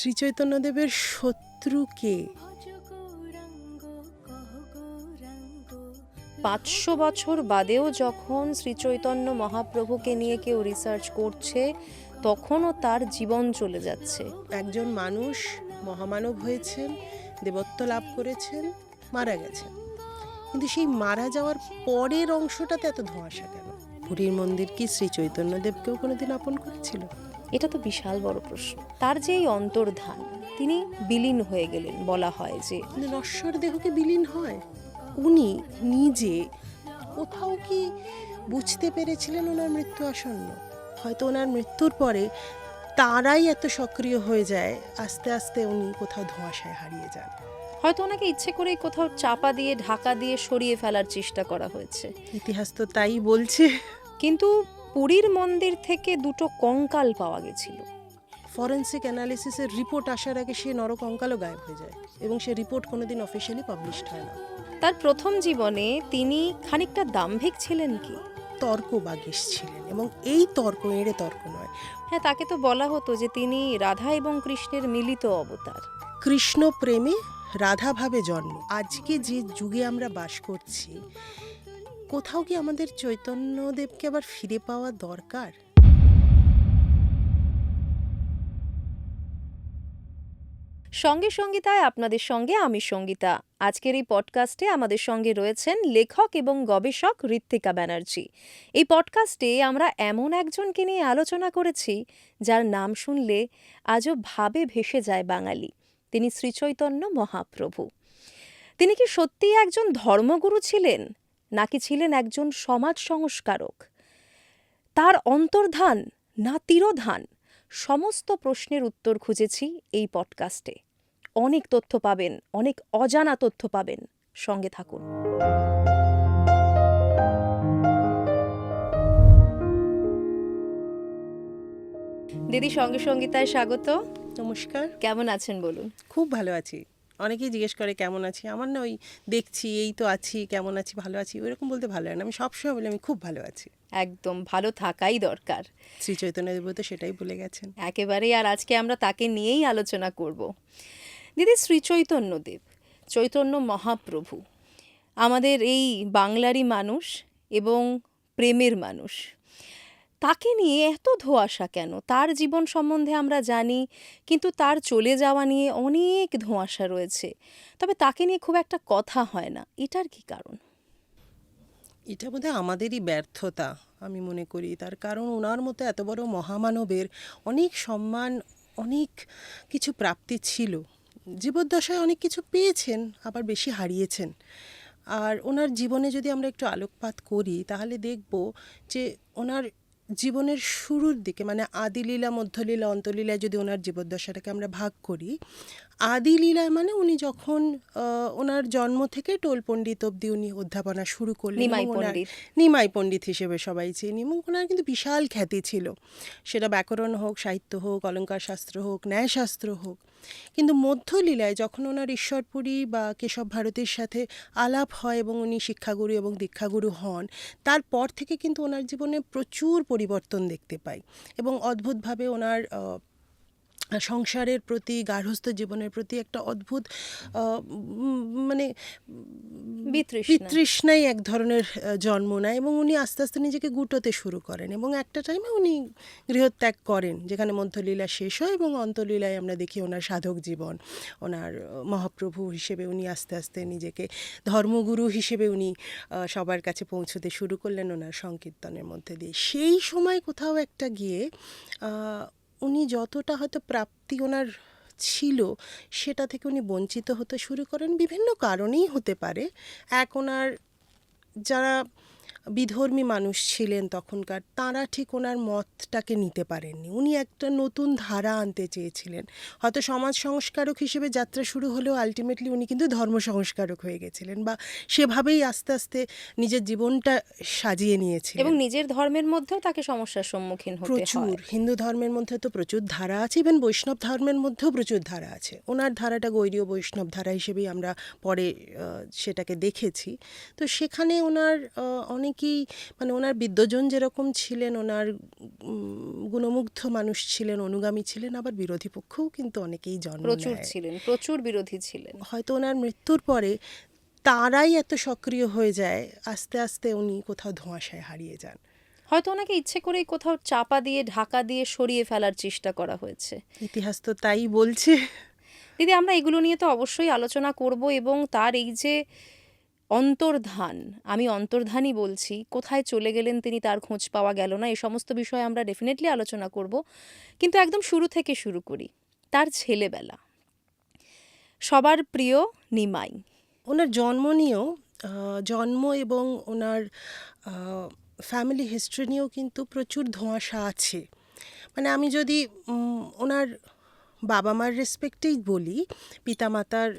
শ্রীচৈতন্যদেবের শত্রু কে? 500 বছর বাদেও যখন শ্রীচৈতন্য মহাপ্রভুকে নিয়ে কেউ রিসার্চ করছে, তখনও তার জীবন চলে যাচ্ছে। একজন মানুষ মহামানব হয়েছেন, দেবত্ব লাভ করেছেন, মারা গেছেন, কিন্তু সেই মারা যাওয়ার পরের অংশটাতে এত ধোঁয়াশা কেন? পুরীর মন্দির কি শ্রীচৈতন্যদেবকেও কোনোদিন আপন করেছিল? এটা তো বিশাল বড় প্রশ্ন। তার যে এই অন্তর্ধান, তিনি বিলীন হয়ে গেলেন বলা হয় যে। কিন্তু নশ্বর দেহকে বিলীন হয়? উনি নিজে কোথাও কি বুঝতে পেরেছিলেন ওনার মৃত্যু আসন্ন? হয়তো ওনার মৃত্যুর পরে তারাই এত সক্রিয় হয়ে যায়, আস্তে আস্তে উনি কোথাও ধোঁয়াশায় হারিয়ে যান। হয়তো ওনাকে ইচ্ছে করেই কোথাও চাপা দিয়ে ঢাকা দিয়ে সরিয়ে ফেলার চেষ্টা করা হয়েছে। ইতিহাস তো তাই বলছে। কিন্তু পুরীর মন্দির থেকে 2টো কঙ্কাল পাওয়া গেছিল। ফরেন্সিক অ্যানালিসিসের রিপোর্ট আসার আগে সে নরকঙ্কালও গায়েব হয়ে যায়, এবং সে রিপোর্ট কোনোদিন অফিসিয়ালি পাবলিশড হয় না। তার প্রথম জীবনে তিনি খানিকটা দাম্ভিক ছিলেন কি? তর্কবাগীশ ছিলেন, এবং এই তর্ক এড়ে তর্ক নয়। হ্যাঁ, তাকে তো বলা হতো যে তিনি রাধা এবং কৃষ্ণের মিলিত অবতার। কৃষ্ণ প্রেমে রাধা ভাবে জন্ম। আজকে যে যুগে আমরা বাস করছি, কোথাও কি আমাদের চৈতন্যদেবকে আবার ফিরে পাওয়া দরকার? সঙ্গে সঙ্গীতায় আপনাদের সঙ্গে আমি সঙ্গীতা। আজকের এই পডকাস্টে আমাদের সঙ্গে রয়েছেন লেখক এবং গবেষক ঋত্বিকা ব্যানার্জি। এই পডকাস্টে আমরা এমন একজনকে নিয়ে আলোচনা করেছি যার নাম শুনলে আজও ভাবে ভেসে যায় বাঙালি। তিনি শ্রীচৈতন্য মহাপ্রভু। তিনি কি সত্যিই একজন ধর্মগুরু ছিলেন, নাকি ছিলেন একজন সমাজ সংস্কারক? তার অন্তর্ধান না তিরোধান? সমস্ত প্রশ্নের উত্তর খুঁজেছি এই পডকাস্টে। অনেক তথ্য পাবেন, অনেক অজানা তথ্য পাবেন। সঙ্গে থাকুন। দিদি, সঙ্গে সঙ্গীতায় স্বাগত। নমস্কার। কেমন আছেন বলুন? খুব ভালো আছি। অনেকেই জিজ্ঞেস করে কেমন আছি। আমার না ওই দেখছি, এই তো আছি, কেমন আছি, ভালো আছি, ওইরকম বলতে ভালো লাগে না। আমি সবসময় বলি আমি খুব ভালো আছি। একদম ভালো থাকাই দরকার। শ্রীচৈতন্যদেব তো সেটাই বলে গেছেন। একেবারেই। আর আজকে আমরা তাকে নিয়েই আলোচনা করব। দিদি, শ্রীচৈতন্যদেব, চৈতন্য মহাপ্রভু আমাদের এই বাংলারই মানুষ এবং প্রেমের মানুষ। তাকে নিয়ে এত ধোঁয়াশা কেন? তার জীবন সম্বন্ধে আমরা জানি, কিন্তু তার চলে যাওয়া নিয়ে অনেক ধোঁয়াশা রয়েছে। তবে তাকে নিয়ে খুব একটা কথা হয় না। এটার কি কারণ? এটা বোধহয় আমাদেরই ব্যর্থতা আমি মনে করি। তার কারণ ওনার মতো এত বড় মহামানবের অনেক সম্মান, অনেক কিছু প্রাপ্তি ছিল। জীবদ্দশায় অনেক কিছু পেয়েছেন, আবার বেশি হারিয়েছেন। আর ওনার জীবনে যদি আমরা একটু আলোকপাত করি, তাহলে দেখব যে ওনার জীবনের শুরুর দিকে, মানে আদিলীলা, মধ্যলীলা, অন্তলীলায় যদি ওনার জীবদ্দশাটাকে আমরা ভাগ করি, আদিলীলায় মানে উনি যখন ওনার জন্ম থেকে টোল পণ্ডিত অবধি উনি অধ্যাপনা শুরু করলেন, নিমাই পণ্ডিত হিসেবে সবাই চেনে, এবং ওনার কিন্তু বিশাল খ্যাতি ছিল। সেটা ব্যাকরণ হোক, সাহিত্য হোক, অলঙ্কার শাস্ত্র হোক, ন্যায়শাস্ত্র হোক। কিন্তু মধ্যলীলায় যখন ওনার ঈশ্বরপুরী বা কেশব ভারতীর সাথে আলাপ হয় এবং উনি শিক্ষাগুরু এবং দীক্ষাগুরু হন, তারপর থেকে কিন্তু ওনার জীবনে প্রচুর পরিবর্তন দেখতে পাই, এবং অদ্ভুতভাবে ওনার সংসারের প্রতি, গার্হস্থ্য জীবনের প্রতি একটা অদ্ভুত মানে বিতৃষ্ণাই এক ধরনের জন্ম নেয়, এবং উনি আস্তে আস্তে নিজেকে গুটোতে শুরু করেন, এবং একটা টাইমে উনি গৃহত্যাগ করেন, যেখানে মধ্যলীলা শেষ হয়, এবং অন্তলীলায় আমরা দেখি ওনার সাধক জীবন, ওনার মহাপ্রভু হিসেবে উনি আস্তে আস্তে নিজেকে ধর্মগুরু হিসেবে উনি সবার কাছে পৌঁছতে শুরু করলেন ওনার সংকীর্তনের মধ্যে দিয়ে। সেই সময় কোথাও একটা গিয়ে উনি যতটা হয়তো প্রাপ্তি ওনার ছিল, সেটা থেকে উনি বঞ্চিত হতে শুরু করেন। বিভিন্ন কারণেই হতে পারে। এক, ওনার যারা বিধর্মী মানুষ ছিলেন তখনকার, তাঁরা ঠিক ওনার মতটাকে নিতে পারেননি। উনি একটা নতুন ধারা আনতে চেয়েছিলেন। হয়তো সমাজ সংস্কারক হিসেবে যাত্রা শুরু হলেও আলটিমেটলি উনি কিন্তু ধর্ম সংস্কারক হয়ে গেছিলেন, বা সেভাবেই আস্তে আস্তে নিজের জীবনটা সাজিয়ে নিয়েছিলেন। এবং নিজের ধর্মের মধ্যেও তাকে সমস্যার সম্মুখীন হতে হয়। প্রচুর। হিন্দু ধর্মের মধ্যে তো প্রচুর ধারা আছে, ইভেন বৈষ্ণব ধর্মের মধ্যেও প্রচুর ধারা আছে। ওনার ধারাটা গৈরীয় বৈষ্ণব ধারা হিসেবেই আমরা পরে সেটাকে দেখেছি। তো সেখানে ওনার অনেক অনেকেই মানে ওনার বিদ্বজন যেরকম ছিলেন, ওনার গুণমুগ্ধ মানুষ ছিলেন, অনুগামী ছিলেন, আবার বিরোধী পক্ষেও কিন্তু অনেকেই জন্ম প্রচুর নেয়। ছিলেন, প্রচুর বিরোধী ছিলেন। হয়তো ওনার মৃত্যুর পরে তারাই এত সক্রিয় হয়ে যায়, আস্তে আস্তে উনি কোথাও ধোঁয়াশায় হারিয়ে যান। হয়তো ওনাকে ইচ্ছে করেই কোথাও চাপা দিয়ে, ঢাকা দিয়ে সরিয়ে ফেলার চেষ্টা করা হয়েছে। ইতিহাস তো তাই বলছে। দিদি, আমরা এগুলো নিয়ে তো অবশ্যই আলোচনা করব, এবং তার এই যে অন্তর্ধান, আমি অন্তর্ধানই বলছি, কোথায় চলে গেলেন তিনি, তার খোঁজ পাওয়া গেল না, এই সমস্ত বিষয়ে আমরা ডেফিনেটলি আলোচনা করব। কিন্তু একদম শুরু থেকে শুরু করি, তার ছেলেবেলা। সবার প্রিয় নিমাই। ওনার জন্ম নিয়েও জন্ম এবং ওনার ফ্যামিলি হিস্ট্রি নিয়েও কিন্তু প্রচুর ধোঁয়াশা আছে। মানে আমি যদি ওনার বাবা মার রেসপেক্টেই বলি, পিতামাতার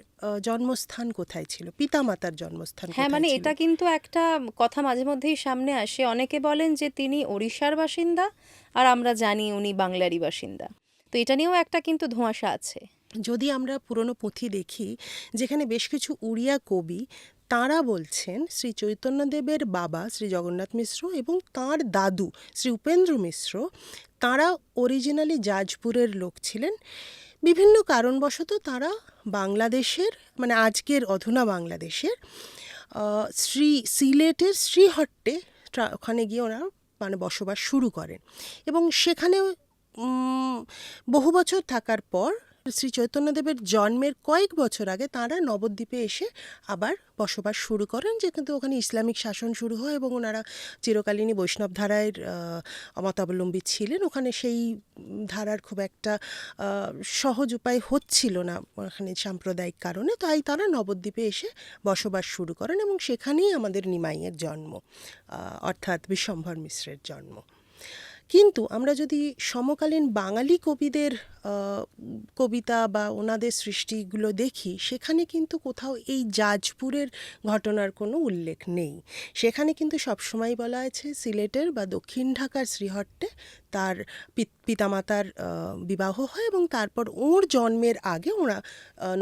জন্মস্থান কোথায় ছিল, পিতামাতার জন্মস্থান হ্যাঁ, কোথায় মানে ছিল। এটা কিন্তু একটা কথা মাঝে মধ্যেই সামনে আসে। অনেকে বলেন যে তিনি ওড়িশার বাসিন্দা, আর আমরা জানি উনি বাংলারই বাসিন্দা। তো এটা নিয়েও একটা কিন্তু ধোঁয়াশা আছে। যদি আমরা পুরনো পুঁথি দেখি, যেখানে বেশ কিছু উড়িয়া কবি তাঁরা বলছেন শ্রী চৈতন্যদেবের বাবা শ্রী জগন্নাথ মিশ্র এবং তাঁর দাদু শ্রী উপেন্দ্র মিশ্র, তাঁরা অরিজিনালি জাজপুরের লোক ছিলেন। বিভিন্ন কারণবশত তাঁরা বাংলাদেশের, মানে আজকের অধুনা বাংলাদেশের সিলেটের শ্রীহট্টে ওখানে গিয়ে ওনারা মানে বসবাস শুরু করেন, এবং সেখানে বহু বছর থাকার পর শ্রী চৈতন্যদেবের জন্মের কয়েক বছর আগে তাঁরা নবদ্বীপে এসে আবার বসবাস শুরু করেন, যে কিন্তু ওখানে ইসলামিক শাসন শুরু হয় এবং ওনারা চিরকালীনই বৈষ্ণব ধারার মতাবলম্বী ছিলেন। ওখানে সেই ধারার খুব একটা সহজ উপায় হচ্ছিল না ওখানে সাম্প্রদায়িক কারণে, তাই তারা নবদ্বীপে এসে বসবাস শুরু করেন এবং সেখানেই আমাদের নিমাইয়ের জন্ম, অর্থাৎ বিশ্বম্ভর মিশ্রের জন্ম। কিন্তু আমরা যদি সমকালীন বাঙালি কবিদের কবিতা বা ওনাদের সৃষ্টিগুলো দেখি, সেখানে কিন্তু কোথাও এই জাজপুরের ঘটনার কোনো উল্লেখ নেই। সেখানে কিন্তু সবসময় বলা আছে সিলেটের বা দক্ষিণ ঢাকার শ্রীহট্টে তার পিতামাতার বিবাহ হয় এবং তারপর ওর জন্মের আগে ওরা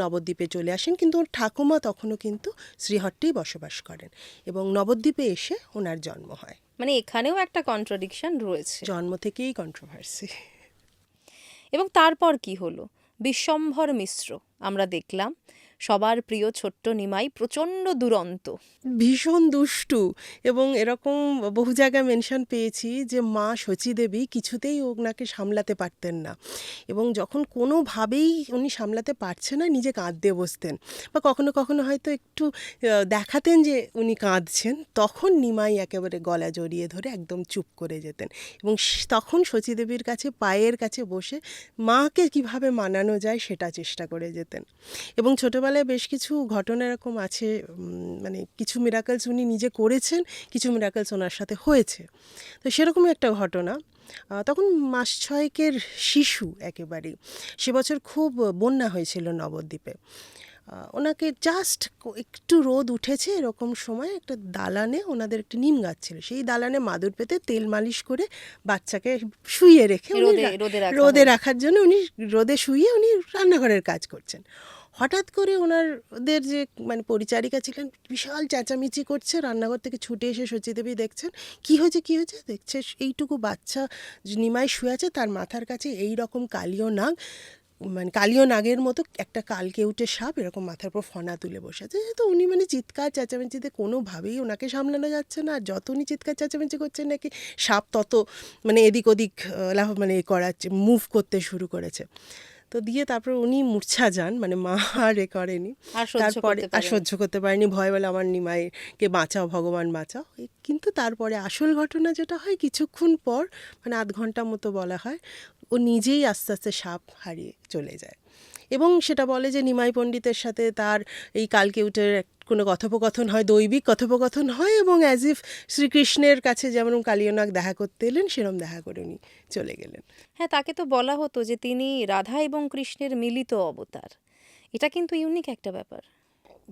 নবদ্বীপে চলে আসেন, কিন্তু ওর ঠাকুমা তখনও কিন্তু শ্রীহট্টেই বসবাস করেন এবং নবদ্বীপে এসে ওনার জন্ম হয়। মানে এখানেও একটা কন্ট্রাডিকশন রয়েছে। জন্ম থেকেই কন্ট্রোভার্সি। এবং তারপর কি হলো? বিশ্বম্ভর মিশ্র আমরা দেখলাম, সবার প্রিয় ছোট্ট নিমাই, প্রচণ্ড দুরন্ত, ভীষণ দুষ্টু, এবং এরকম বহু জায়গায় মেনশন পেয়েছি যে মা শচীদেবী কিছুতেই ওনাকে সামলাতে পারতেন না, এবং যখন কোনোভাবেই উনি সামলাতে পারছেন না নিজে কাঁদতে বসতেন, বা কখনো কখনো হয়তো একটু দেখাতেন যে উনি কাঁদছেন, তখন নিমাই একেবারে গলা জড়িয়ে ধরে একদম চুপ করে যেতেন, এবং তখন শচীদেবীর কাছে পায়ের কাছে বসে মাকে কিভাবে মানানো যায় সেটা চেষ্টা করে যেতেন। এবং ছোটোবেলায় বেশ কিছু ঘটনা এরকম আছে, মানে কিছু মিরাকলস উনি নিজে করেছেন, কিছু মিরাকলস ওনার সাথে হয়েছে। তো সেরকমই একটা ঘটনা, তখন মাস 6 শিশু একেবারেই, সে বছর খুব বন্যা হয়েছিল নবদ্বীপে। ওনাকে জাস্ট একটু রোদ উঠেছে এরকম সময় একটা দালানে ওনাদের একটা নিম গাছ ছিল, সেই দালানে মাদুর পেতে তেল মালিশ করে বাচ্চাকে শুইয়ে রেখে রোদে রাখার জন্য উনি রোদে শুইয়ে উনি রান্নাঘরের কাজ করছেন। হঠাৎ করে ওনাদের যে মানে পরিচারিকা ছিলেন বিশাল চেঁচামেচি করছে, রান্নাঘর থেকে ছুটে এসে শচীদেবী দেখছেন কী হয়েছে দেখছে এইটুকু বাচ্চা নিমাই শুয়ে আছে, তার মাথার কাছে এই রকম কালীয় নাগ, মানে কালীয় নাগের মতো একটা কালকেউটে সাপ এরকম মাথার উপর ফনা তুলে বসে আছে। তো উনি মানে চিৎকার চেঁচামেচিতে কোনোভাবেই ওনাকে সামলানো যাচ্ছে না, আর যত উনি চিৎকার চেঁচামেচি করছেন নাকি সাপ তত মানে এদিক ওদিক মানে করাচ্ছে, মুভ করতে শুরু করেছে। তো দিয়ে তারপর উনি মূর্ছা যান, মানে মা আর করেনি, তারপরে আর সহ্য করতে পারেনি, ভয় বলে আমার নিমাইকে বাঁচাও, ভগবান বাঁচাও। কিন্তু তারপরে আসল ঘটনা যেটা হয় কিছুক্ষণ পর, মানে আধ ঘন্টা মতো বলা হয়, ও নিজেই আস্তে আস্তে সাপ হারিয়ে চলে যায়, এবং সেটা বলে যে নিমাই পণ্ডিতের সাথে তার এই কালকেউটের কোনো কথোপকথন হয়, দৈবিক কথোপকথন হয়, এবং অ্যাজ ইফ শ্রীকৃষ্ণের কাছে যেমন কালীয়নাগ দেখা করতে এলেন সেরকম দেখা করে উনি চলে গেলেন। হ্যাঁ, তাকে তো বলা হতো যে তিনি রাধা এবং কৃষ্ণের মিলিত অবতার। এটা কিন্তু ইউনিক একটা ব্যাপার,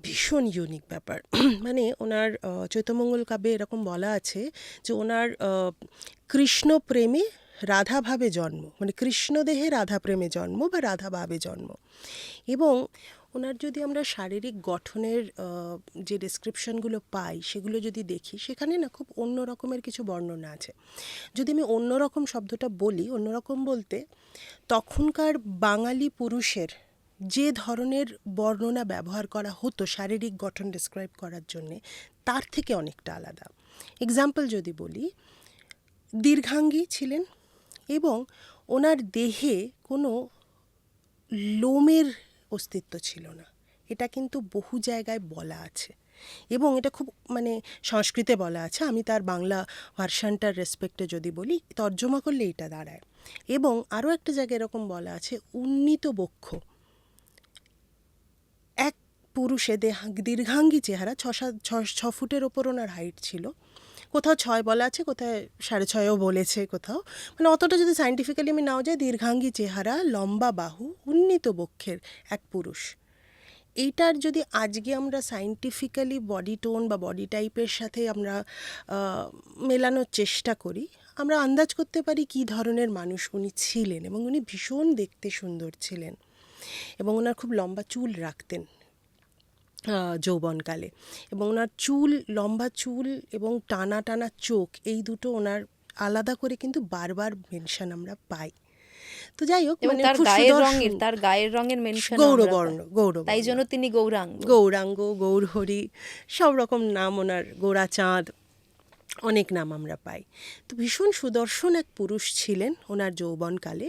ভীষণ ইউনিক ব্যাপার। মানে ওনার চৈতমঙ্গল কাব্যে এরকম বলা আছে যে ওনার কৃষ্ণ প্রেমে রাধাভাবে জন্ম, মানে কৃষ্ণদেহে রাধা প্রেমে জন্ম বা রাধাভাবে জন্ম, এবং ওনার যদি আমরা শারীরিক গঠনের যে ডেসক্রিপশনগুলো পাই সেগুলো যদি দেখি, সেখানে না খুব অন্য রকমের কিছু বর্ণনা আছে। যদি আমি অন্যরকম শব্দটা বলি, অন্যরকম বলতে তখনকার বাঙালি পুরুষের যে ধরনের বর্ণনা ব্যবহার করা হতো শারীরিক গঠন ডেসক্রাইব করার জন্যে, তার থেকে অনেকটা আলাদা। এক্সাম্পল যদি বলি, দীর্ঘাঙ্গী ছিলেন এবং ওনার দেহে কোনো লোমের অস্তিত্ব ছিল না। এটা কিন্তু বহু জায়গায় বলা আছে এবং এটা খুব মানে সংস্কৃতে বলা আছে। আমি তার বাংলা ভার্সানটার রেসপেক্টে যদি বলি, তর্জমা করলে এটা দাঁড়ায়। এবং আরও একটা জায়গায় এরকম বলা আছে, উন্নীত বক্ষ। এক পুরুষে দীর্ঘাঙ্গী চেহারা, 6 ফুটের ওপর ওনার হাইট ছিল। কোথাও 6 বলা আছে, কোথাও 6.5ও বলেছে কোথাও, মানে অতটা যদি সায়েন্টিফিক্যালি আমি নাও যাই, দীর্ঘাঙ্গী চেহারা, লম্বা বাহু, উন্নীত বক্ষের এক পুরুষ। এইটার যদি আজকে আমরা সায়েন্টিফিক্যালি বডি টোন বা বডি টাইপের সাথে আমরা মেলানোর চেষ্টা করি, আমরা আন্দাজ করতে পারি কী ধরনের মানুষ উনি ছিলেন। এবং উনি ভীষণ দেখতে সুন্দর ছিলেন এবং ওনার খুব লম্বা চুল রাখতেন যৌবনকালে। এবং ওনার চুল, লম্বা চুল এবং টানা টানা চোখ, এই দুটো ওনার আলাদা করে কিন্তু বারবার মেনশন আমরা পাই। তো যাই হোক, এবং মানে তার খুব গায়ের সুদর্শন, রঙের, তার গায়ের রঙের মেনশন গৌরবর্ণ, গৌরবর্ণ, তাই জন্য তিনি গৌরাঙ্গ। গৌরাঙ্গ, গৌরহরি, সব রকম নাম ওনার, গোরাচাঁদ, অনেক নাম আমরা পাই। তো ভীষণ সুদর্শন এক পুরুষ ছিলেন ওনার যৌবনকালে।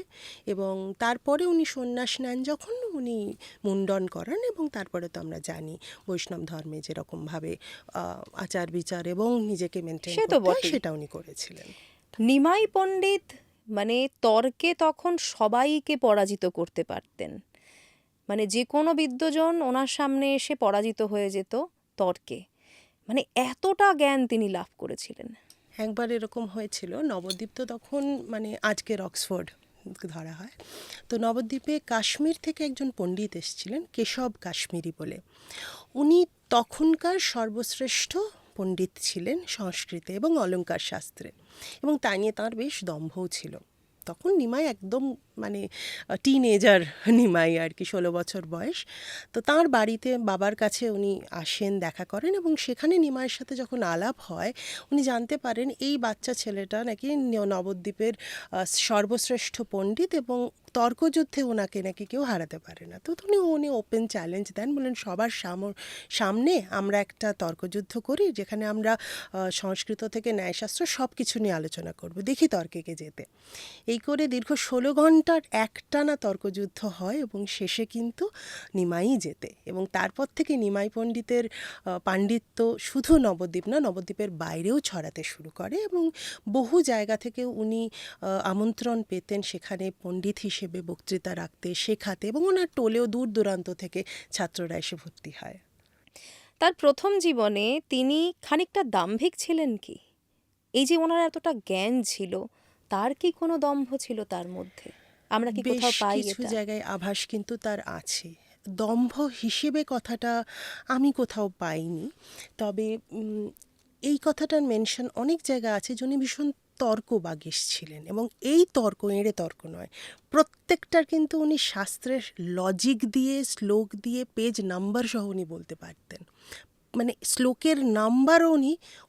এবং তারপরে উনি সন্ন্যাস নেন যখন, উনি মুন্ডন করান। এবং তারপরে তো আমরা জানি বৈষ্ণব ধর্মে যেরকমভাবে আচার বিচার এবং নিজেকে মেনটেন সে তো করতে হয়, বটেই। সেটা উনি করেছিলেন। নিমাই পণ্ডিত মানে তর্কে তখন সবাইকে পরাজিত করতে পারতেন, মানে যে কোনো বিদ্বজন ওনার সামনে এসে পরাজিত হয়ে যেত তর্কে, মানে এতটা জ্ঞান তিনি লাভ করেছিলেন। একবার এরকম হয়েছিল, নবদ্বীপ তো তখন মানে আজকের অক্সফোর্ড ধরা হয়। তো নবদ্বীপে কাশ্মীর থেকে একজন পণ্ডিত এসেছিলেন, কেশব কাশ্মীরি বলে। উনি তখনকার সর্বশ্রেষ্ঠ পণ্ডিত ছিলেন সংস্কৃতে এবং অলঙ্কার শাস্ত্রে, এবং তা নিয়ে তাঁর বেশ দম্ভও ছিল। তখন নিমাই একদম মানে টিনেজার নিমাই আর কি, 16 বছর বয়স। তো তাঁর বাড়িতে বাবার কাছে উনি আসেন, দেখা করেন, এবং সেখানে নিমাইয়ের সাথে যখন আলাপ হয়, উনি জানতে পারেন এই বাচ্চা ছেলেটা নাকি নবদ্বীপের সর্বশ্রেষ্ঠ পণ্ডিত এবং তর্কযুদ্ধে ওনাকে নাকি কেউ হারাতে পারে না। তো উনি ওপেন চ্যালেঞ্জ দেন, বলেন সবার সামনে আমরা একটা তর্কযুদ্ধ করি, যেখানে আমরা সংস্কৃত থেকে ন্যায়শাস্ত্র সব কিছু নিয়ে আলোচনা করব, দেখি তর্কে কে যেতে। এই করে দীর্ঘ 16 ঘন্টার একটানা তর্কযুদ্ধ হয় এবং শেষে কিন্তু নিমাই জেতে। এবং তারপর থেকে নিমাই পণ্ডিতের পাণ্ডিত্য শুধু নবদ্বীপ না, নবদ্বীপের বাইরেও ছড়াতে শুরু করে এবং বহু জায়গা থেকে উনি আমন্ত্রণ পেতেন সেখানে পণ্ডিত হিসেবে বক্তৃতা রাখতে, শেখাতে, এবং ওনার টোলেও দূর দূরান্ত থেকে ছাত্ররা এসে ভর্তি হয়। তার প্রথম জীবনে তিনি খানিকটা দাম্ভিক ছিলেন কি? এই যে ওনার এতটা জ্ঞান ছিল, তার কি কোনো দম্ভ ছিল তার মধ্যে? আমরা কি বেশ কোথাও পাই কিছু এটা? জায়গায় আভাস কিন্তু তার আছে। দম্ভ হিসেবে কথাটা আমি কোথাও পাইনি। তবে এই কথাটার মেনশন অনেক জায়গা আছে যে উনি ভীষণ তর্কবাগীশ ছিলেন, এবং এই তর্ক এঁড়ে তর্ক নয়, প্রত্যেকটার কিন্তু উনি শাস্ত্রের লজিক দিয়ে, শ্লোক দিয়ে, পেজ নাম্বার সহ উনি বলতে পারতেন। মানে শ্লোকের নাম্বারও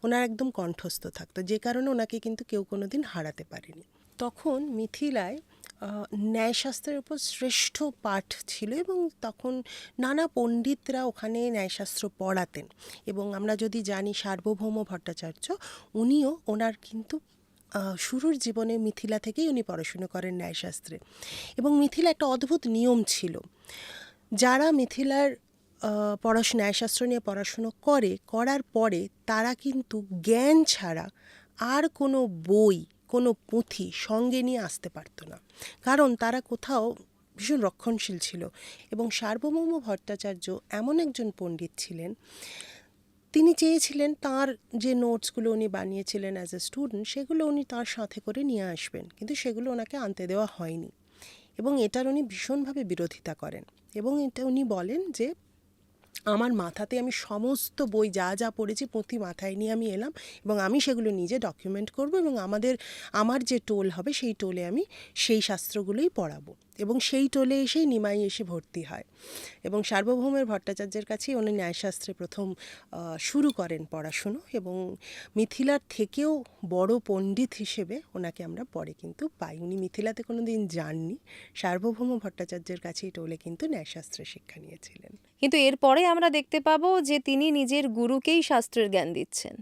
ওনার একদম কণ্ঠস্থ থাকতো, যে কারণে ওনাকে কিন্তু কেউ কোনো দিন হারাতে পারেনি। তখন মিথিলায় ন্যায়শাস্ত্রের উপর শ্রেষ্ঠ পাঠ ছিল এবং তখন নানা পণ্ডিতরা ওখানে ন্যায়শাস্ত্র পড়াতেন। এবং আমরা যদি জানি সার্বভৌম ভট্টাচার্য, উনিও ওনার কিন্তু শুরুর জীবনে মিথিলা থেকেই উনি পড়াশুনো করেন ন্যায়শাস্ত্রে। এবং মিথিলা একটা অদ্ভুত নিয়ম ছিল, যারা মিথিলার ন্যায়শাস্ত্র নিয়ে পড়াশুনো করার পরে তারা কিন্তু জ্ঞান ছাড়া আর কোনো বই, কোনো পুঁথি সঙ্গে নিয়ে আসতে পারতো না, কারণ তারা কোথাও ভীষণ রক্ষণশীল ছিল। এবং সার্বভৌম ভট্টাচার্য এমন একজন পণ্ডিত ছিলেন, তিনি চেয়েছিলেন তার যে নোটসগুলো উনি বানিয়েছিলেন অ্যাজ এ স্টুডেন্ট, সেগুলো উনি তার সাথে করে নিয়ে আসবেন, কিন্তু সেগুলো ওনাকে আনতে দেওয়া হয়নি। এবং এটার উনি ভীষণভাবে বিরোধিতা করেন এবং এটা উনি বলেন যে আমার মাথাতে আমি সমস্ত বই যা যা পড়েছি পুঁথি মাথায় নিয়ে আমি এলাম, এবং আমি সেগুলো নিজে ডকুমেন্ট করব, এবং আমার যে টোল হবে সেই টোলে আমি সেই শাস্ত্রগুলোই পড়াবো। এবং সেই টোলে এসেই নিমাই এসে ভর্তি হয়, এবং সার্বভৌমের ভট্টাচার্যের কাছেই উনি ন্যায়শাস্ত্রে প্রথম শুরু করেন পড়াশুনো, এবং মিথিলার থেকেও বড় পণ্ডিত হিসেবে ওনাকে আমরা পরে কিন্তু পাই। উনি মিথিলাতে কোনো দিন যাননি, সার্বভৌম ভট্টাচার্যের কাছেই টোলে কিন্তু ন্যায়শাস্ত্রের শিক্ষা নিয়েছিলেন। কিন্তু এরপরে আমরা দেখতে পাবো যে তিনি নিজের গুরুকেই শাস্ত্রের জ্ঞান দিচ্ছেন।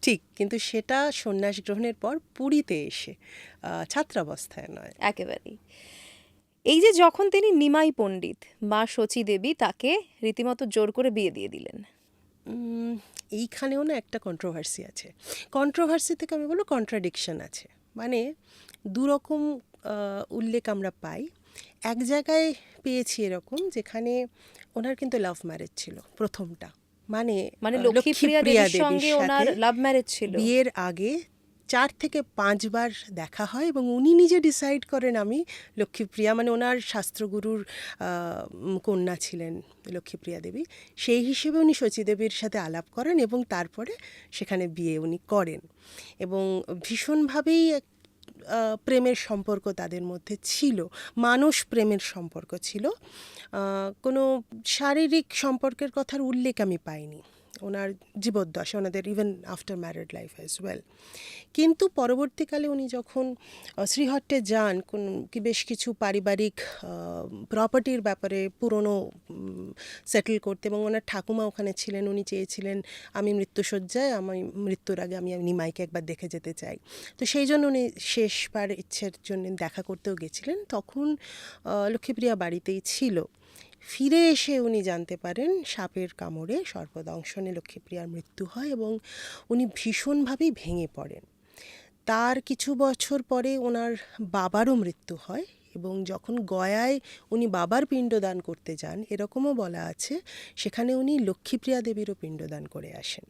ঠিক, কিন্তু সেটা সন্ন্যাস গ্রহণের পর পুরীতে এসে, ছাত্রাবস্থায় নয়। একেবারেই। এই যে যখন তিনি নিমাই পণ্ডিত, মা শচী দেবী তাকে রীতিমতো জোর করে বিয়ে দিয়ে দিলেন। এইখানেও না একটা কন্ট্রোভার্সি আছে। কন্ট্রোভার্সি থেকে আমি বলবো কন্ট্রাডিকশন আছে। মানে দুরকম উল্লেখ আমরা পাই। এক জায়গায় পেয়েছি এরকম, যেখানে ওনার কিন্তু লাভ ম্যারেজ ছিল প্রথমটা, মানে মানে লক্ষ্মীপ্রিয়া দেবীর সঙ্গে সাথে ওনার লাভ ম্যারেজ ছিল। বিয়ের আগে 4 থেকে 5 বার দেখা হয়, এবং উনি নিজে ডিসাইড করেন আমি লক্ষ্মীপ্রিয়া, মানে ওনার শাস্ত্রগুরুর কন্যা ছিলেন লক্ষ্মীপ্রিয়া দেবী, সেই হিসেবে উনি শচীদেবীর সাথে আলাপ করেন, এবং তারপরে সেখানে বিয়ে উনি করেন। এবং ভীষণভাবেই প্রেমের সম্পর্ক তাদের মধ্যে ছিল, মানস প্রেমের সম্পর্ক ছিল। কোনো শারীরিক সম্পর্কের কথার উল্লেখ আমি পাইনি ওনার জীবদ্দশা, ওনাদের even after married life as well. কিন্তু পরবর্তীকালে উনি যখন শ্রীহট্টে যান বেশ কিছু পারিবারিক প্রপার্টির ব্যাপারে পুরনো সেটেল করতে, এবং ওনার ঠাকুমা ওখানে ছিলেন, উনি চেয়েছিলেন আমি মৃত্যুশয্যায়, আমি মৃত্যুর আগে আমি নিমাইকে একবার দেখে যেতে চাই। তো সেই জন্য উনি শেষবার ইচ্ছের জন্য দেখা করতেও গেছিলেন। তখন লক্ষ্মীপ্রিয়া বাড়িতেই ছিল। ফিরে এসে উনি জানতে পারেন সাপের কামড়ে সর্পদংশনে লক্ষ্মীপ্রিয়ার মৃত্যু হয়, এবং উনি ভীষণভাবেই ভেঙে পড়েন। তার কিছু বছর পরে ওনার বাবারও মৃত্যু হয়, এবং যখন গয়ায় উনি বাবার পিণ্ডদান করতে যান, এরকমও বলা আছে সেখানে উনি লক্ষ্মীপ্রিয়া দেবীরও পিণ্ডদান করে আসেন।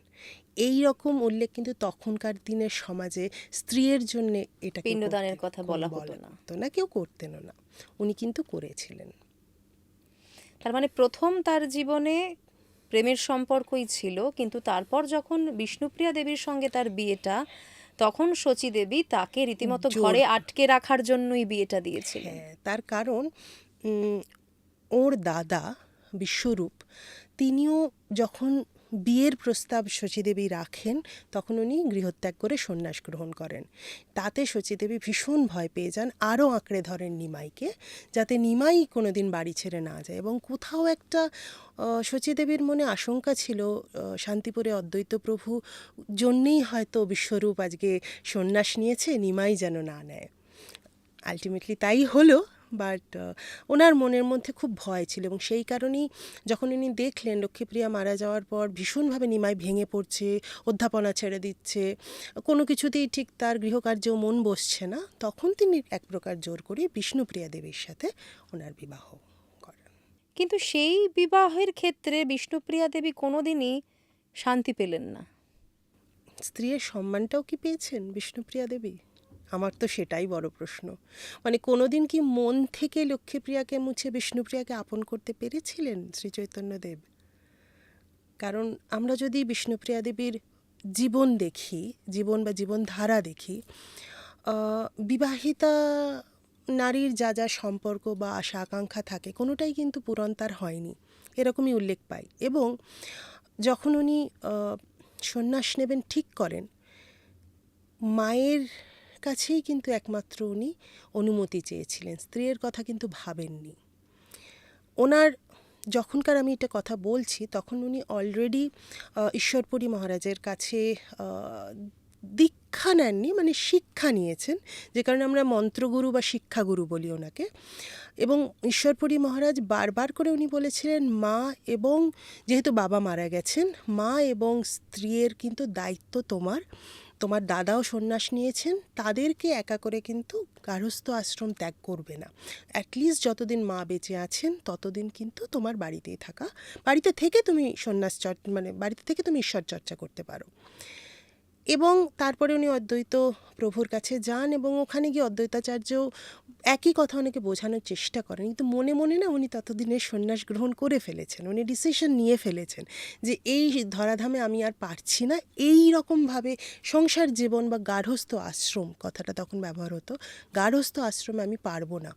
এই রকম উল্লেখ কিন্তু তখনকার দিনের সমাজে স্ত্রীর জন্য এটা পিণ্ডদানের কথা বলা হতো না, কেউ করতেনও না, উনি কিন্তু করেছিলেন। তার মানে প্রথম তার জীবনে প্রেমের সম্পর্কই ছিল, কিন্তু তারপর যখন বিষ্ণুপ্রিয়া দেবীর সঙ্গে তার বিয়েটা, তখন শচী দেবী তাকে রীতিমতো ঘরে আটকে রাখার জন্যই বিয়েটা দিয়েছিলেন। হ্যাঁ, তার কারণ ওর দাদা বিশ্বরূপ, তিনিও যখন বিয়ের প্রস্তাব শচীদেবী রাখেন, তখন উনি গৃহত্যাগ করে সন্ন্যাস গ্রহণ করেন। তাতে শচীদেবী ভীষণ ভয় পেয়ে যান, আরও আঁকড়ে ধরেন নিমাইকে, যাতে নিমাই কোনোদিন বাড়ি ছেড়ে না যায়। এবং কোথাও একটা শচীদেবীর মনে আশঙ্কা ছিল শান্তিপুরে অদ্বৈত প্রভু জন্যেই হয়তো বিশ্বরূপ আজকে সন্ন্যাস নিয়েছে, নিমাই যেন না নেয়। আলটিমেটলি তাই হলো, বাট ওনার মনের মধ্যে খুব ভয় ছিল, এবং সেই কারণেই যখন উনি দেখলেন লক্ষ্মীপ্রিয়া মারা যাওয়ার পর ভীষণভাবে নিমাই ভেঙে পড়ছে, অধ্যাপনা ছেড়ে দিচ্ছে, কোনো কিছুতেই ঠিক তার গৃহকার্যেও মন বসছে না, তখন তিনি এক প্রকার জোর করে বিষ্ণুপ্রিয়া দেবীর সাথে ওনার বিবাহ করেন। কিন্তু সেই বিবাহের ক্ষেত্রে বিষ্ণুপ্রিয়া দেবী কোনোদিনই শান্তি পেলেন না। স্ত্রীর সম্মানটাও কি পেয়েছেন বিষ্ণুপ্রিয়া দেবী? আমার তো সেটাই বড় প্রশ্ন। মানে কোনোদিন কি মন থেকে লক্ষ্মীপ্রিয়াকে মুছে বিষ্ণুপ্রিয়াকে আপন করতে পেরেছিলেন শ্রীচৈতন্যদেব? কারণ আমরা যদি বিষ্ণুপ্রিয়া দেবীর জীবন দেখি, জীবন বা জীবনধারা দেখি, বিবাহিতা নারীর যা যা সম্পর্ক বা আশা আকাঙ্ক্ষা থাকে কোনোটাই কিন্তু পূরণ তার হয়নি, এরকমই উল্লেখ পাই। এবং যখন উনি সন্ন্যাস নেবেন ঠিক করেন, মায়ের কাছেই কিন্তু একমাত্র উনি অনুমতি চেয়েছিলেন, স্ত্রীর কথা কিন্তু ভাবেননি। ওনার যখনকার আমি এটা কথা বলছি তখন উনি অলরেডি ঈশ্বরপুরী মহারাজের কাছে দীক্ষা নেননি, মানে শিক্ষা নিয়েছেন, যে কারণে আমরা মন্ত্রগুরু বা শিক্ষাগুরু বলি ওনাকে। এবং ঈশ্বরপুরী মহারাজ বারবার করে উনি বলেছিলেন মা, এবং যেহেতু বাবা মারা গেছেন, মা এবং স্ত্রীর কিন্তু দায়িত্ব তোমার দাদাও সন্ন্যাস নিয়েছেন, তাদেরকে একা করে কিন্তু গার্হস্থ্য আশ্রম ত্যাগ করবে না। অ্যাটলিস্ট যতদিন মা বেঁচে আছেন ততদিন কিন্তু তোমার বাড়িতেই থাকা, বাড়িতে থেকে তুমি সন্ন্যাস মানে বাড়িতে থেকে তুমি ঈশ্বর চর্চা করতে পারো। এবং তারপরে উনি অদ্বৈত প্রভুর কাছে যান এবং ওখানে গিয়ে অদ্বৈতাচার্য একই কথা ওনাকে বোঝানোর চেষ্টা করেন, কিন্তু মনে মনে না উনি ততদিনে সন্ন্যাস গ্রহণ করে ফেলেছেন, উনি ডিসিশন নিয়ে ফেলেছেন যে এই ধরাধামে আমি আর পারছি না, এই রকমভাবে সংসার জীবন বা গার্হস্থ আশ্রম কথাটা তখন ব্যবহার হতো, গার্হস্থ আশ্রমে আমি পারবো না,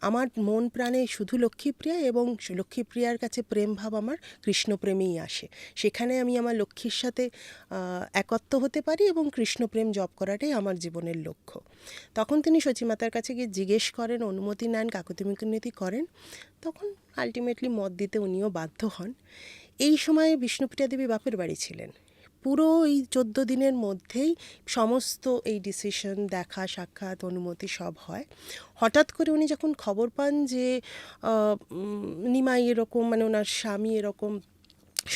আমার মন প্রাণে শুধু লক্ষ্মীপ্রিয়া এবং লক্ষ্মীপ্রিয়ার কাছে প্রেম ভাব আমার কৃষ্ণপ্রেমেই আসে, সেখানে আমি আমার লক্ষ্মীর সাথে একত্ব হতে পারি এবং কৃষ্ণপ্রেম জপ করাটাই আমার জীবনের লক্ষ্য। তখন তিনি সচিমাতার কাছে গিয়ে জিজ্ঞেস করেন, অনুমতি নেন, কাকুতি মিনতি করেন, তখন আলটিমেটলি মত দিতে উনিও বাধ্য হন। এই সময়ে বিষ্ণুপ্রিয়া দেবী বাপের বাড়ি ছিলেন, পুরো এই 14 দিনের মধ্যেই সমস্ত এই ডিসিশন দেখা সাক্ষাৎ অনুমতি সব হয়। হঠাৎ করে উনি যখন খবর পান যে নিমাই এরকম মানে ওনার স্বামী এরকম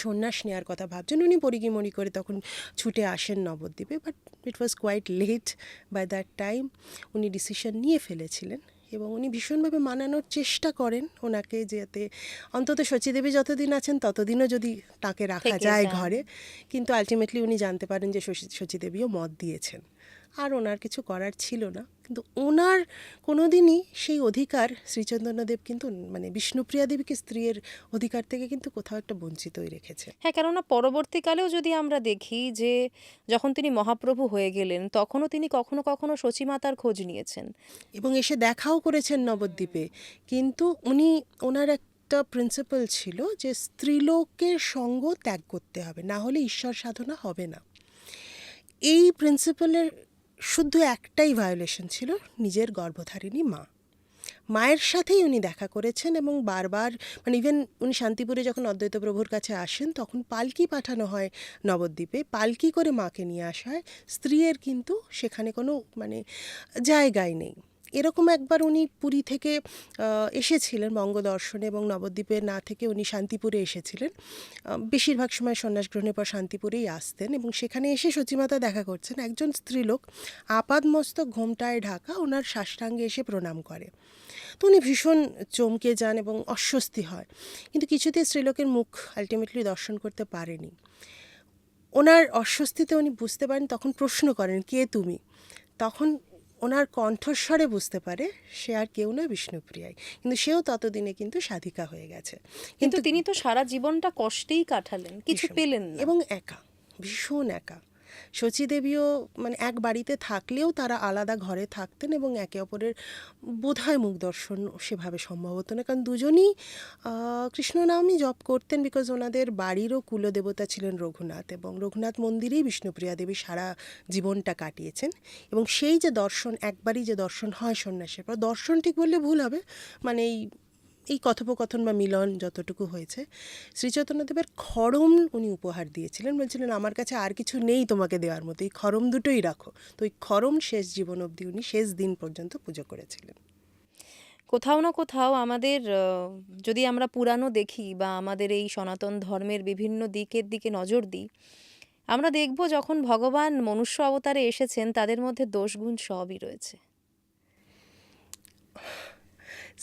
সন্ন্যাস নেওয়ার কথা ভাবছেন, উনি পরিগিমরি করে তখন ছুটে আসেন নবদ্বীপে, but it was quite late by that time. উনি ডিসিশন নিয়ে ফেলেছিলেন এবং উনি ভীষণভাবে মানানোর চেষ্টা করেন ওনাকে, যাতে অন্তত শচীদেবী যতদিন আছেন ততদিনও যদি তাকে রাখা থেকে যায় যান। ঘরে, কিন্তু আলটিমেটলি উনি জানতে পারেন যে শচীদেবীও মত দিয়েছেন, আর ওনার কিছু করার ছিল না। কিন্তু ওনার কোনোদিনই সেই অধিকার শ্রীচৈতন্যদেব কিন্তু মানে বিষ্ণুপ্রিয়া দেবীকে স্ত্রীর অধিকার থেকে কিন্তু কোথাও একটা বঞ্চিতই রেখেছে। হ্যাঁ, কেননা পরবর্তীকালেও যদি আমরা দেখি যে যখন তিনি মহাপ্রভু হয়ে গেলেন তখনও তিনি কখনো কখনো সচিমাতার খোঁজ নিয়েছেন। এবং এসে দেখাও করেছেন নবদ্বীপে, কিন্তু উনি ওনার একটা প্রিন্সিপাল ছিল যে স্ত্রীলোকের সঙ্গ ত্যাগ করতে হবে, না হলে ঈশ্বর সাধনা হবে না। এই প্রিন্সিপালের শুধু একটাই ভায়োলেশন ছিল, নিজের গর্ভধারিণী মা, মায়ের সাথেই উনি দেখা করেছেন এবং বারবার মানে ইভেন উনি শান্তিপুরে যখন অদ্বৈত প্রভুর কাছে আসেন তখন পালকি পাঠানো হয় নবদ্বীপে, পালকি করে মাকে নিয়ে আসা হয়, স্ত্রীর কিন্তু সেখানে কোনো মানে জায়গায় নেই। এরকম একবার উনি পুরী থেকে এসেছিলেন বঙ্গদর্শনে এবং নবদ্বীপে না থেকে উনি শান্তিপুরে এসেছিলেন, বেশিরভাগ সময় সন্ন্যাস গ্রহণের পর শান্তিপুরেই আসতেন এবং সেখানে এসে সচিমাতা দেখা করছেন, একজন স্ত্রীলোক আপাদমস্তক ঘোমটায় ঢাকা ওনার সাষ্টাঙ্গে এসে প্রণাম করে। তো উনি ভীষণ চমকে যান এবং অস্বস্তি হয়, কিন্তু কিছুতেই স্ত্রীলোকের মুখ আলটিমেটলি দর্শন করতে পারেনি। ওনার অস্বস্তিতে উনি বুঝতে পারেন, তখন প্রশ্ন করেন কে তুমি, তখন ওনার কণ্ঠস্বরে বুঝতে পারে সে আর কেউ নয় বিষ্ণুপ্রিয়াই, কিন্তু সেও ততদিনে কিন্তু সাধিকা হয়ে গেছে। কিন্তু তিনি তো সারা জীবনটা কষ্টেই কাটালেন, কিছু ভীষণ। পেলেন না। এবং একা, ভীষণ একা। শচীদেবীও মানে এক বাড়িতে থাকলেও তারা আলাদা ঘরে থাকতেন এবং একে অপরের বোধহয় মুখ দর্শন সেভাবে সম্ভব হতো না, কারণ দুজনই কৃষ্ণ নামই জপ করতেন, বিকজ ওনাদের বাড়িরও কুলদেবতা ছিলেন রঘুনাথ এবং রঘুনাথ মন্দিরেই বিষ্ণুপ্রিয়া দেবী সারা জীবনটা কাটিয়েছেন। এবং সেই যে দর্শন, একবারই যে দর্শন হয় সন্ন্যাসের পর, দর্শন ঠিক বললে ভুল হবে, মানে এই কথোপকথন বা মিলন যতটুকু হয়েছে, শ্রীচৈতন্যদেবের খড়ম উনি উপহার দিয়েছিলেন, বলছিলেন আমার কাছে আর কিছু নেই তোমাকে দেওয়ার মতো, এই খড়ম দুটোই রাখো। তো ওই খড়ম শেষ জীবন অবধি উনি শেষ দিন পর্যন্ত পুজো করেছিলেন। কোথাও না কোথাও আমাদের যদি আমরা পুরানো দেখি বা আমাদের এই সনাতন ধর্মের বিভিন্ন দিকের দিকে নজর দিই, আমরা দেখব যখন ভগবান মনুষ্য অবতারে এসেছেন তাদের মধ্যে দোষগুণ সবই রয়েছে।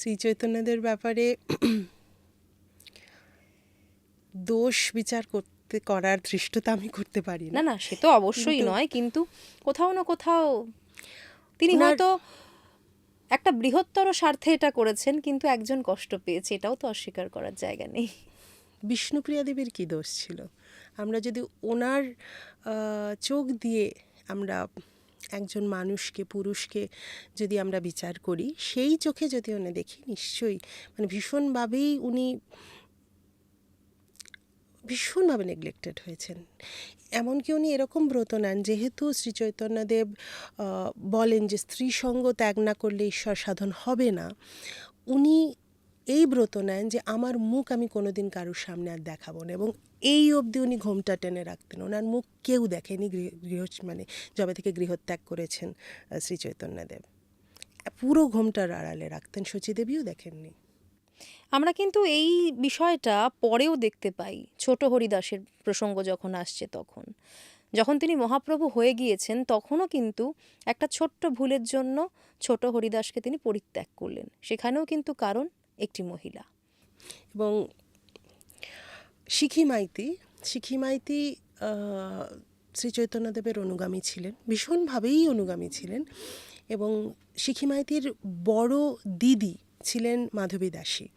শ্রীচৈতন্যদের ব্যাপারে দোষ বিচার করার ধৃষ্টতা আমি করতে পারি না না, না, সে তো অবশ্যই কিন্তু নয়, কিন্তু কোথাও না কোথাও তিনি ওনার হয়তো একটা বৃহত্তর স্বার্থে এটা করেছেন, কিন্তু একজন কষ্ট পেয়েছে, এটাও তো অস্বীকার করার জায়গা নেই। বিষ্ণুপ্রিয়া দেবীর কী দোষ ছিল? আমরা যদি ওনার চোখ দিয়ে আমরা একজন মানুষকে, পুরুষকে যদি আমরা বিচার করি, সেই চোখে যদি উনি দেখি, নিশ্চয়ই মানে ভীষণভাবেই উনি ভীষণভাবে নেগলেক্টেড হয়েছেন। এমনকি উনি এরকম ব্রত নেন, যেহেতু শ্রীচৈতন্যদেব বলেন যে স্ত্রী সঙ্গ ত্যাগ না করলে ঈশ্বর সাধন হবে না, উনি এই ব্রত নেন যে আমার মুখ আমি কোনোদিন কারোর সামনে আর দেখাবো না, এবং এই অবধি উনি ঘোমটা টেনে রাখতেন, ওনার মুখ কেউ দেখেনি গৃহ মানে যবে থেকে গৃহত্যাগ করেছেন শ্রীচৈতন্যদেব, পুরো ঘোমটার আড়ালে রাখতেন, শচীদেবীও দেখেননি। আমরা কিন্তু এই বিষয়টা পরেও দেখতে পাই, ছোট হরিদাসের প্রসঙ্গ যখন আসছে তখন, যখন তিনি মহাপ্রভু হয়ে গিয়েছেন তখনও কিন্তু একটা ছোট্ট ভুলের জন্য ছোট হরিদাসকে তিনি পরিত্যাগ করলেন, সেখানেও কিন্তু কারণ একটি মহিলা। এবং শিখি মাইতি শ্রী চৈতন্যদেবের অনুগামী ছিলেন, ভীষণভাবেই অনুগামী ছিলেন। এবং শিখি মাইতির বড় দিদি ছিলেন মাধবী দাসী।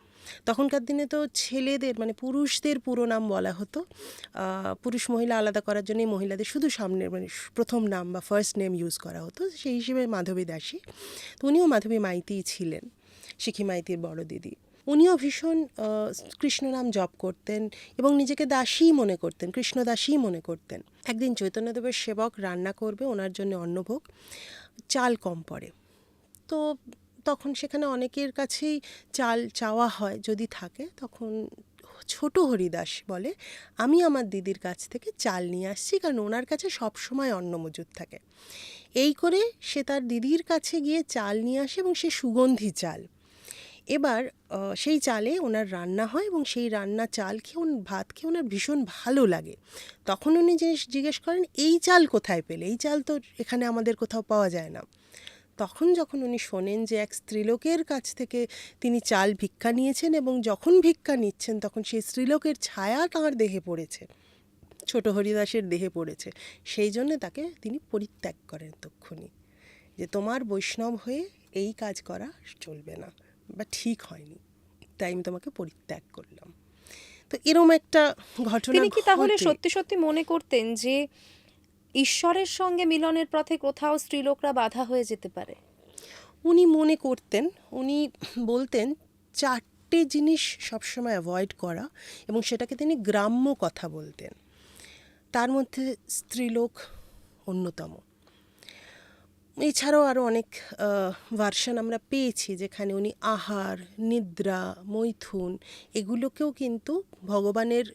তখনকার দিনে তো ছেলেদের মানে পুরুষদের পুরো নাম বলা হতো, পুরুষ মহিলা আলাদা করার জন্যই মহিলাদের শুধু সামনে মানে প্রথম নাম বা ফার্স্ট নেম ইউজ করা হতো, সেই হিসেবে মাধবী দাসী। তো উনিও মাধবী মাইতিই ছিলেন, শিখি মাইতির বড় দিদি। উনিও ভীষণ কৃষ্ণ নাম জপ করতেন এবং নিজেকে দাসী মনে করতেন, কৃষ্ণ দাসী মনে করতেন। একদিন চৈতন্যদেবের সেবক রান্না করবে ওনার জন্য অন্নভোগ, চাল কম পড়ে। তো তখন সেখানে অনেকের কাছেই চাল চাওয়া হয়, যদি থাকে তখন ছোট হরিদাস বলে, আমি আমার দিদির কাছ থেকে চাল নিয়ে আসছি, কারণ ওনার কাছে সবসময় অন্ন মজুদ থাকে। এই করে সে তার দিদির কাছে গিয়ে চাল নিয়ে আসে এবং সে সুগন্ধি চাল। এবার সেই চালে ওনার রান্না হয় এবং সেই রান্না চাল খেয়ে ভাত খেয়ে ওনার ভীষণ ভালো লাগে। তখন উনি জিজ্ঞেস করেন, এই চাল কোথায় পেলে? এই চাল তো এখানে আমাদের কোথাও পাওয়া যায় না। তখন যখন উনি শোনেন যে এক স্ত্রীলোকের কাছ থেকে তিনি চাল ভিক্ষা নিয়েছেন এবং যখন ভিক্ষা নিচ্ছেন তখন সেই স্ত্রীলোকের ছায়া তাঁর দেহে পড়েছে, ছোট হরিদাসের দেহে পড়েছে, সেই জন্য তাকে তিনি পরিত্যাগ করেন তক্ষুনি, যে তোমার বৈষ্ণব হয়ে এই কাজ করা চলবে না বা ঠিক হয়নি, তাই আমি তোমাকে পরিত্যাগ করলাম। তো এরম একটা ঘটনা তিনি কি তাহলে ঘটে। সত্যি সত্যি মনে করতেন যে ঈশ্বরের সঙ্গে মিলনের পথে কোথাও স্ত্রীলোকরা বাধা হয়ে যেতে পারে? উনি মনে করতেন, উনি বলতেন 4টে জিনিস সবসময় অ্যাভয়েড করা, এবং সেটাকে তিনি গ্রাম্য কথা বলতেন। তার মধ্যে স্ত্রীলোক অন্যতম। এছাড়াও আরও অনেক ভার্সন আমরা পেয়েছি যেখানে উনি আহার, নিদ্রা, মৈথুন এগুলোকেও কিন্তু ভগবানের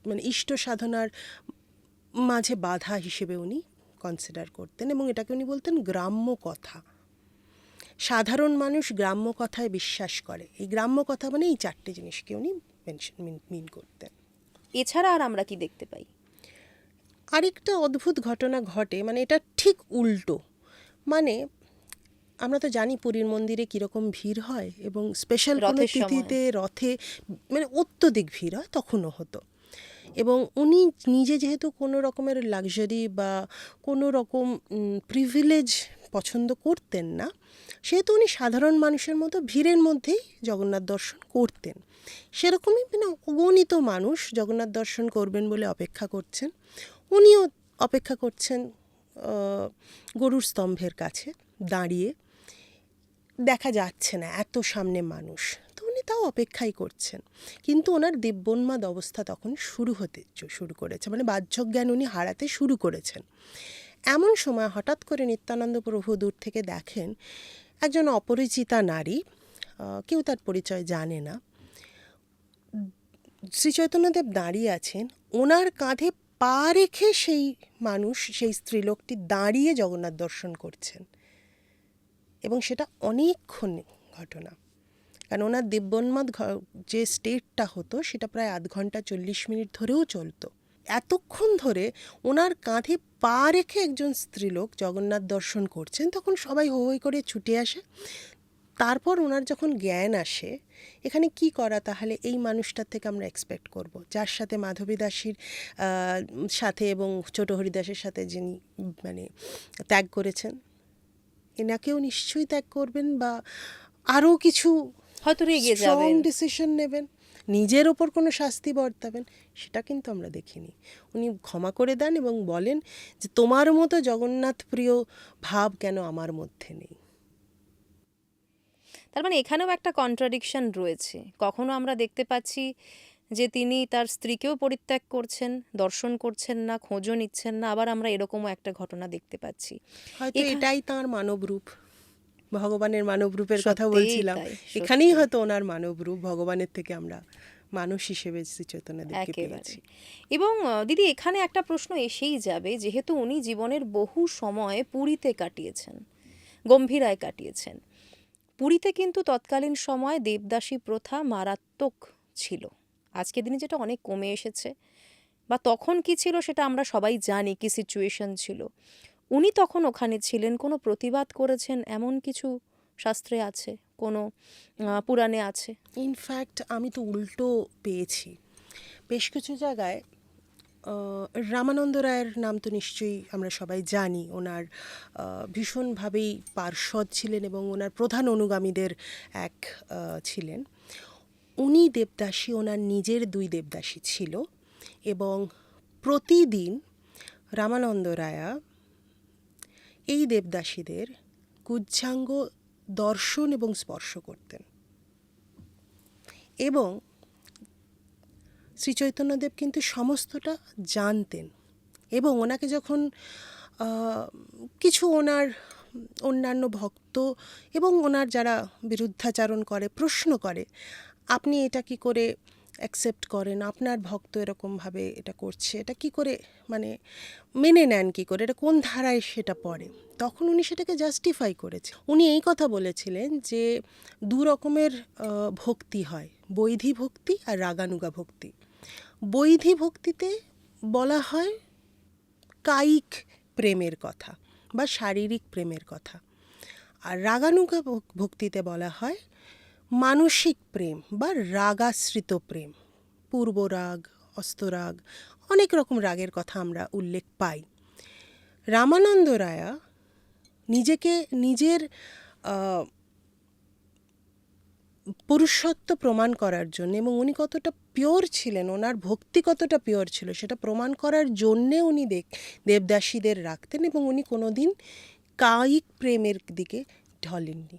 মানে ইষ্ট সাধনার মাঝে বাধা হিসেবে উনি কনসিডার করতেন, এবং এটাকে উনি বলতেন গ্রাম্য কথা। সাধারণ মানুষ গ্রাম্য কথায় বিশ্বাস করে, এই গ্রাম্য কথা মানে এই 4টে জিনিসকে উনি মিন করতেন। এছাড়া আর আমরা কি দেখতে পাই? আরেকটা অদ্ভুত ঘটনা ঘটে, মানে এটা ঠিক উল্টো। মানে আমরা তো জানি পুরীর মন্দিরে কীরকম ভিড় হয়, এবং স্পেশাল কোনো রথের সময়। তিথিতে রথে মানে অত্যধিক ভিড় হয়, তখনও হতো। এবং উনি নিজে যেহেতু কোনো রকমের লাক্সারি বা কোনো রকম প্রিভিলেজ পছন্দ করতেন না, সেহেতু উনি সাধারণ মানুষের মতো ভিড়ের মধ্যেই জগন্নাথ দর্শন করতেন। সেরকমই মানে অগণিত মানুষ জগন্নাথ দর্শন করবেন বলে অপেক্ষা করছেন। উনিও অপেক্ষা করছেন গরুর স্তম্ভের কাছে দাঁড়িয়ে, দেখা যাচ্ছে না এত সামনে মানুষ, তো উনি তাও অপেক্ষাই করছেন। কিন্তু ওনার দিব্যোন্মাদ অবস্থা তখন শুরু করেছে, মানে বাহ্যজ্ঞান উনি হারাতে শুরু করেছেন। এমন সময় হঠাৎ করে নিত্যানন্দ প্রভু দূর থেকে দেখেন একজন অপরিচিতা নারী, কেউ তার পরিচয় জানে না, শ্রী চৈতন্যদেব দাঁড়িয়ে আছেন, ওনার কাঁধে পা রেখে সেই মানুষ, সেই স্ত্রীলোকটি দাঁড়িয়ে জগন্নাথ দর্শন করছেন। এবং সেটা অনেকক্ষণ ঘটনা, কারণ ওনার দিব্যোন্মাদ যে স্টেটটা হতো সেটা প্রায় 0.5 ঘন্টা 40 মিনিট ধরেও চলতো। এতক্ষণ ধরে ওনার কাঁধে পা রেখে একজন স্ত্রীলোক জগন্নাথ দর্শন করছেন, তখন সবাই হো হই করে ছুটে আসে। তারপর ওনার যখন জ্ঞান আসে, এখানে কি করা তাহলে এই মানুষটার থেকে আমরা এক্সপেক্ট করব, যার সাথে মাধবী দাসীর সাথে এবং ছোট হরিদাসের সাথে যিনি মানে ত্যাগ করেছেন, এনাকেও নিশ্চয়ই ত্যাগ করবেন বা আরও কিছু হয়তো রেগে স্ট্রং যাবেন। ডিসিশন নেবেন, নিজের ওপর কোনো শাস্তি বর্তাবেন, সেটা কিন্তু আমরা দেখিনি। উনি ক্ষমা করে দেন এবং বলেন যে তোমার মতো জগন্নাথ প্রিয় ভাব কেন আমার মধ্যে নেই। তার মানে এখানেও একটা কন্ট্রাডিকশন রয়েছে। কখনো আমরা দেখতে পাচ্ছি যে তিনি তার স্ত্রীকেও পরিত্যাগ করছেন, দর্শন করছেন না, খোঁজও নিচ্ছেন না, আবার আমরা এরকমও একটা ঘটনা দেখতে পাচ্ছি। হয়তো এটাই তাঁর মানব রূপ, ভগবানের মানব রূপের কথা সত্যিই বলছিলাম। তাই, এখানেই সত্যি। হয়তো ওনার মানব রূপ, ভগবানের থেকে আমরা মানুষ হিসেবে শ্রী চৈতন্যদেবকে একেবারে। পেয়েছি। এবং দিদি এখানে একটা প্রশ্ন এসেই যাবে, যেহেতু উনি জীবনের বহু সময় পুরীতে কাটিয়েছেন, গম্ভীরায় কাটিয়েছেন। পুরীতে কিন্তু তৎকালীন সময় দেবদাসী প্রথা মারাত্মক ছিল। আজকের দিনে যেটা অনেক কমে এসেছে, বা তখন কি ছিল সেটা আমরা সবাই জানি, কি সিচুয়েশন ছিল। উনি তখন ওখানে ছিলেন, কোনো প্রতিবাদ করেছেন এমন কিছু শাস্ত্রে আছে, কোনো পুরাণে আছে? ইনফ্যাক্ট আমি তো উল্টো পেয়েছি, বেশ কিছু জায়গায় রামানন্দ রায়ের নাম তো নিশ্চয়ই আমরা সবাই জানি। ওনার ভীষণভাবেই পার্ষদ ছিলেন এবং ওনার প্রধান অনুগামীদের এক ছিলেন। উনি দেবদাসী, ওনার নিজের 2 দেবদাসী ছিল এবং প্রতিদিন রামানন্দ রায়া এই দেবদাসীদের কুজ্জাঙ্গ দর্শন এবং স্পর্শ করতেন। এবং শ্রীচৈতন্যদেব কিন্তু সমস্তটা জানতেন এবং ওনাকে যখন কিছু ওনার অন্যান্য ভক্ত এবং ওনার যারা বিরুদ্ধাচারণ করে, প্রশ্ন করে, আপনি এটা কি করে অ্যাকসেপ্ট করেন, আপনার ভক্ত এরকমভাবে এটা করছে, এটা কি করে মানে মেনে নেন কি করে, এটা কোন ধারায় সেটা পড়ে, তখন উনি সেটাকে জাস্টিফাই করেছে। উনি এই কথা বলেছিলেন যে 2 রকমের ভক্তি হয়, বৈধি ভক্তি আর রাগানুগা ভক্তি। বৈধি ভক্তিতে বলা হয় কায়িক প্রেমের কথা বা শারীরিক প্রেমের কথা, আর রাগানুগা ভক্তিতে বলা হয় মানসিক প্রেম বা রাগাশ্রিত প্রেম। পূর্বরাগ, অস্তরাগ, অনেক রকম রাগের কথা আমরা উল্লেখ পাই। রামানন্দ রায়া নিজেকে নিজের পুরুষত্ব প্রমাণ করার জন্য এবং উনি কতটা পিওর ছিলেন, ওনার ভক্তি কতটা পিওর ছিল সেটা প্রমাণ করার জন্যে উনি দেবদাসীদের রাখতেন এবং উনি কোনোদিন কায়িক প্রেমের দিকে ঢলেননি।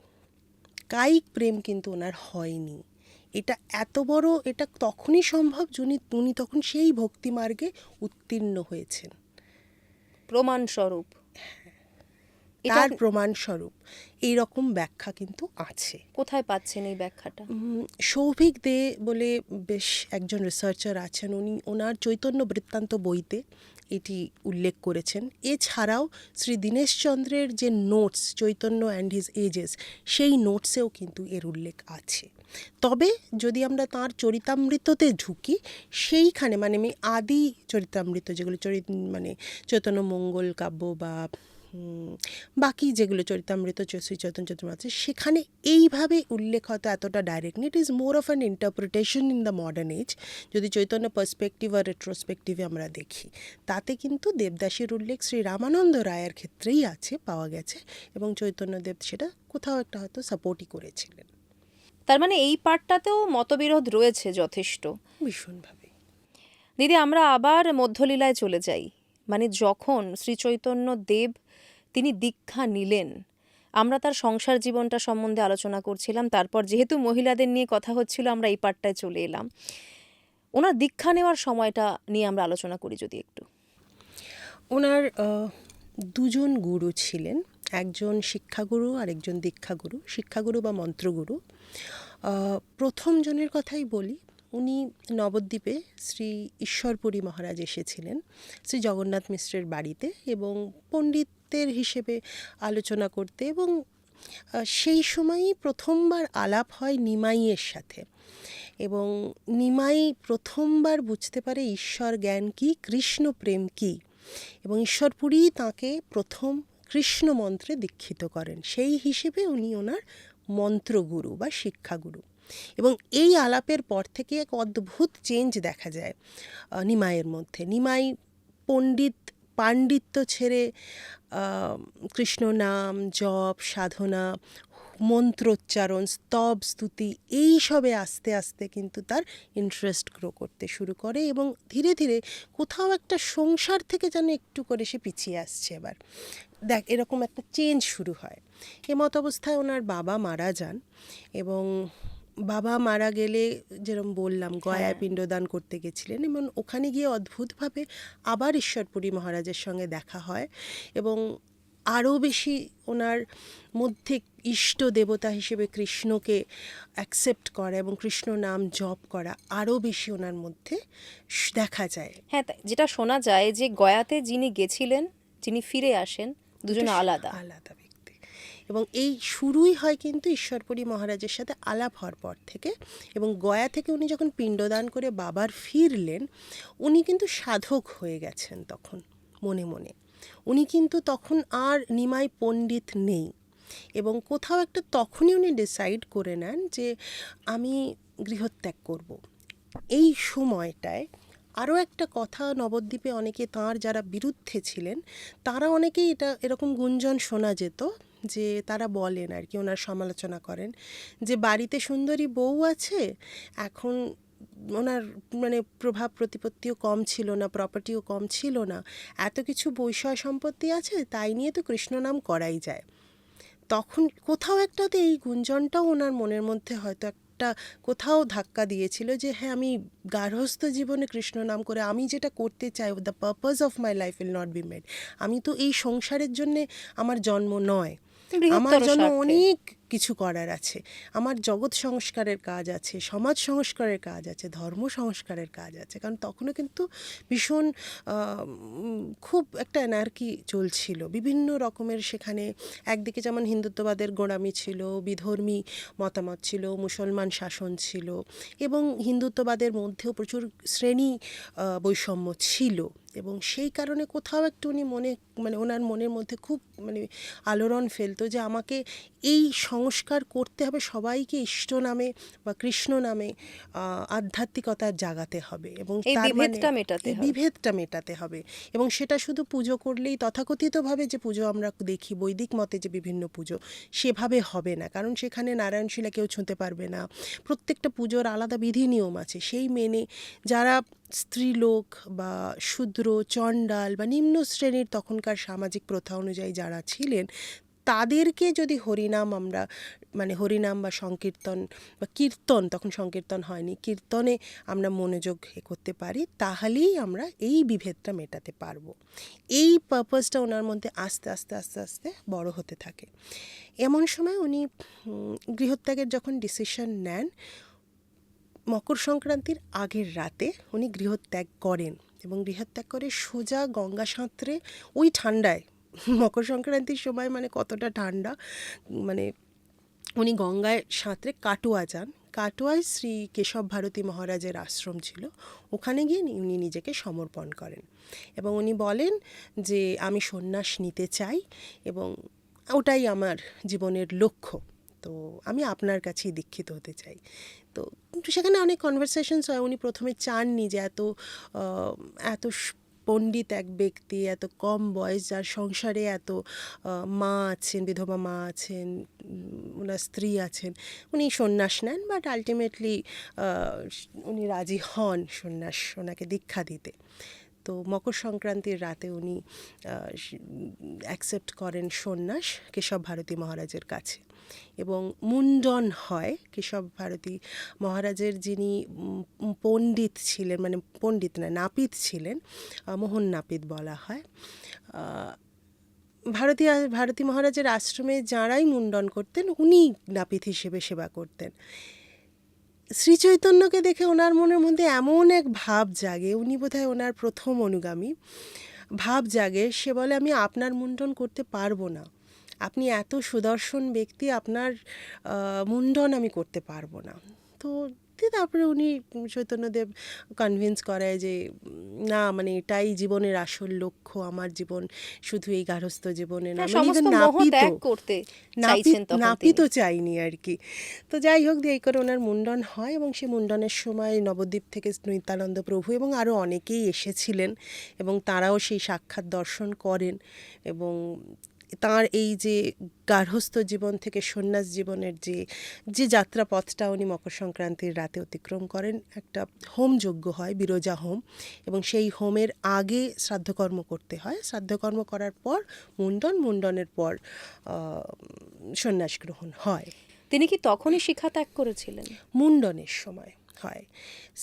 কায়িক প্রেম কিন্তু ওনার হয়নি। এটা এত বড়, এটা তখনই সম্ভব উনি তখন সেই ভক্তি মার্গে উত্তীর্ণ হয়েছেন। প্রমাণস্বরূপ তার প্রমাণস্বরূপ এই রকম ব্যাখ্যা কিন্তু আছে। কোথায় পাচ্ছেন এই ব্যাখ্যাটা? সৌভিক দে বলে বেশ একজন রিসার্চার আছেন, উনি ওনার চৈতন্য বৃত্তান্ত বইতে এটি উল্লেখ করেছেন। এছাড়াও শ্রী দীনেশচন্দ্রের যে notes, Chaitanya and his ages, সেই নোটসেও কিন্তু এর উল্লেখ আছে। তবে যদি আমরা তাঁর চরিতামৃততে ঢুকি, সেইখানে মানে আমি আদি চরিতামৃত যেগুলো মানে চৈতন্য মঙ্গল কাব্য বা বাকি যেগুলো চরিতামৃত শ্রী চৈতন্য চরিতামৃত আছে, সেখানে এইভাবে উল্লেখ হয়তো এতটা direct, it is more of an interpretation in the modern age. যদি চৈতন্য পার্সপেক্টিভ আর রেট্রোস্পেক্টিভে আমরা দেখি, তাতে কিন্তু দেবদাসীর উল্লেখ শ্রী রামানন্দ রায়ের ক্ষেত্রেই আছে, পাওয়া গেছে, এবং চৈতন্যদেব সেটা কোথাও একটা হয়তো সাপোর্টই করেছিলেন। তার মানে এই পার্টটাতেও মতবিরোধ রয়েছে যথেষ্ট, ভীষণভাবে। দিদি আমরা আবার মধ্যলীলায় চলে যাই। মানে যখন শ্রী চৈতন্য দেব তিনি দীক্ষা নিলেন, আমরা তার সংসার জীবনটা সম্বন্ধে আলোচনা করছিলাম, তারপর যেহেতু মহিলাদের নিয়ে কথা হচ্ছিল আমরা এই পার্টটায় চলে এলাম। ওনার দীক্ষা নেওয়ার সময়টা নিয়ে আমরা আলোচনা করি যদি একটু। ওনার 2জন গুরু ছিলেন, একজন শিক্ষাগুরু আর একজন দীক্ষাগুরু, শিক্ষাগুরু বা মন্ত্রগুরু। প্রথম জনের কথাই বলি, উনি নবদ্বীপে শ্রী ঈশ্বরপুরী মহারাজ এসেছিলেন শ্রী জগন্নাথ মিশ্রের বাড়িতে এবং পণ্ডিতের হিসেবে আলোচনা করতে, এবং সেই সময়ই প্রথমবার আলাপ হয় নিমাইয়ের সাথে, এবং নিমাই প্রথমবার বুঝতে পারে ঈশ্বর জ্ঞান কী, কৃষ্ণ প্রেম কী, এবং ঈশ্বরপুরী তাঁকে প্রথম কৃষ্ণ মন্ত্রে দীক্ষিত করেন। সেই হিসেবে উনি ওনার মন্ত্রগুরু বা শিক্ষাগুরু। এবং এই আলাপের পর থেকে এক অদ্ভুত চেঞ্জ দেখা যায় নিমাইয়ের মধ্যে। নিমাই পাণ্ডিত্য ছেড়ে কৃষ্ণ নাম, জপ, সাধনা, মন্ত্রোচ্চারণ, স্তব, স্তুতি, এই সবে আস্তে আস্তে কিন্তু তার ইন্টারেস্ট গ্রো করতে শুরু করে এবং ধীরে ধীরে কোথাও একটা সংসার থেকে যেন একটু করে সে পিছিয়ে আসছে। এবার এরকম একটা চেঞ্জ শুরু হয়। এমত অবস্থায় ওনার বাবা মারা যান, এবং বাবা মারা গেলে যেরকম বললাম গয়ায় পিণ্ডদান করতে গেছিলেন, এবং ওখানে গিয়ে অদ্ভুতভাবে আবার ঈশ্বরপুরী মহারাজের সঙ্গে দেখা হয় এবং আরও বেশি ওনার মধ্যে ইষ্ট দেবতা হিসেবে কৃষ্ণকে অ্যাকসেপ্ট করা এবং কৃষ্ণ নাম জপ করা আরও বেশি ওনার মধ্যে দেখা যায়। হ্যাঁ, যেটা শোনা যায় যে গয়াতে যিনি গেছিলেন, যিনি ফিরে আসেন, দুজন আলাদা আলাদা ব্যক্তি, এবং এই শুরুই হয় কিন্তু ঈশ্বরপুরী মহারাজের সাথে আলাপ হওয়ার পর থেকে। এবং গয়া থেকে উনি যখন পিণ্ডদান করে বাবার ফিরলেন, উনি কিন্তু সাধক হয়ে গেছেন তখন মনে মনে। উনি কিন্তু তখন আর নিমাই পণ্ডিত নেই, এবং কোথাও একটা তখনই উনি ডিসাইড করে নেন যে আমি গৃহত্যাগ করব। এই সময়টায় আরও একটা কথা, নবদ্বীপে অনেকে তাঁর যারা বিরুদ্ধে ছিলেন তারা অনেকেই এরকম গুঞ্জন শোনা যেত যে তারা বলেন আর কি, ওনার সমালোচনা করেন যে বাড়িতে সুন্দরী বউ আছে, এখন ওনার মানে প্রভাব প্রতিপত্তিও কম ছিল না, প্রপার্টিও কম ছিল না, এত কিছু বৈষয় সম্পত্তি আছে, তাই নিয়ে তো কৃষ্ণ নাম করাই যায়। তখন কোথাও একটাতে এই গুঞ্জনটাও ওনার মনের মধ্যে হয়তো একটা কোথাও ধাক্কা দিয়েছিল যে হ্যাঁ, আমি গার্হস্থ্য জীবনে কৃষ্ণ নাম করে আমি যেটা করতে চাই, the purpose of my life will not be made. আমি তো এই সংসারের জন্যে আমার জন্ম নয়, আমার বৃহত্তর জন্য স্বার্থে। অনেক কিছু করার আছে, আমার জগৎ সংস্কারের কাজ আছে, সমাজ সংস্কারের কাজ আছে, ধর্ম সংস্কারের কাজ আছে। কারণ তখনও কিন্তু ভীষণ খুব একটা অ্যানার্কি চলছিল বিভিন্ন রকমের। সেখানে একদিকে যেমন হিন্দুত্ববাদের গোঁড়ামি ছিল, বিধর্মী মতামত ছিল, মুসলমান শাসন ছিল, এবং হিন্দুত্ববাদের মধ্যেও প্রচুর শ্রেণী বৈষম্য ছিল। এবং সেই কারণে কোথাও একটু উনি ওনার মনের মধ্যে খুব আলোড়ন ফেলতো যে আমাকে এই সংস্কার করতে হবে, সবাইকে ইষ্ট নামে বা কৃষ্ণ নামে আধ্যাত্মিকতার জাগাতে হবে, এবং এই তার বিভেদটা মেটাতে এই হবে। বিভেদটা মেটাতে হবে। এবং সেটা শুধু পুজো করলেই, তথাকথিতভাবে যে পুজো আমরা দেখি বৈদিক মতে যে বিভিন্ন পুজো, সেভাবে হবে না। কারণ সেখানে নারায়ণশিলা কেউ ছুঁতে পারবে না, প্রত্যেকটা পুজোর আলাদা বিধি নিয়ম আছে, সেই মেনে যারা স্ত্রীলোক বা শূদ্র, চণ্ডাল বা নিম্ন শ্রেণীর তখনকার সামাজিক প্রথা অনুযায়ী যারা ছিলেন, তাদেরকে যদি হরিনাম আমরা হরিনাম বা সংকীর্তন বা কীর্তন, তখন সংকীর্তন হয়নি, কীর্তনে আমরা মনোযোগ করতে পারি, তাহলেই আমরা এই বিভেদটা মেটাতে পারবো। এই পারপাসটা ওনার মধ্যে আস্তে আস্তে আস্তে আস্তে বড় হতে থাকে। এমন সময় উনি গৃহত্যাগের যখন ডিসিশন নেন, মকর সংক্রান্তির আগের রাতে উনি গৃহত্যাগ করেন, এবং গৃহত্যাগ করে সোজা গঙ্গা সাঁতরে ওই ঠান্ডায়, মকর সংক্রান্তির সময় কতটা ঠান্ডা, উনি গঙ্গায় সাঁতরে কাটোয়া যান। কাটোয়ায় শ্রী কেশব ভারতী মহারাজের আশ্রম ছিল, ওখানে গিয়ে উনি নিজেকে সমর্পণ করেন এবং উনি বলেন যে আমি সন্ন্যাস নিতে চাই এবং ওটাই আমার জীবনের লক্ষ্য, তো আমি আপনার কাছেই দীক্ষিত হতে চাই। তো সেখানে অনেক কনভারসেশনস হয়। উনি প্রথমে চাননি যে এত পণ্ডিত এক ব্যক্তি, এত কম বয়স, যার সংসারে এত মা আছেন, বিধবা মা আছেন, ওনার স্ত্রী আছেন, উনি সন্ন্যাস নেন, বাট আলটিমেটলি উনি রাজি হন ওনাকে দীক্ষা দিতে। তো মকর সংক্রান্তির রাতে উনি অ্যাকসেপ্ট করেন সন্ন্যাস কেশব ভারতী মহারাজের কাছে, এবং মুন্ডন হয় কেশব ভারতী মহারাজের, যিনি পণ্ডিত ছিলেন, পণ্ডিত না, নাপিত ছিলেন, মোহন নাপিত বলা হয়। ভারতী মহারাজের আশ্রমে যাঁরাই মুন্ডন করতেন, উনি নাপিত হিসেবে সেবা করতেন। শ্রীচৈতন্যকে দেখে ওনার মনের মধ্যে এমন এক ভাব জাগে, উনি বোধহয় ওনার প্রথম অনুগামী, ভাব জাগে, সে বলে আমি আপনার মুন্ডন করতে পারবো না, আপনি এত সুদর্শন ব্যক্তি, আপনার মুন্ডন আমি করতে পারবো না। তো তারপরে উনি চৈতন্যদেব কনভিন্স করায় যে না, এটাই জীবনের আসল লক্ষ্য, আমার জীবন শুধু এই গার্হস্থ্য জীবনে না, সমস্ত মোহ ত্যাগ করতে চাইছেন তখন তিনি। নাপিতও চাইনি আর কি। তো যাই হোক, এই করে ওনার মুন্ডন হয়, এবং সেই মুন্ডনের সময় নবদ্বীপ থেকে নিত্যানন্দ প্রভু এবং আরও অনেকেই এসেছিলেন, এবং তারাও সেই সাক্ষাৎ দর্শন করেন, এবং তাঁর এই যে গার্হস্থ্য জীবন থেকে সন্ন্যাস জীবনের যে যাত্রাপথটা উনি মকর সংক্রান্তির রাতে অতিক্রম করেন, একটা হোমযজ্ঞ হয়, বিরজা হোম, এবং সেই হোমের আগে শ্রাদ্ধকর্ম করতে হয়, শ্রাদ্ধকর্ম করার পর মুন্ডনের পর সন্ন্যাস গ্রহণ হয়। তিনি কি তখনই শিক্ষা ত্যাগ করেছিলেন? মুন্ডনের সময় হয়।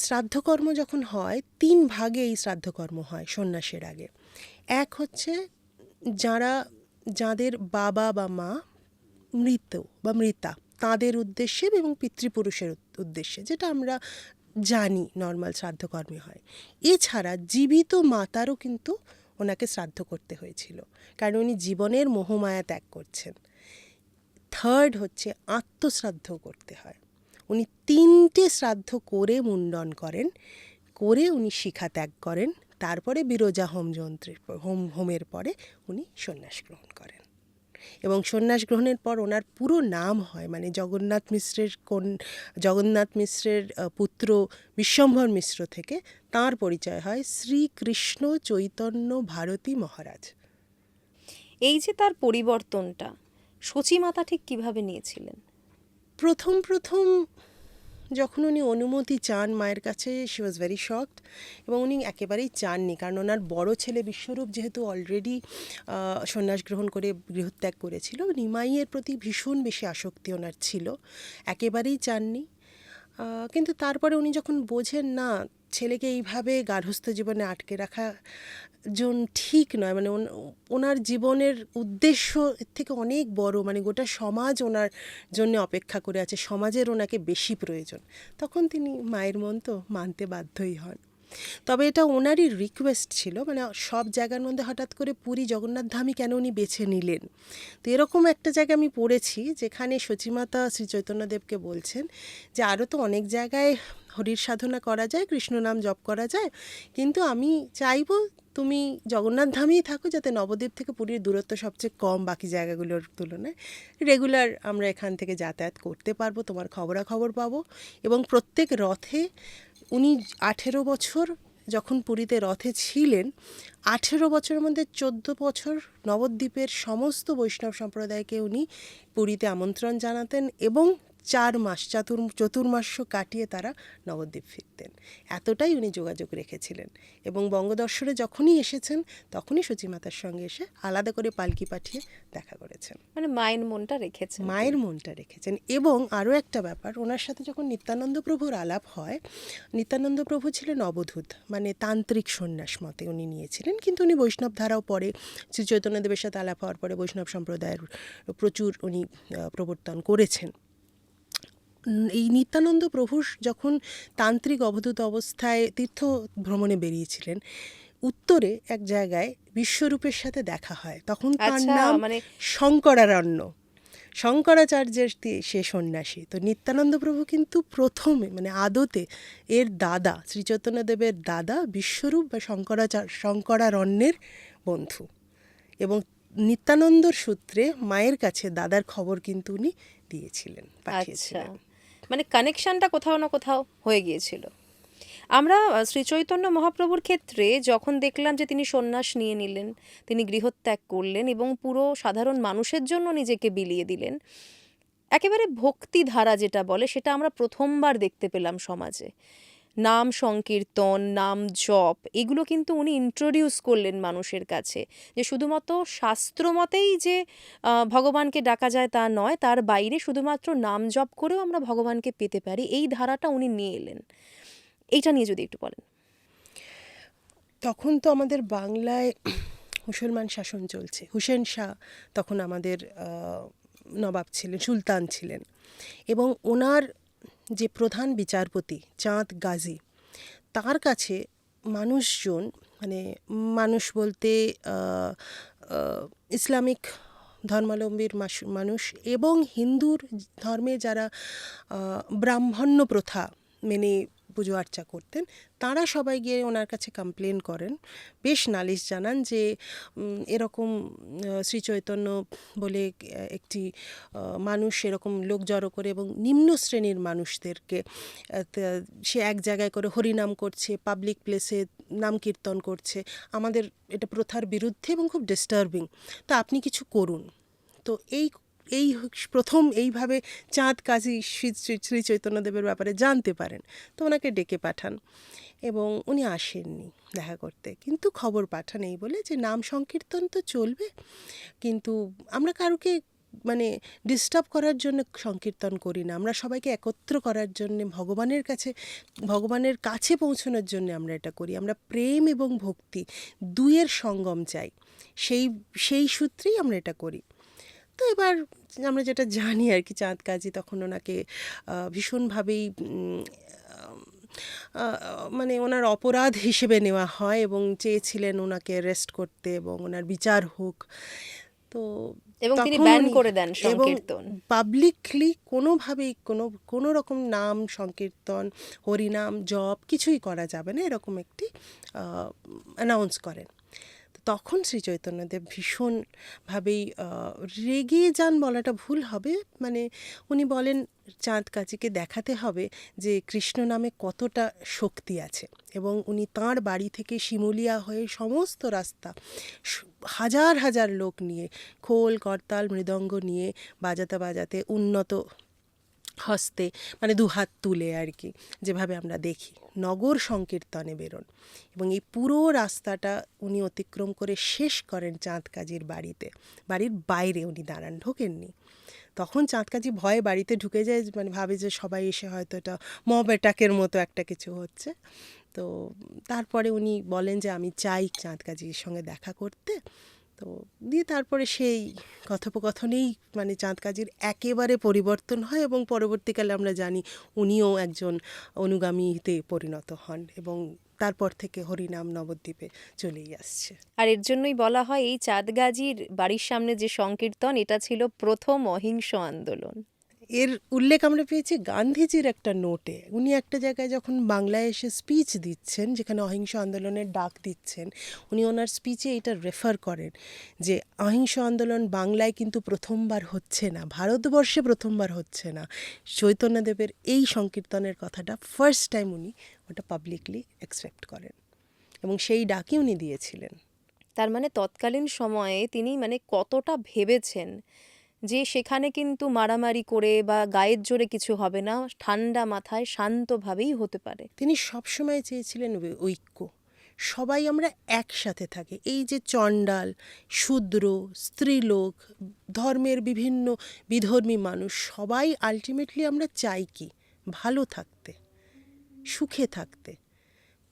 শ্রাদ্ধকর্ম যখন হয়, 3 ভাগে এই শ্রাদ্ধকর্ম হয় সন্ন্যাসের আগে। এক হচ্ছে যাদের বাবা বা মা মৃত বা মৃতা, তাদের উদ্দেশ্যে এবং পিতৃপুরুষের উদ্দেশ্যে, যেটা আমরা জানি নর্মাল শ্রাদ্ধকর্মে হয়। এছাড়া জীবিত মাতারও কিন্তু ওনাকে শ্রাদ্ধ করতে হয়েছিল, কারণ উনি জীবনের মোহমায়া ত্যাগ করছেন। থার্ড হচ্ছে আত্মশ্রাদ্ধ করতে হয়। উনি 3টে শ্রাদ্ধ করে মুন্ডন করেন, করে উনি শিখা ত্যাগ করেন, তারপরে বিরজা হোমের পরে উনি সন্ন্যাস গ্রহণ করেন। এবং সন্ন্যাস গ্রহণের পর ওনার পুরো নাম হয়, মানে জগন্নাথ মিশ্রের পুত্র বিশ্বম্ভর মিশ্র থেকে তাঁর পরিচয় হয় শ্রীকৃষ্ণ চৈতন্য ভারতী মহারাজ। এই যে তার পরিবর্তনটা সচিমাতা ঠিক কিভাবে নিয়েছিলেন? প্রথম যখন উনি অনুমতি চান মায়ের কাছে, শি ওয়াজ ভেরি শকড, এবং উনি একেবারেই চাননি, কারণ ওনার বড় ছেলে বিশ্বরূপ যেহেতু অলরেডি সন্ন্যাস গ্রহণ করে গৃহত্যাগ করেছিল, নিমাইয়ের প্রতি ভীষণ বেশি আসক্তি ওনার ছিল, একেবারেই চাননি। কিন্তু তারপরে উনি যখন বোঝেন না ছেলেকে এইভাবে গার্হস্থ্য জীবনে আটকে রাখা ঠিক নয়, মানে ওনার জীবনের উদ্দেশ্য এর থেকে অনেক বড়, মানে গোটা সমাজ ওনার জন্য অপেক্ষা করে আছে, সমাজের ওনাকে বেশি প্রয়োজন, তখন তিনি মায়ের মন তো মানতে বাধ্যই হন। তবে এটা ওনারই রিকোয়েস্ট ছিল, মানে সব জায়গার মধ্যে হঠাৎ করে পুরী জগন্নাথ ধামই কেন উনি বেছে নিলেন। তো এরকম একটা জায়গায় আমি পড়েছি যেখানে সচিমাতা শ্রী চৈতন্যদেবকে বলছেন যে আরও তো অনেক জায়গায় হরির সাধনা করা যায়, কৃষ্ণ নাম জপ করা যায়, কিন্তু আমি চাইবো তুমি জগন্নাথ ধামেই থাকো, যাতে নবদ্বীপ থেকে পুরীর দূরত্ব সবচেয়ে কম বাকি জায়গাগুলোর তুলনায়, রেগুলার আমরা এখান থেকে যাতায়াত করতে পারবো, তোমার খবরাখবর পাবো। এবং প্রত্যেক রথে উনি 18 বছর যখন পুরীতে রথে ছিলেন, 18 বছরের মধ্যে 14 বছর নবদ্বীপের সমস্ত বৈষ্ণব সম্প্রদায়কে উনি পুরীতে আমন্ত্রণ জানাতেন এবং 4 মাস চতুর্মাস্য কাটিয়ে তারা নবদ্বীপ ফিরতেন। এতটাই উনি যোগাযোগ রেখেছিলেন। এবং বঙ্গদর্শনে যখনই এসেছেন তখনই সচিমাতার সঙ্গে এসে আলাদা করে পালকি পাঠিয়ে দেখা করেছেন, মানে মায়ের মনটা রেখেছেন। মায়ের মনটা রেখেছেন। এবং আরও একটা ব্যাপার, ওনার সাথে যখন নিত্যানন্দ প্রভুর আলাপ হয়, নিত্যানন্দ প্রভু ছিলেন অবধূত, মানে তান্ত্রিক সন্ন্যাস মতে উনি নিয়েছিলেন, কিন্তু উনি বৈষ্ণব ধারাও পরে শ্রী চৈতন্যদেবের সাথে আলাপ হওয়ার পরে বৈষ্ণব সম্প্রদায়ের প্রচুর উনি প্রবর্তন করেছেন। এই নিত্যানন্দ প্রভু যখন তান্ত্রিক অবধূত অবস্থায় তীর্থ ভ্রমণে বেরিয়েছিলেন, উত্তরে এক জায়গায় বিশ্বরূপের সাথে দেখা হয়, তখন তার নাম মানে শঙ্করারণ্য, শঙ্করাচার্যের সে সন্ন্যাসী। তো নিত্যানন্দ প্রভু কিন্তু প্রথমে, মানে আদতে এর দাদা শ্রীচৈতন্যদেবের দাদা বিশ্বরূপ বা শঙ্করারণ্যের বন্ধু, এবং নিত্যানন্দর সূত্রে মায়ের কাছে দাদার খবর কিন্তু উনি দিয়েছিলেন, পাঠিয়েছিলেন। মানে কানেকশনটা কোথাও না কোথাও হয়ে গিয়েছিল। আমরা শ্রীচৈতন্য মহাপ্রভুর ক্ষেত্রে যখন দেখলাম যে তিনি সন্ন্যাস নিয়ে নিলেন, তিনি গৃহত্যাগ করলেন এবং পুরো সাধারণ মানুষের জন্য নিজেকে বিলিয়ে দিলেন, একেবারে ভক্তি ধারা যেটা বলে সেটা আমরা প্রথমবার দেখতে পেলাম সমাজে। নাম সংকীর্তন, নাম জপ, এগুলো কিন্তু উনি ইন্ট্রোডিউস করলেন মানুষের কাছে, যে শুধুমাত্র শাস্ত্রমতেই যে ভগবানকে ডাকা যায় তা নয়, তার বাইরে শুধুমাত্র নাম জপ করেও আমরা ভগবানকে পেতে পারি, এই ধারাটা উনি নিয়ে এলেন। এইটা নিয়ে যদি একটু বলেন। তখন তো আমাদের বাংলায় মুসলমান শাসন চলছে, হুসেন শাহ তখন আমাদের নবাব ছিলেন, সুলতান ছিলেন, এবং ওনার যে প্রধান বিচারপতি চাঁদ গাজী, তার কাছে মানুষজন, মানে মানুষ বলতে ইসলামিক ধর্মাবলম্বীর মানুষ এবং হিন্দুর ধর্মে যারা ব্রাহ্মণ্য প্রথা মেনে পুজো আর্চা করতেন, তারা সবাই গিয়ে ওনার কাছে কমপ্লেন করেন, বেশ নালিশ জানান যে এরকম শ্রীচৈতন্য বলে একটি মানুষ এরকম লোক জড়ো করে এবং নিম্ন শ্রেণীর মানুষদেরকে সে এক জায়গায় করে হরিনাম করছে, পাবলিক প্লেসে নাম কীর্তন করছে, আমাদের এটা প্রথার বিরুদ্ধে এবং খুব ডিস্টার্বিং, তো আপনি কিছু করুন। তো এই প্রথম এইভাবে চাঁদ কাজী শ্রী চৈতন্যদেবের ব্যাপারে জানতে পারেন, তো ওনাকে ডেকে পাঠান এবং উনি আসেননি দেখা করতে, কিন্তু খবর পাঠান এই বলে যে নাম সংকীর্তন তো চলবে, কিন্তু আমরা কারোকে মানে ডিস্টার্ব করার জন্য সংকীর্তন করি না, আমরা সবাইকে একত্র করার জন্য, ভগবানের কাছে পৌঁছানোর জন্য আমরা এটা করি, আমরা প্রেম এবং ভক্তি দুইয়ের সঙ্গম চাই, সেই সূত্রেই আমরা এটা করি। তো এবার আমরা যেটা জানি আর কি, চাঁদ কাজী তখন ওনাকে ভীষণভাবেই মানে ওনার অপরাধ হিসেবে নেওয়া হয় এবং চেয়েছিলেন ওনাকে অ্যারেস্ট করতে এবং ওনার বিচার হোক। তো এবং তিনি ব্যান করে দেন সংকীর্তন, পাবলিকলি কোনোভাবেই কোনো রকম নাম সংকীর্তন, হরিনাম জপ কিছুই করা যাবে না, এরকম একটি অ্যানাউন্স করেন। তখন শ্রী চৈতন্যদেব ভীষণভাবেই রেগে যান বলাটা ভুল হবে, মানে উনি বলেন চাঁদ কাজীকে দেখাতে হবে যে কৃষ্ণ নামে কতটা শক্তি আছে, এবং উনি তাঁর বাড়ি থেকে শিমুলিয়া হয়ে সমস্ত রাস্তা হাজার হাজার লোক নিয়ে, খোল করতাল মৃদঙ্গ নিয়ে বাজাতে বাজাতে উন্নত হস্তে, মানে দুহাত তুলে আর কি, যেভাবে আমরা দেখি নগর সংকীর্তনে বেরোন, এবং এই পুরো রাস্তাটা উনি অতিক্রম করে শেষ করেন চাঁদ কাজীর বাড়িতে। বাড়ির বাইরে উনি দাঁড়ান, ঢোকেননি। তখন চাঁদ কাজী ভয়ে বাড়িতে ঢুকে যায়, মানে ভাবে যে সবাই এসে হয়তো এটা মব অ্যাটাকের মতো একটা কিছু হচ্ছে। তো তারপরে উনি বলেন যে আমি চাই চাঁদ কাজীর সঙ্গে দেখা করতে। তো দিয়ে তারপরে সেই কথোপকথনেই মানে চাঁদ কাজীর একেবারে পরিবর্তন হয়, এবং পরবর্তীকালে আমরা জানি উনিও একজন অনুগামীতে পরিণত হন, এবং তারপর থেকে হরিনাম নবদ্বীপে চলেই আসছে। আর এর জন্যই বলা হয় এই চাঁদগাজীর বাড়ির সামনে যে সংকীর্তন, এটা ছিল প্রথম অহিংস আন্দোলন। এর উল্লেখ আমরা পেয়েছি গান্ধীজির একটা নোটে। উনি একটা জায়গায় যখন বাংলায় এসে স্পিচ দিচ্ছেন, যেখানে অহিংস আন্দোলনের ডাক দিচ্ছেন, উনি ওনার স্পিচে এটা রেফার করেন যে অহিংস আন্দোলন বাংলায় কিন্তু প্রথমবার হচ্ছে না, ভারতবর্ষে প্রথমবার হচ্ছে না। চৈতন্যদেবের এই সংকীর্তনের কথাটা ফার্স্ট টাইম উনি ওটা পাবলিকলি অ্যাকসেপ্ট করেন, এবং সেই ডাকই উনি দিয়েছিলেন। তার মানে তৎকালীন সময়ে তিনি মানে কতটা ভেবেছেন যে সেখানে কিন্তু মারামারি করে বা গায়ের জোরে কিছু হবে না, ঠান্ডা মাথায় শান্তভাবেই হতে পারে। তিনি সবসময় চেয়েছিলেন ঐক্য, সবাই আমরা একসাথে থাকি। এই যে চণ্ডাল, শূদ্র, স্ত্রীলোক, ধর্মের বিভিন্ন বিধর্মী মানুষ, সবাই আলটিমেটলি আমরা চাই কি ভালো থাকতে, সুখে থাকতে।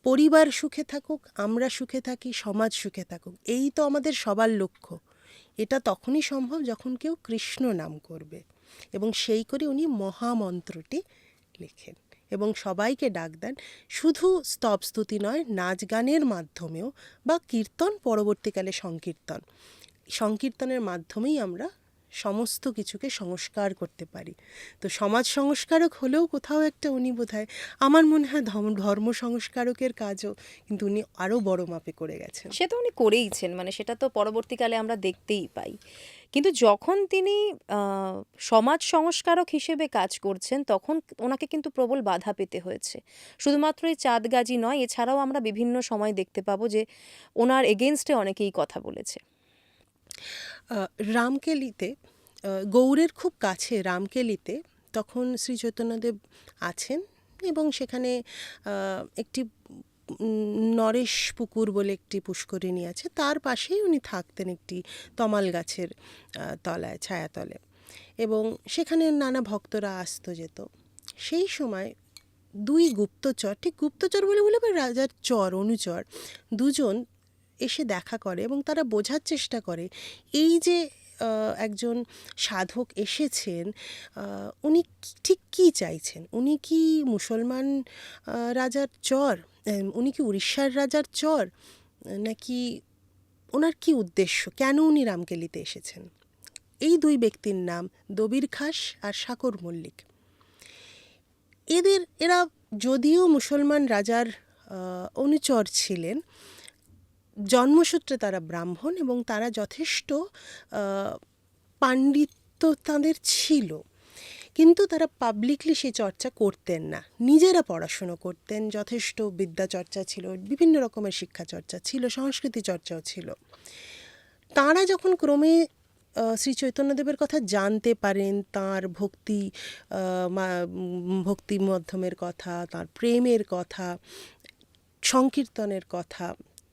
পরিবার সুখে থাকুক, আমরা সুখে থাকি, সমাজ সুখে থাকুক, এই তো আমাদের সবার লক্ষ্য। এটা তখনই সম্ভব যখন কেউ কৃষ্ণ নাম করবে, এবং সেই করে উনি মহামন্ত্রটি লেখেন এবং সবাইকে ডাক দেন। শুধু স্তব স্তুতি নয়, নাচ গানের মাধ্যমেও বা কীর্তন, পরবর্তীকালে সংকীর্তনের মাধ্যমেই আমরা সমস্ত কিছুকে সংস্কার করতে পারি। তো সমাজ সংস্কারক হলেও কোথাও একটা উনি বোধহয়, আমার মনে হয় ধর্ম সংস্কারকের কাজও কিন্তু উনি আরও বড় মাপে করে গেছেন। সে তো উনি করেইছেন, মানে সেটা তো পরবর্তীকালে আমরা দেখতেই পাই। কিন্তু যখন তিনি সমাজ সংস্কারক হিসেবে কাজ করছেন, তখন ওনাকে কিন্তু প্রবল বাধা পেতে হয়েছে। শুধুমাত্র এই চাঁদগাজী নয়, এছাড়াও আমরা বিভিন্ন সময় দেখতে পাবো যে ওনার এগেনস্টে অনেকেই কথা বলেছে। রামকেলিতে, গৌড়ের খুব কাছে রামকেলিতে তখন শ্রী চৈতন্যদেব আছেন, এবং সেখানে একটি নরেশ পুকুর বলে একটি পুষ্করিণী আছে, তার পাশেই উনি থাকতেন একটি তমাল গাছের তলায়, ছায়াতলে, এবং সেখানে নানা ভক্তরা আসতো যেত। সেই সময় দুই গুপ্তচর, ঠিক গুপ্তচর বলে বলে বা রাজার চর, অনুচর, দুজন এসে দেখা করে, এবং তারা বোঝার চেষ্টা করে এই যে একজন সাধক এসেছেন, উনি ঠিক কী চাইছেন। উনি কি মুসলমান রাজার চর, উনি কি উড়িষ্যার রাজার চর, নাকি ওনার কি উদ্দেশ্য, কেন উনি রামকেলিতে এসেছেন। এই দুই ব্যক্তির নাম দবির খাস আর সাকর মল্লিক। এরা যদিও মুসলমান রাজার অনুচর ছিলেন, জন্মসূত্রে তারা ব্রাহ্মণ, এবং তারা যথেষ্ট পাণ্ডিত্য তাদের ছিল, কিন্তু তারা পাবলিকলি সেই চর্চা করতেন না। নিজেরা পড়াশুনো করতেন, যথেষ্ট বিদ্যা চর্চা ছিল, বিভিন্ন রকমের শিক্ষা চর্চা ছিল, সংস্কৃতি চর্চাও ছিল। তাঁরা যখন ক্রমে শ্রী চৈতন্যদেবের কথা জানতে পারেন, তাঁর ভক্তি মাধ্যমের কথা, তাঁর প্রেমের কথা, সংকীর্তনের কথা,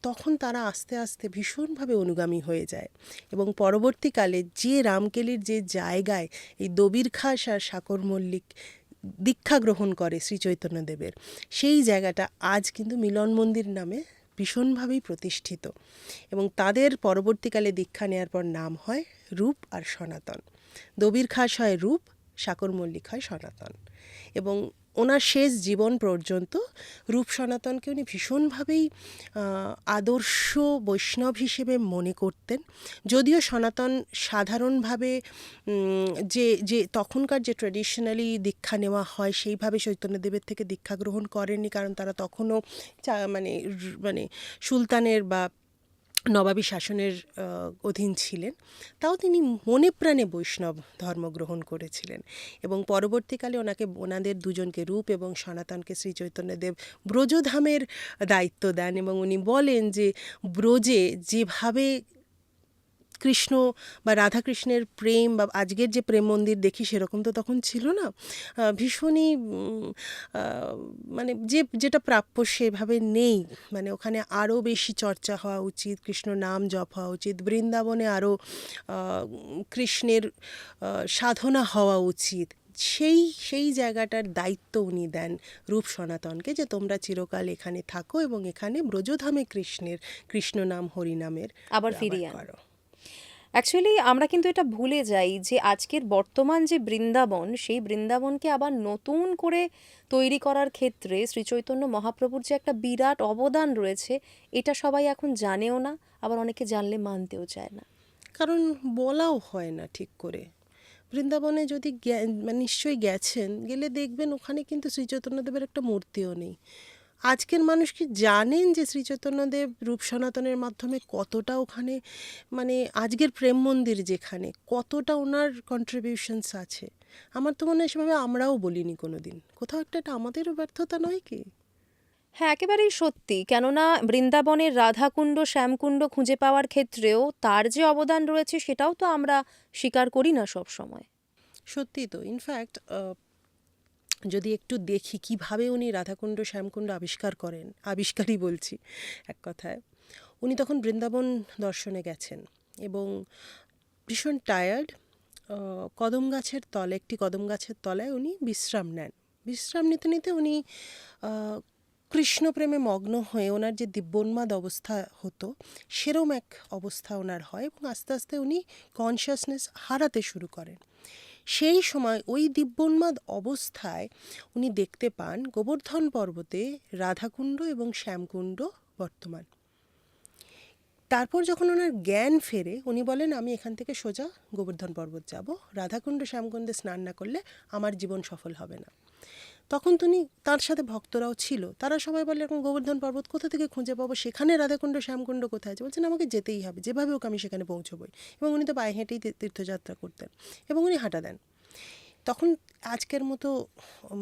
তখন তারা আস্তে আস্তে ভীষণভাবে অনুগামী হয়ে যায়, এবং পরবর্তীকালে যে রামকেলির যে জায়গায় এই দবির খাস আর সাকর মল্লিক দীক্ষা গ্রহণ করে শ্রী চৈতন্যদেবের, সেই জায়গাটা আজ কিন্তু মিলন মন্দির নামে ভীষণভাবেই প্রতিষ্ঠিত, এবং তাদের পরবর্তীকালে দীক্ষা নেওয়ার পর নাম হয় রূপ আর সনাতন। দবির খাস হয় রূপ, সাকর মল্লিক হয় সনাতন, এবং ওনার শেষ জীবন পর্যন্ত রূপ সনাতনকে উনি ভীষণভাবেই আদর্শ বৈষ্ণব হিসেবে মনে করতেন। যদিও সনাতন সাধারণভাবে যে তখনকার যে ট্র্যাডিশনালি দীক্ষা নেওয়া হয় সেইভাবে চৈতন্যদেবের থেকে দীক্ষা গ্রহণ করেননি, কারণ তারা তখনও মানে সুলতানের বা নবাবী শাসনের অধীন ছিলেন, তাও তিনি মনে প্রাণে বৈষ্ণব ধর্ম গ্রহণ করেছিলেন এবং পরবর্তীকালে ওনাদের দুজনকে, রূপ এবং সনাতনকে, শ্রী চৈতন্যদেব ব্রজধামের দায়িত্ব দেন এবং উনি বলেন যে ব্রজে যেভাবে কৃষ্ণ বা রাধাকৃষ্ণের প্রেম বা আজকের যে প্রেম মন্দির দেখি সেরকম তো তখন ছিল না, ভীষণই মানে যেটা প্রাপ্য সেভাবে নেই, মানে ওখানে আরও বেশি চর্চা হওয়া উচিত, কৃষ্ণ নাম জপ হওয়া উচিত, বৃন্দাবনে আরও কৃষ্ণের সাধনা হওয়া উচিত। সেই জায়গাটার দায়িত্ব উনি দেন রূপ সনাতনকে, যে তোমরা চিরকাল এখানে থাকো এবং এখানে ব্রজধামে কৃষ্ণ নাম হরিনামের আবার ফিরিয়ে আনো। করো। অ্যাকচুয়ালি আমরা কিন্তু এটা ভুলে যাই যে আজকের বর্তমান যে বৃন্দাবন, সেই বৃন্দাবনকে আবার নতুন করে তৈরি করার ক্ষেত্রে শ্রীচৈতন্য মহাপ্রভুর যে একটা বিরাট অবদান রয়েছে, এটা সবাই এখন জানেও না, আবার অনেকে জানলে মানতেও চায় না। কারণ বলাও হয় না ঠিক করে। বৃন্দাবনে যদি মানে নিশ্চয়ই গেছেন, গেলে দেখবেন ওখানে কিন্তু শ্রীচৈতন্যদেবের একটা মূর্তিও নেই। আজকের মানুষ কি জানেন যে শ্রীচৈতন্যদেব রূপ সনাতনের মাধ্যমে কতটা ওখানে, মানে আজকের প্রেম মন্দির যেখানে, কতটা ওনার কন্ট্রিবিউশনস আছে? আমার তো মনে হয় সেভাবে আমরাও বলিনি কোনো দিন। কোথাও একটা এটা আমাদেরও ব্যর্থতা নয় কি? হ্যাঁ, একেবারেই সত্যি। কেননা বৃন্দাবনের রাধাকুণ্ড, শ্যামকুণ্ড খুঁজে পাওয়ার ক্ষেত্রেও তার যে অবদান রয়েছে সেটাও তো আমরা স্বীকার করি না সব সময়। সত্যি তো। ইনফ্যাক্ট যদি একটু দেখি কিভাবে উনি রাধাকুণ্ড শ্যামকুণ্ড আবিষ্কার করেন, আবিষ্কারই বলছি এক কথায়, উনি তখন বৃন্দাবন দর্শনে গেছেন এবং ভীষণ টায়ার্ড, একটি কদম গাছের তলায় উনি বিশ্রাম নেন। বিশ্রাম নিতে নিতে উনি কৃষ্ণপ্রেমে মগ্ন হয়ে ওনার যে দিব্যোন্মাদ অবস্থা হতো সেরম এক অবস্থা ওনার হয় এবং আস্তে আস্তে উনি কনসিয়াসনেস হারাতে শুরু করেন। সেই সময় ওই দিব্যোন্মাদ অবস্থায় উনি দেখতে পান গোবর্ধন পর্বতে রাধাকুণ্ড এবং শ্যামকুণ্ড বর্তমান। তারপর যখন ওনার জ্ঞান ফেরে উনি বলেন, আমি এখান থেকে সোজা গোবর্ধন পর্বত যাব, রাধাকুণ্ড শ্যামকুণ্ডে স্নান না করলে আমার জীবন সফল হবে না। তখন তার সাথে ভক্তরাও ছিল, তারা সবাই বলে এরকম গোবর্ধন পর্বত কোথা থেকে খুঁজে পাবো, সেখানে রাধাকুণ্ড শ্যামকুণ্ড কোথায় আছে? বলছেন আমাকে যেতেই হবে, যেভাবে হোক আমি সেখানে পৌঁছবই। এবং উনি তো পায়ে হেঁটেই তীর্থযাত্রা করতেন এবং উনি হাঁটা দেন। তখন আজকের মতো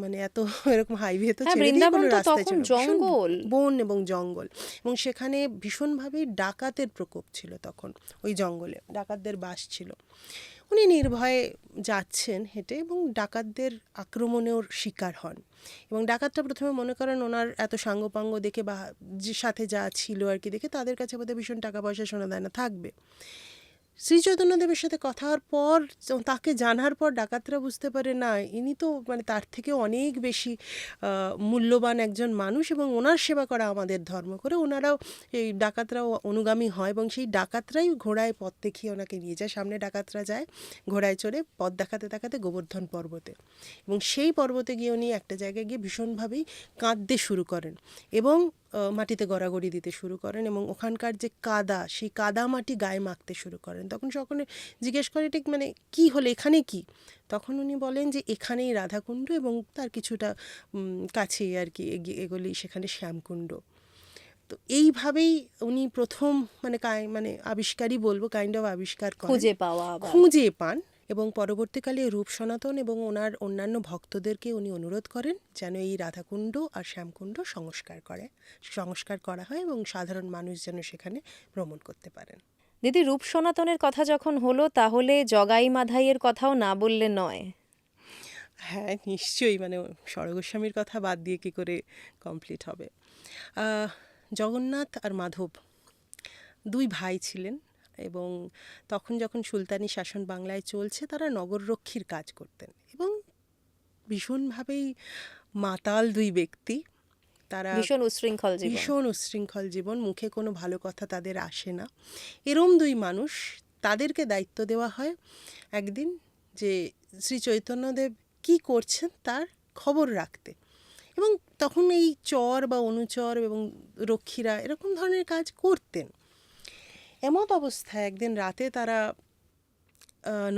মানে এত এরকম হাইওয়ে তো হ্যাঁ, ছেড়ে দিয়ে বৃন্দাবন কোনো তো রাস্তায় তখন ছিল, ভীষণ জঙ্গল। বন এবং জঙ্গল, এবং সেখানে ভীষণভাবেই ডাকাতের প্রকোপ ছিল তখন। ওই জঙ্গলে ডাকাতদের বাস ছিল। উনি নির্ভয়ে যাচ্ছেন হেঁটে এবং ডাকাতদের আক্রমণেও শিকার হন এবং ডাকাতরা প্রথমে মনে করেন ওনার এত সাঙ্গপাঙ্গ দেখে বা যে সাথে যা ছিল আর কি দেখে তাদের কাছে বোধহয় ভীষণ টাকা পয়সা শোনা দেয় না থাকবে। শ্রী চৈতন্যদেবের সাথে কথা হওয়ার পর, তাকে জানার পর ডাকাতরা বুঝতে পারে না ইনি তো মানে তার থেকে অনেক বেশি মূল্যবান একজন মানুষ এবং ওনার সেবা করা আমাদের ধর্ম করে ওনারাও, এই ডাকাতরাও অনুগামী হয় এবং সেই ডাকাতরাই ঘোড়ায় পথ দেখিয়ে ওনাকে নিয়ে যায়। সামনে ডাকাতরা যায় ঘোড়ায় চড়ে পথ দেখাতে দেখাতে গোবর্ধন পর্বতে, এবং সেই পর্বতে গিয়ে উনি একটা জায়গায় গিয়ে ভীষণভাবেই কাঁদতে শুরু করেন এবং মাটিতে গড়াগড়ি দিতে শুরু করেন এবং ওখানকার যে কাদা, সেই কাদা মাটি গায়ে মাখতে শুরু করেন। তখন সকলে জিজ্ঞেস করে ঠিক মানে কি হলো, এখানে কি? তখন উনি বলেন যে এখানেই রাধাকুণ্ড এবং তার কিছুটা কাছেই আর কি এগোলেই সেখানে শ্যামকুণ্ড। তো এইভাবেই উনি প্রথম মানে আবিষ্কারই বলবো, কাইন্ড অফ আবিষ্কার করেন, খুঁজে পান এবং পরবর্তীকালে রূপ সনাতন এবং ওনার অন্যান্য ভক্তদেরকে উনি অনুরোধ করেন যেন এই রাধাকুণ্ড আর শ্যামকুণ্ড সংস্কার করা হয় এবং সাধারণ মানুষ যেন সেখানে ভ্রমণ করতে পারেন। দিদি, রূপ সনাতনের কথা যখন হলো, তাহলে জগাই মাধাইয়ের কথাও না বললে নয়। হ্যাঁ নিশ্চয়ই, মানে স্বরগোস্বামীর কথা বাদ দিয়ে কী করে কমপ্লিট হবে। জগন্নাথ আর মাধব দুই ভাই ছিলেন এবং তখন যখন সুলতানি শাসন বাংলায় চলছে তারা নগররক্ষীর কাজ করতেন এবং ভীষণভাবেই মাতাল দুই ব্যক্তি। তারা ভীষণ উচ্ছৃঙ্খল জীবন, মুখে কোনো ভালো কথা তাদের আসে না। এরম দুই মানুষ, তাদেরকে দায়িত্ব দেওয়া হয় একদিন যে শ্রী চৈতন্যদেব কী করছেন তার খবর রাখতে, এবং তখন এই চর বা অনুচর এবং রক্ষীরা এরকম ধরনের কাজ করতেন। এমত অবস্থায় একদিন রাতে তারা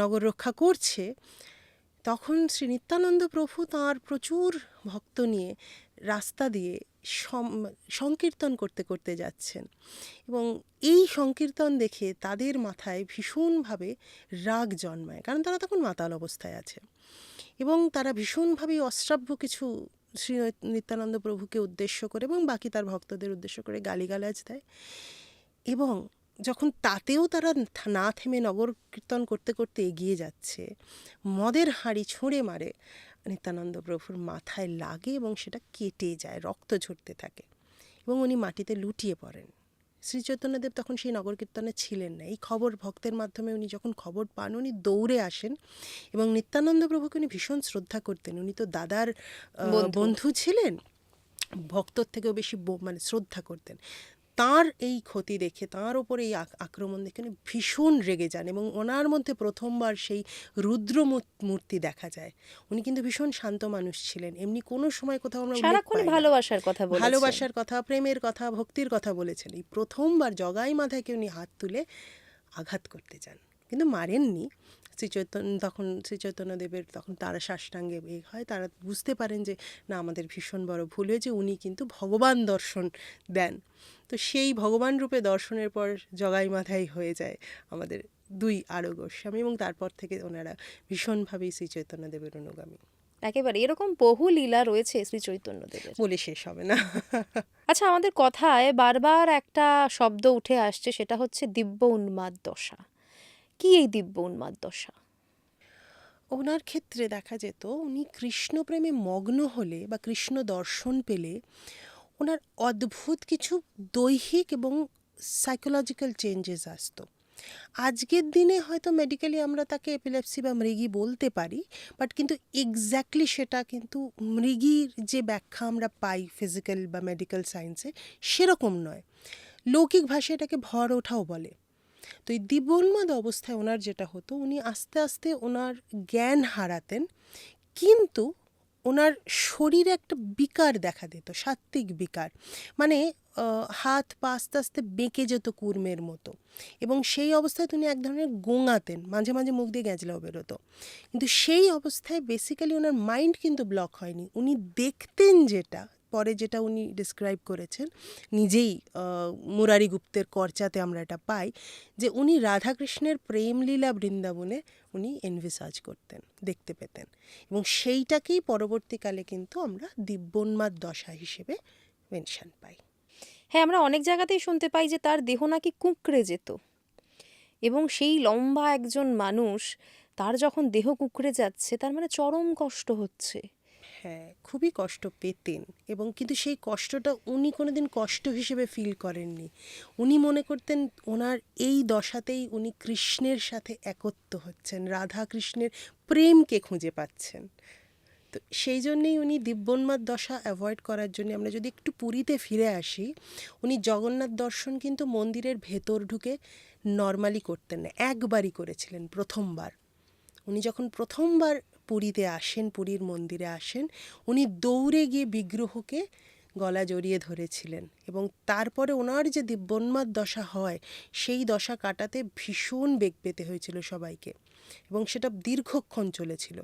নগর রক্ষা করছে, তখন শ্রী নিত্যানন্দ প্রভু তাঁর প্রচুর ভক্ত নিয়ে রাস্তা দিয়ে সংকীর্তন করতে করতে যাচ্ছেন, এবং এই সংকীর্তন দেখে তাদের মাথায় ভীষণভাবে রাগ জন্মায়, কারণ তারা তখন মাতাল অবস্থায় আছে, এবং তারা ভীষণভাবে অশ্রাব্য কিছু শ্রী নিত্যানন্দ প্রভুকে উদ্দেশ্য করে এবং বাকি তার ভক্তদের উদ্দেশ্য করে গালিগালাজ দেয়। এবং যখন তাতেও তারা না থেমে নগর কীর্তন করতে করতে এগিয়ে যাচ্ছে, মদের হাঁড়ি ছুঁড়ে মারে নিত্যানন্দ প্রভুর মাথায় লাগে এবং সেটা কেটে যায়, রক্ত ঝরতে থাকে এবং উনি মাটিতে লুটিয়ে পড়েন। শ্রী চৈতন্যদেব তখন সেই নগর কীর্তনে ছিলেন না। এই খবর ভক্তের মাধ্যমে উনি যখন খবর পান, উনি দৌড়ে আসেন এবং নিত্যানন্দ প্রভুকে উনি ভীষণ শ্রদ্ধা করতেন। উনি তো দাদার বন্ধু ছিলেন, ভক্তর থেকেও বেশি মানে শ্রদ্ধা করতেন। তার এই ক্ষতি দেখে, তার ওপর এই আক্রমণ দেখে উনি ভীষণ রেগে যান এবং ওনার মধ্যে প্রথমবার সেই রুদ্র মূর্তি দেখা যায়। উনি কিন্তু ভীষণ শান্ত মানুষ ছিলেন, এমনি কোনো সময় কোথাও আমরা উল্লেখ সারাক্ষণ পাই না। ভালোবাসার কথা বলেছেন। ভালোবাসার কথা, প্রেমের কথা, ভক্তির কথা বলেছেন। এই প্রথমবার জগাই মাথাকে উনি হাত তুলে আঘাত করতে যান, কিন্তু মারেননি। তখন শ্রী চৈতন্যদেবের তখন তারা সাষ্টাঙ্গে হয়, তারা বুঝতে পারেন যে না, আমাদের ভীষণ বড় ভুল হয়েছে, উনি কিন্তু ভগবান দর্শন দেন। তো সেই ভগবান রূপে দর্শনের পর জগাই মাথায় হয়ে যায় আমাদের দুই আরো গোস্বামী, এবং তারপর থেকে ওনারা ভীষণভাবেই শ্রী চৈতন্যদেবের অনুগামী। একেবারে এরকম বহু লীলা রয়েছে শ্রী চৈতন্যদেবের, বলে শেষ হবে না। আচ্ছা, আমাদের কথায় বারবার একটা শব্দ উঠে আসছে, সেটা হচ্ছে দিব্য উন্মাদ দশা। কি এই দিব্য উন্মাদ দশা? ওনার ক্ষেত্রে দেখা যেত, উনি কৃষ্ণ প্রেমে মগ্ন হলে বা কৃষ্ণ দর্শন পেলে ওনার অদ্ভুত কিছু দৈহিক এবং সাইকোলজিক্যাল চেঞ্জেস আসতো। আজকের দিনে হয়তো মেডিকেলি আমরা তাকে এপিলেপসি বা মৃগী বলতে পারি, বাট কিন্তু এক্স্যাক্টলি সেটা কিন্তু মৃগীর যে ব্যাখ্যা আমরা পাই ফিজিক্যাল বা মেডিকেল সায়েন্সে সেরকম নয়। লৌকিক ভাষায় এটাকে ভর ওঠাও বলে। তো এই দিব্যোন্মাদ অবস্থায় ওনার যেটা হতো, উনি আস্তে আস্তে ওনার জ্ঞান হারাতেন, কিন্তু ওনার শরীরে একটা বিকার দেখা দিত, সাত্ত্বিক বিকার, মানে হাত পা আস্তে আস্তে বেঁকে যেত কুর্মের মতো, এবং সেই অবস্থায় তিনি এক ধরনের গোঙাতেন, মাঝে মাঝে মুখ দিয়ে গ্যাঁজলাও বেরোতো। কিন্তু সেই অবস্থায় বেসিক্যালি ওনার মাইন্ড কিন্তু ব্লক হয়নি, উনি দেখতেন যেটা, পরে যেটা উনি ডিসক্রাইব করেছেন নিজেই, মুরারি গুপ্তের কর্চাতে আমরা এটা পাই, যে উনি রাধাকৃষ্ণের প্রেমলীলা বৃন্দাবনে উনি এনভিসাজ করতেন, দেখতে পেতেন, এবং সেইটাকেই পরবর্তীকালে কিন্তু আমরা দিব্যোন্মাদ দশা হিসেবে মেনশন পাই। হ্যাঁ, আমরা অনেক জায়গাতেই শুনতে পাই যে তার দেহ নাকি কুঁকড়ে যেত, এবং সেই লম্বা একজন মানুষ, তার যখন দেহ কুঁকড়ে যাচ্ছে, তার মানে চরম কষ্ট হচ্ছে। হ্যাঁ, খুবই কষ্ট পেতেন, এবং কিন্তু সেই কষ্টটা উনি কোনোদিন কষ্ট হিসেবে ফিল করেননি। উনি মনে করতেন ওনার এই দশাতেই উনি কৃষ্ণের সাথে একত্ব হচ্ছেন, রাধা কৃষ্ণের প্রেমকে খুঁজে পাচ্ছেন। তো সেই জন্যেই উনি দিব্যোন্মাদ দশা অ্যাভয়েড করার জন্য, আমরা যদি একটু পুরীতে ফিরে আসি, উনি জগন্নাথ দর্শন কিন্তু মন্দিরের ভেতর ঢুকে নর্মালি করতেন না, একবারই করেছিলেন, প্রথমবার। উনি যখন প্রথমবার পুরীতে আসেন, পুরীর মন্দিরে আসেন, উনি দৌড়ে গিয়ে বিগ্রহকে গলা জড়িয়ে ধরেছিলেন, এবং তারপরে ওনার যে দিব্যোন্মাদ দশা হয়, সেই দশা কাটাতে ভীষণ বেগ পেতে হয়েছিল সবাইকে, এবং সেটা দীর্ঘক্ষণ চলেছিল।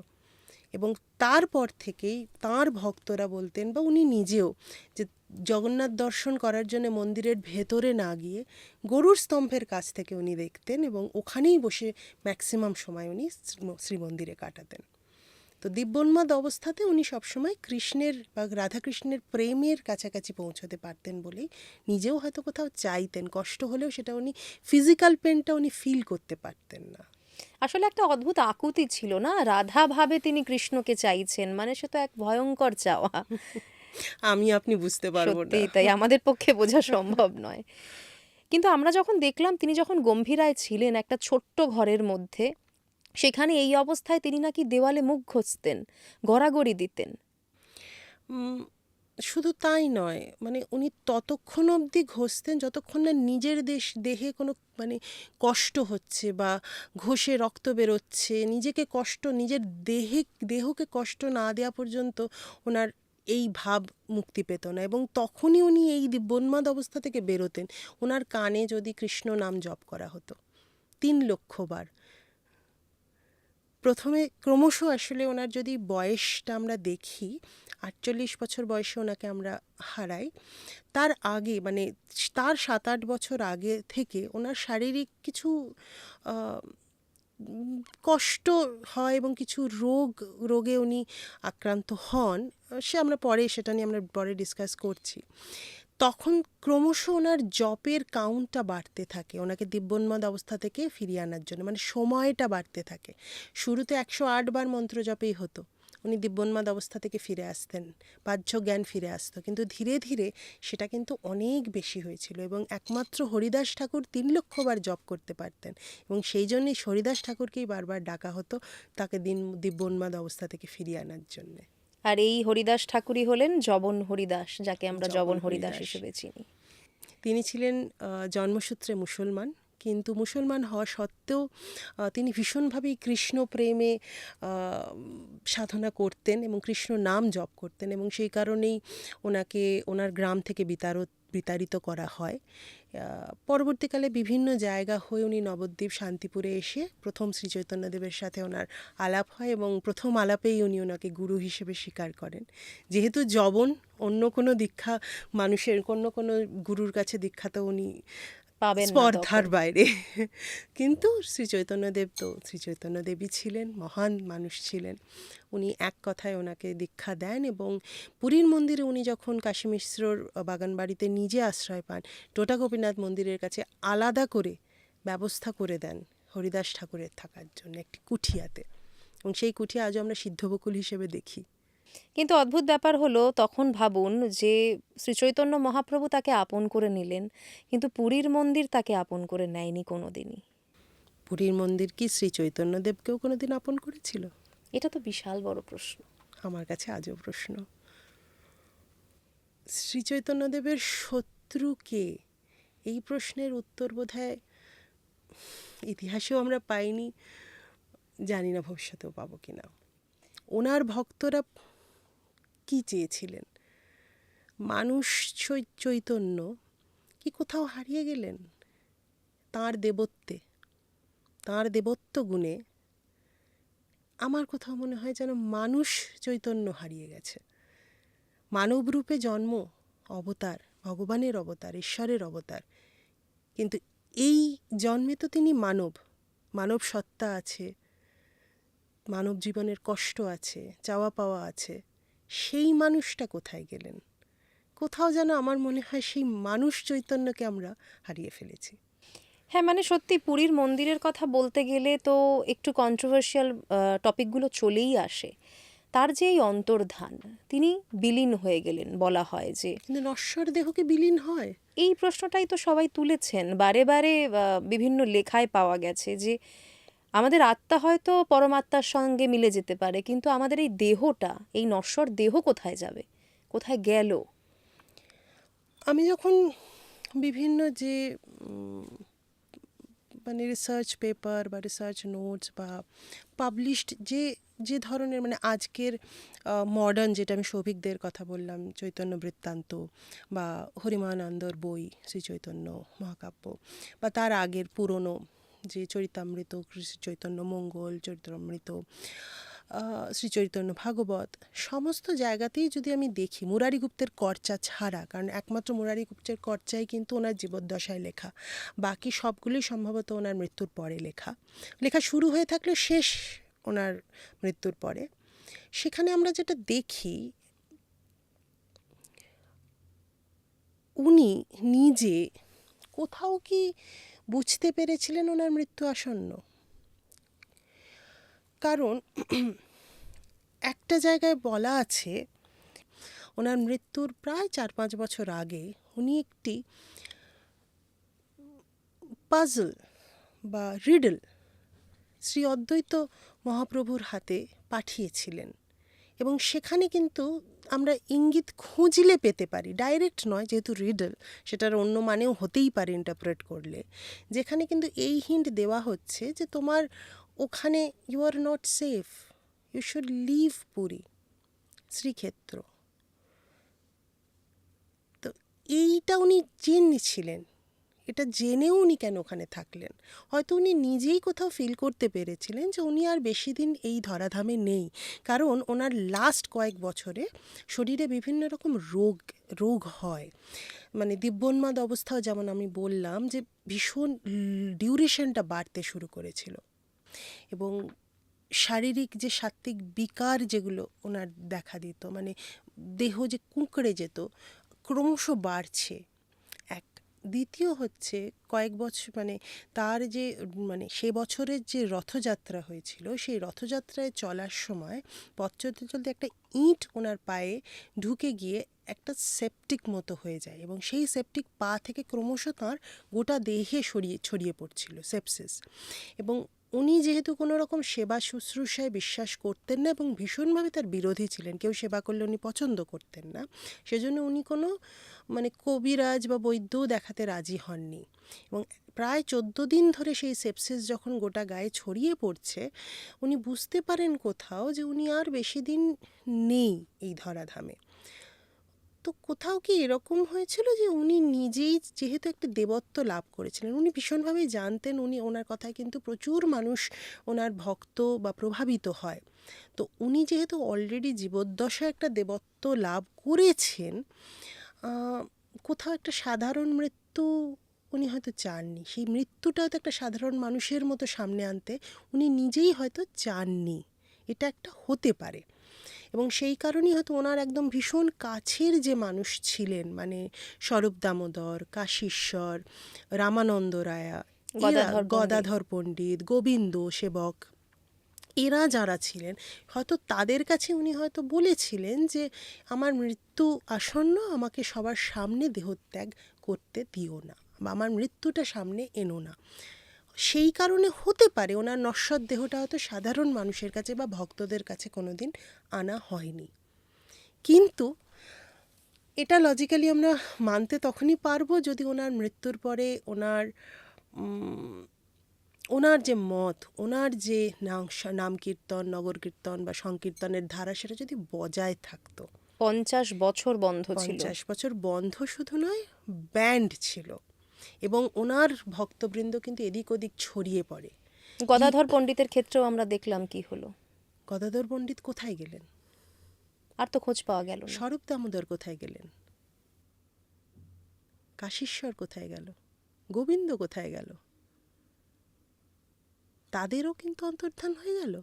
এবং তারপর থেকেই তাঁর ভক্তরা বলতেন, বা উনি নিজেও, যে জগন্নাথ দর্শন করার জন্য মন্দিরের ভেতরে না গিয়ে গরুর স্তম্ভের কাছ থেকে উনি দেখতেন, এবং ওখানেই বসে ম্যাক্সিমাম সময় উনি শ্রীমন্দিরে কাটাতেন। তো দিব্যোন্মাদ অবস্থাতে উনি সবসময় কৃষ্ণের বা রাধাকৃষ্ণের প্রেমের কাছাকাছি পৌঁছতে পারতেন বলেই নিজেও হয়তো কোথাও চাইতেন, কষ্ট হলেও সেটা উনি ফিজিক্যাল পেনটা উনি ফিল করতে পারতেন না। আসলে একটা অদ্ভুত আকুতি ছিল না, রাধা ভাবে তিনি কৃষ্ণকে চাইছেন, মানে সে তো এক ভয়ঙ্কর চাওয়া। আমি আপনি বুঝতে পারবো না। সত্যিই তাই, আমাদের পক্ষে বোঝা সম্ভব নয়। কিন্তু আমরা যখন দেখলাম তিনি যখন গম্ভীরায় ছিলেন একটা ছোট্ট ঘরের মধ্যে, সেখানে এই অবস্থায় তিনি নাকি দেওয়ালে মুখ ঘষতেন, গড়াগড়ি দিতেন। উম, শুধু তাই নয়, মানে উনি ততক্ষণ অবধি ঘষতেন যতক্ষণ না নিজের দেহে কোনো মানে কষ্ট হচ্ছে বা ঘষে রক্ত বেরোচ্ছে, নিজেকে কষ্ট, নিজের দেহকে কষ্ট না দেওয়া পর্যন্ত ওনার এই ভাব মুক্তি পেত না, এবং তখনই উনি এই দিব্যোন্মাদ অবস্থা থেকে বেরোতেন। ওনার কানে যদি কৃষ্ণ নাম জপ করা হতো 3,00,000 বার, প্রথমে ক্রমশ আসলে ওনার যদি বয়সটা আমরা দেখি, 48 বছর বয়সে ওনাকে আমরা হারাই। তার আগে মানে তার 7-8 বছর আগে থেকে ওনার শারীরিক কিছু আহ, কষ্ট হয় এবং কিছু রোগে উনি আক্রান্ত হন। সেটা নিয়ে আমরা পরে ডিসকাস করছি। তখন ক্রমশ ওনার জপের কাউন্টটা বাড়তে থাকে, ওনাকে দিব্যোন্মাদ অবস্থা থেকে ফিরিয়ে আনার জন্য, মানে সময়টা বাড়তে থাকে। শুরুতে 108 বার মন্ত্র জপেই হতো, উনি দিব্যোন্মাদ অবস্থা থেকে ফিরে আসতেন, বাহ্য জ্ঞান ফিরে আসতো। কিন্তু ধীরে ধীরে সেটা কিন্তু অনেক বেশি হয়েছিল এবং একমাত্র হরিদাস ঠাকুর 3 লক্ষ বার জপ করতে পারতেন এবং সেই জন্যই হরিদাস ঠাকুরকেই বারবার ডাকা হতো তাকে দিব্যোন্মাদ অবস্থা থেকে ফিরিয়ে আনার জন্যে। আর এই হরিদাস ঠাকুরই হলেন জবন হরিদাস, যাকে আমরা জবন জবন হরিদাস হরিদাস। হিসেবে চিনি। তিনি ছিলেন জন্মসূত্রে মুসলমান, কিন্তু মুসলমান হওয়া সত্ত্বেও তিনি ভীষণভাবেই কৃষ্ণ প্রেমে সাধনা করতেন এবং কৃষ্ণ নাম জপ করতেন এবং সেই কারণেই ওনাকে ওনার গ্রাম থেকে বিতাড়িত করা হয়। পরবর্তীকালে বিভিন্ন জায়গা হয়ে উনি নবদ্বীপ শান্তিপুরে এসে প্রথম শ্রী চৈতন্যদেবের সাথে ওনার আলাপ হয় এবং প্রথম আলাপেই উনি ওনাকে গুরু হিসেবে স্বীকার করেন। যেহেতু জবন, অন্য কোনো দীক্ষা মানুষের কোনো গুরুর কাছে দীক্ষা তো উনি পাবেন না স্পর্ধার তখন। বাইরে, কিন্তু শ্রী চৈতন্যদেব তো শ্রী চৈতন্যদেবই ছিলেন, মহান মানুষ ছিলেন। উনি এক কথায় ওনাকে দীক্ষা দেন এবং পুরীর মন্দিরে উনি যখন কাশী মিশ্রর বাগানবাড়িতে নিজে আশ্রয় পান, টোটা গোপীনাথ মন্দিরের কাছে আলাদা করে ব্যবস্থা করে দেন হরিদাস ঠাকুরের থাকার জন্য একটি কুঠিয়াতে, এবং সেই কুঠিয়া আজও আমরা সিদ্ধবকুল হিসেবে দেখি। কিন্তু অদ্ভুত ব্যাপার হলো, তখন ভাবুন যে শ্রীচৈতন্য মহাপ্রভু তাকে আপন করে নিলেন, কিন্তু পুরীর মন্দির তাকে আপন করে নেয়নি কোনোদিনই। পুরীর মন্দির কি শ্রী চৈতন্যদেবকেও কোনোদিন আপন করেছিল? এটা তো বিশাল বড় প্রশ্ন। আমার কাছে আজও প্রশ্ন। শ্রী চৈতন্যদেবের শত্রু কে? এই প্রশ্নের উত্তর বোধহয় ইতিহাসেও আমরা পাইনি, জানি না ভবিষ্যতেও পাবো কিনা। ওনার ভক্তরা কি চেয়েছিলেন? মানুষ চৈতন্য কি কোথাও হারিয়ে গেলেন? তাঁর দেবত্ব গুণে আমার কোথাও মনে হয় যেন মানুষ চৈতন্য হারিয়ে গেছে। মানব রূপে জন্ম, অবতার, ভগবানের অবতার, ঈশ্বরের অবতার, কিন্তু এই জন্মে তো তিনি মানব সত্তা আছে, মানব জীবনের কষ্ট আছে, চাওয়া পাওয়া আছে। সেই মানুষটা কোথায় গেলেন? কোথাও যেন আমার মনে হয় সেই মানুষ চৈতন্যকে আমরা হারিয়ে ফেলেছি। হ্যাঁ, মানে সত্যি পুরীর মন্দিরের কথা বলতে গেলে তো একটু কন্ট্রোভার্সিয়াল টপিকগুলো চলেই আসে। তার যে এই অন্তর্ধান, তিনি বিলীন হয়ে গেলেন বলা হয় যে। কিন্তু নশ্বর দেহকে বিলীন হয়? এই প্রশ্নটাই তো সবাই তুলেছেন বারে বারে, বিভিন্ন লেখায় পাওয়া গেছে যে আমাদের আত্মা হয়তো পরমাত্মার সঙ্গে মিলে যেতে পারে, কিন্তু আমাদের এই দেহটা, এই নশ্বর দেহ কোথায় যাবে, কোথায় গেল? আমি যখন বিভিন্ন যে মানে রিসার্চ পেপার বা রিসার্চ নোটস বা পাবলিশড যে যে ধরনের মানে আজকের মডার্ন, যেটা আমি সৌভিকদের কথা বললাম, চৈতন্য বৃত্তান্ত বা হরিমানন্দর বই শ্রী চৈতন্য মহাকাব্য, বা তার আগের পুরনো যে চরিতামৃত, শ্রী চৈতন্য মঙ্গল চরিতামৃত, শ্রী চৈতন্য ভাগবত, সমস্ত জায়গাতেই যদি আমি দেখি মুরারি গুপ্তের কর্চা ছাড়া, কারণ একমাত্র মুরারি গুপ্তের কর্চাই কিন্তু ওনার জীবদ্দশায় লেখা, বাকি সবগুলোই সম্ভবত ওনার মৃত্যুর পরে লেখা শুরু হয়ে থাকলে শেষ ওনার মৃত্যুর পরে। সেখানে আমরা যেটা দেখি, উনি নিজে কোথাও কি বুঝতে পেরেছিলেন ওনার মৃত্যু আসন্ন? কারণ একটা জায়গায় বলা আছে ওনার মৃত্যুর প্রায় 4-5 বছর আগে উনি একটি পাজল বা রিডল শ্রী অদ্বৈত মহাপ্রভুর হাতে পাঠিয়েছিলেন, এবং সেখানে কিন্তু আমরা ইঙ্গিত খুঁজলে পেতে পারি, ডাইরেক্ট নয়, যেহেতু রিডল সেটার অন্য মানেও হতেই পারে ইন্টারপ্রেট করলে, যেখানে কিন্তু এই হিন্ট দেওয়া হচ্ছে যে তোমার ওখানে you are not safe, you should leave Puri, Shrikshetra. তো এইটা উনি জেনেছিলেন, এটা জেনেও উনি কেন ওখানে থাকলেন? হয়তো উনি নিজেই কোথাও ফিল করতে পেরেছিলেন যে উনি আর বেশি দিন এই ধরাধামে নেই, কারণ ওনার লাস্ট কয়েক বছরে শরীরে বিভিন্ন রকম রোগ হয়। মানে দিব্যোন্মাদ অবস্থাও, যেমন আমি বললাম, যে ভীষণ ডিউরেশনটা বাড়তে শুরু করেছিল, এবং শারীরিক যে সাত্ত্বিক বিকার যেগুলো ওনার দেখা দিত, মানে দেহ যে কুঁকড়ে যেত, ক্রমশ বাড়ছে এক। দ্বিতীয় হচ্ছে, কয়েক বছর মানে তার যে মানে সে বছরের যে রথযাত্রা হয়েছিল, সেই রথযাত্রায় চলার সময় পথ চলতে চলতে একটা ইঁট ওনার পায়ে ঢুকে গিয়ে একটা সেপটিক মতো হয়ে যায়, এবং সেই সেপটিক পা থেকে ক্রমশ তাঁর গোটা দেহে ছড়িয়ে পড়ছিল সেপসিস। এবং উনি যেহেতু কোনো রকম সেবা শুশ্রূষায় বিশ্বাস করতেন না এবং ভীষণভাবে তার বিরোধী ছিলেন, কেউ সেবা করলে উনি পছন্দ করতেন না, সেজন্য উনি কোনো মানে কবিরাজ বা বৈদ্যও দেখাতে রাজি হননি। এবং প্রায় 14 দিন ধরে সেই সেপসিস যখন গোটা গায়ে ছড়িয়ে পড়ছে, উনি বুঝতে পারেন কোথাও যে উনি আর বেশি দিন নেই এই ধরাধামে। তো কোথাও কি এরকম হয়েছিল যে উনি নিজেই যেহেতু একটা দেবত্ব লাভ করেছিলেন, উনি ভীষণভাবে জানতেন, ওনার কথায় কিন্তু প্রচুর মানুষ ওনার ভক্ত বা প্রভাবিত হয়। তো উনি যেহেতু অলরেডি জীবদ্দশায় একটা দেবত্ব লাভ করেছেন, কোথাও একটা সাধারণ মৃত্যু উনি হয়তো চাননি। সেই মৃত্যুটা হয়তো একটা সাধারণ মানুষের মতো সামনে আনতে উনি নিজেই হয়তো চাননি। এটা একটা হতে পারে। এবং সেই কারণেই হয়তো ওনার একদম ভীষণ কাছের যে মানুষ ছিলেন, মানে স্বরূপ দামোদর, কাশীশ্বর, রামানন্দ রায়া, গদাধর পণ্ডিত, গোবিন্দ সেবক, এরা যারা ছিলেন, হয়তো তাদের কাছে উনি হয়তো বলেছিলেন যে আমার মৃত্যু আসন্ন, আমাকে সবার সামনে দেহত্যাগ করতে দিও না, বা আমার মৃত্যুটা সামনে এনো না। সেই কারণে হতে পারে ওনার নশ্বর দেহটা হয়তো সাধারণ মানুষের কাছে বা ভক্তদের কাছে কোনোদিন আনা হয়নি। কিন্তু এটা লজিক্যালি আমরা মানতে তখনই পারবো যদি ওনার মৃত্যুর পরে ওনার যে মত, ওনার যে নাম কীর্তন, নগর কীর্তন বা সংকীর্তনের ধারা, সেটা যদি বজায় থাকতো। 50 বছর বন্ধ ছিল। 50 বছর বন্ধ শুধু নয়, ব্যান্ড ছিল, এবং ওনার ভক্তবৃন্দ কিন্তু এদিক ওদিক ছড়িয়ে পড়ে। গদাধর পণ্ডিতের ক্ষেত্রেও আমরা দেখলাম কি হলো। গদাধর পণ্ডিত কোথায় গেলেন? আর তো খোঁজ পাওয়া গেল না। স্বরূপ দামোদর কোথায় গেলেন? কাশীশ্বর কোথায় গেল? গোবিন্দ কোথায় গেল? তাদেরও কিন্তু অন্তর্ধান হয়ে গেল,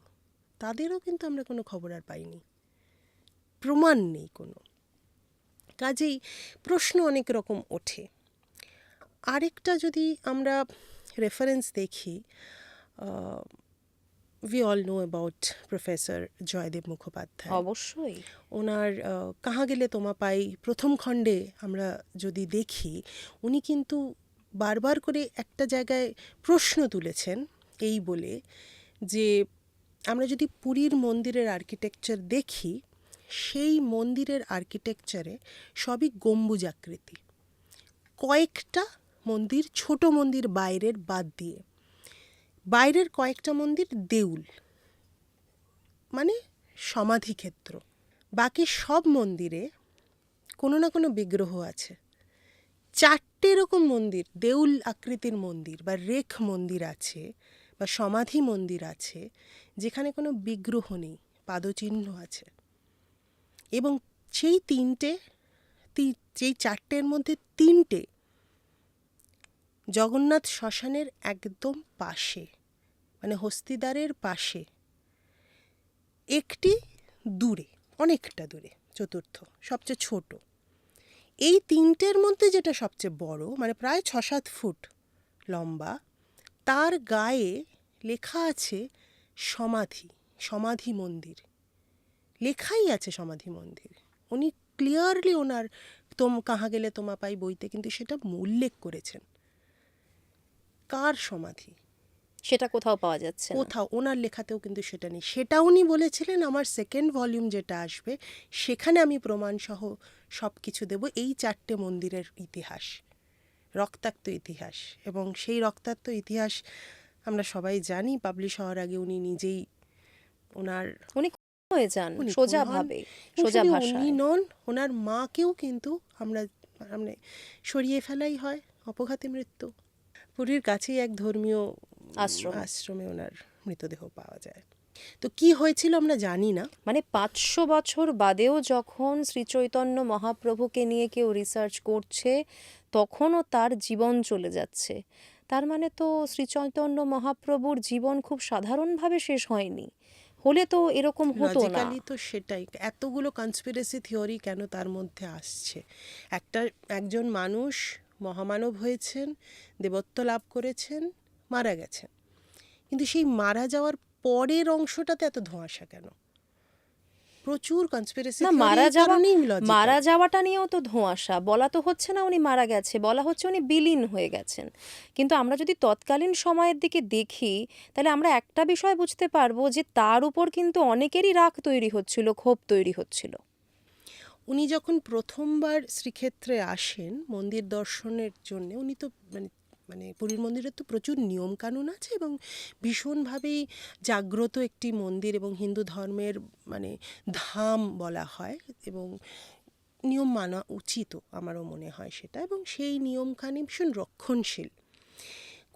তাদেরও কিন্তু আমরা কোনো খবর আর পাইনি, প্রমাণ নেই কোনো। কাজেই প্রশ্ন অনেক রকম ওঠে। আরেকটা যদি আমরা রেফারেন্স দেখি, we all know about professor Joydev Mukhopadhyay. অবশ্যই। ওনার কাহা গেলে তোমা পাই প্রথম খণ্ডে আমরা যদি দেখি, উনি কিন্তু বারবার করে একটা জায়গায় প্রশ্ন তুলেছেন এই বলে যে আমরা যদি পুরীর মন্দিরের আর্কিটেকচার দেখি, সেই মন্দিরের আর্কিটেকচারে সবই গম্বুজাকৃতি, কয়েকটা মন্দির, ছোট মন্দির বাইরের বাদ দিয়ে, বাইরের কয়েকটা মন্দির দেউল মানে সমাধিক্ষেত্র, বাকি সব মন্দিরে কোনো না কোনো বিগ্রহ আছে। 4টে এরকম মন্দির, দেউল আকৃতির মন্দির বা রেখ মন্দির আছে বা সমাধি মন্দির আছে যেখানে কোনো বিগ্রহ নেই, পাদচিহ্ন আছে। এবং সেই যেই 4টের মধ্যে 3টে জগন্নাথ শ্মশানের একদম পাশে, মানে হস্তিদ্বারের পাশে, একটি দূরে, অনেকটা দূরে, চতুর্থ সবচেয়ে ছোট। এই 3টের মধ্যে যেটা সবচেয়ে বড়, মানে প্রায় 6-7 ফুট লম্বা, তার গায়ে লেখা আছে সমাধি মন্দির, লেখাই আছে সমাধি মন্দির। উনি ক্লিয়ারলি ওনার কাহা গেলে তোমা পাই বইতে কিন্তু সেটা উল্লেখ করেছেন। কার সমাধি সেটা কোথাও পাওয়া যাচ্ছে না। কোথাও ওনার লেখাতেও কিন্তু সেটা নেই। সেটা উনি বলেছিলেন আমার সেকেন্ড ভলিউম যেটা আসবে সেখানে আমি প্রমাণসহ সব কিছু দেব, এই 4টে মন্দিরের ইতিহাস, রক্তাক্ত ইতিহাস। এবং সেই রক্তাক্ত ইতিহাস আমরা সবাই জানি, পাবলিশ হওয়ার আগে উনি নিজেই উনি হয়ে যান উনি সোজা খুন হন। ভাবে, এবং সোজা শুধু ভাষায়। উনি নন, ওনার মাকেও কিন্তু আমরা সরিয়ে ফেলাই হয়, অপঘাতে মৃত্যু। পুরীর কাছেই এক ধর্মীয় আশ্রমে ওনার মৃতদেহ পাওয়া যায়। তো কি হয়েছিল আমরা জানি না। মানে 500 বছর বাদেও যখন শ্রীচৈতন্য মহাপ্রভুকে নিয়ে কেউ রিসার্চ করছে তখনও তার জীবন চলে যাচ্ছে, তার মানে তো শ্রীচৈতন্য মহাপ্রভুর জীবন খুব সাধারণভাবে শেষ হয়নি, হলে তো এরকম হতো না। লজিক্যালি তো সেটাই, এতগুলো কনস্পিরেসি থিওরি কেন তার মধ্যে আসছে? একজন মানুষ মহামানব হয়েছেন, দেবত্ব লাভ করেছেন, মারা গেছেন, কিন্তু সেই মারা যাওয়ার পরের অংশটাতে এত ধোঁয়াশা কেন? প্রচুর কনস্পিরেসি না, থিওরি এই কারণেই লজিক্যাল। মারা যাওয়াটা নিয়েও তো ধোঁয়াশা, বলা তো হচ্ছে না উনি মারা গেছে, বলা হচ্ছে উনি বিলীন হয়ে গেছেন। কিন্তু আমরা যদি তৎকালীন সময়ের দিকে দেখি তাহলে আমরা একটা বিষয় বুঝতে পারবো যে তার উপর কিন্তু অনেকেরই রাগ তৈরি হচ্ছিল, ক্ষোভ তৈরি হচ্ছিল। উনি যখন প্রথমবার শ্রীক্ষেত্রে আসেন মন্দির দর্শনের জন্য, উনি তো মানে মানে পুরীর মন্দিরের তো প্রচুর নিয়মকানুন আছে এবং ভীষণভাবেই জাগ্রত একটি মন্দির এবং হিন্দু ধর্মের মানে ধাম বলা হয়, এবং নিয়ম মানা উচিতও আমারও মনে হয় সেটা, এবং সেই নিয়মখানি ভীষণ রক্ষণশীল।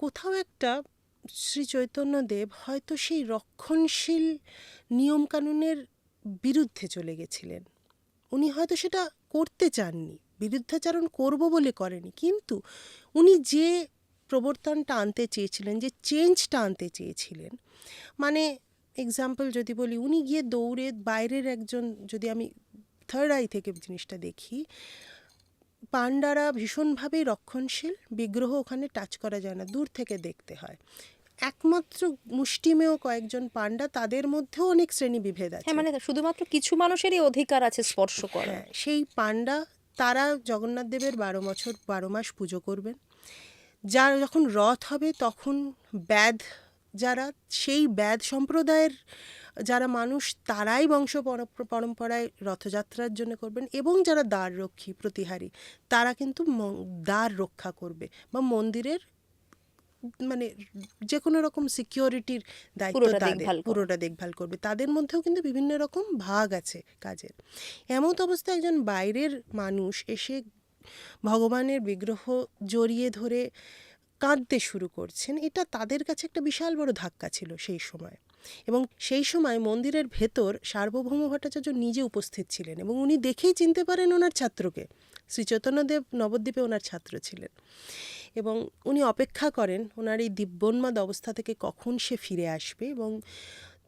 কোথাও একটা শ্রী চৈতন্যদেব হয়তো সেই রক্ষণশীল নিয়মকানুনের বিরুদ্ধে চলে গেছিলেন। উনি হয়তো সেটা করতে চাননি, বিরুদ্ধাচরণ করব বলে করেনি, কিন্তু উনি যে প্রবর্তনটা আনতে চেয়েছিলেন, যে চেঞ্জটা আনতে চেয়েছিলেন, মানে এক্সাম্পল যদি বলি, উনি গিয়ে দৌড়ে বাইরের একজন, যদি আমি থার্ড আই থেকে জিনিসটা দেখি, পান্ডারা ভীষণভাবেই রক্ষণশীল, বিগ্রহ ওখানে টাচ করা যায় না, দূর থেকে দেখতে হয়। একমাত্র মুষ্টিমেয় কয়েকজন পান্ডা, তাদের মধ্যেও অনেক শ্রেণী বিভেদ আছে। হ্যাঁ, মানে শুধুমাত্র কিছু মানুষেরই অধিকার আছে স্পর্শ করার। হ্যাঁ, সেই পান্ডা তারা জগন্নাথ দেবের 12 মাস পুজো করবেন। যার যখন রথ হবে তখন ব্যাধ, যারা সেই ব্যাধ সম্প্রদায়ের যারা মানুষ, তারাই বংশ পরম্পরায় রথযাত্রার জন্য করবেন, এবং যারা দ্বাররক্ষী প্রতিহারী তারা কিন্তু দ্বার রক্ষা করবে বা মন্দিরের মানে যে কোনো রকম সিকিউরিটির দায়িত্ব তাদের, পুরোটা দেখভাল করবে। তাদের মধ্যেও কিন্তু বিভিন্ন রকম ভাগ আছে কাজের। এমন অবস্থায় একজন বাইরের মানুষ এসে ভগবানের বিগ্রহ জড়িয়ে ধরে কাঁদতে শুরু করছেন, এটা তাদের কাছে একটা বিশাল বড় ধাক্কা ছিল সেই সময়। এবং সেই সময় মন্দিরের ভেতর সার্বভৌম ভট্টাচার্য নিজে উপস্থিত ছিলেন, এবং উনি দেখেই চিনতে পারেন ওনার ছাত্রকে। শ্রী চৈতন্যদেব নবদ্বীপে ওনার ছাত্র ছিলেন, এবং উনি অপেক্ষা করেন ওনার এই দিব্যোন্মাদ অবস্থা থেকে কখন সে ফিরে আসবে, এবং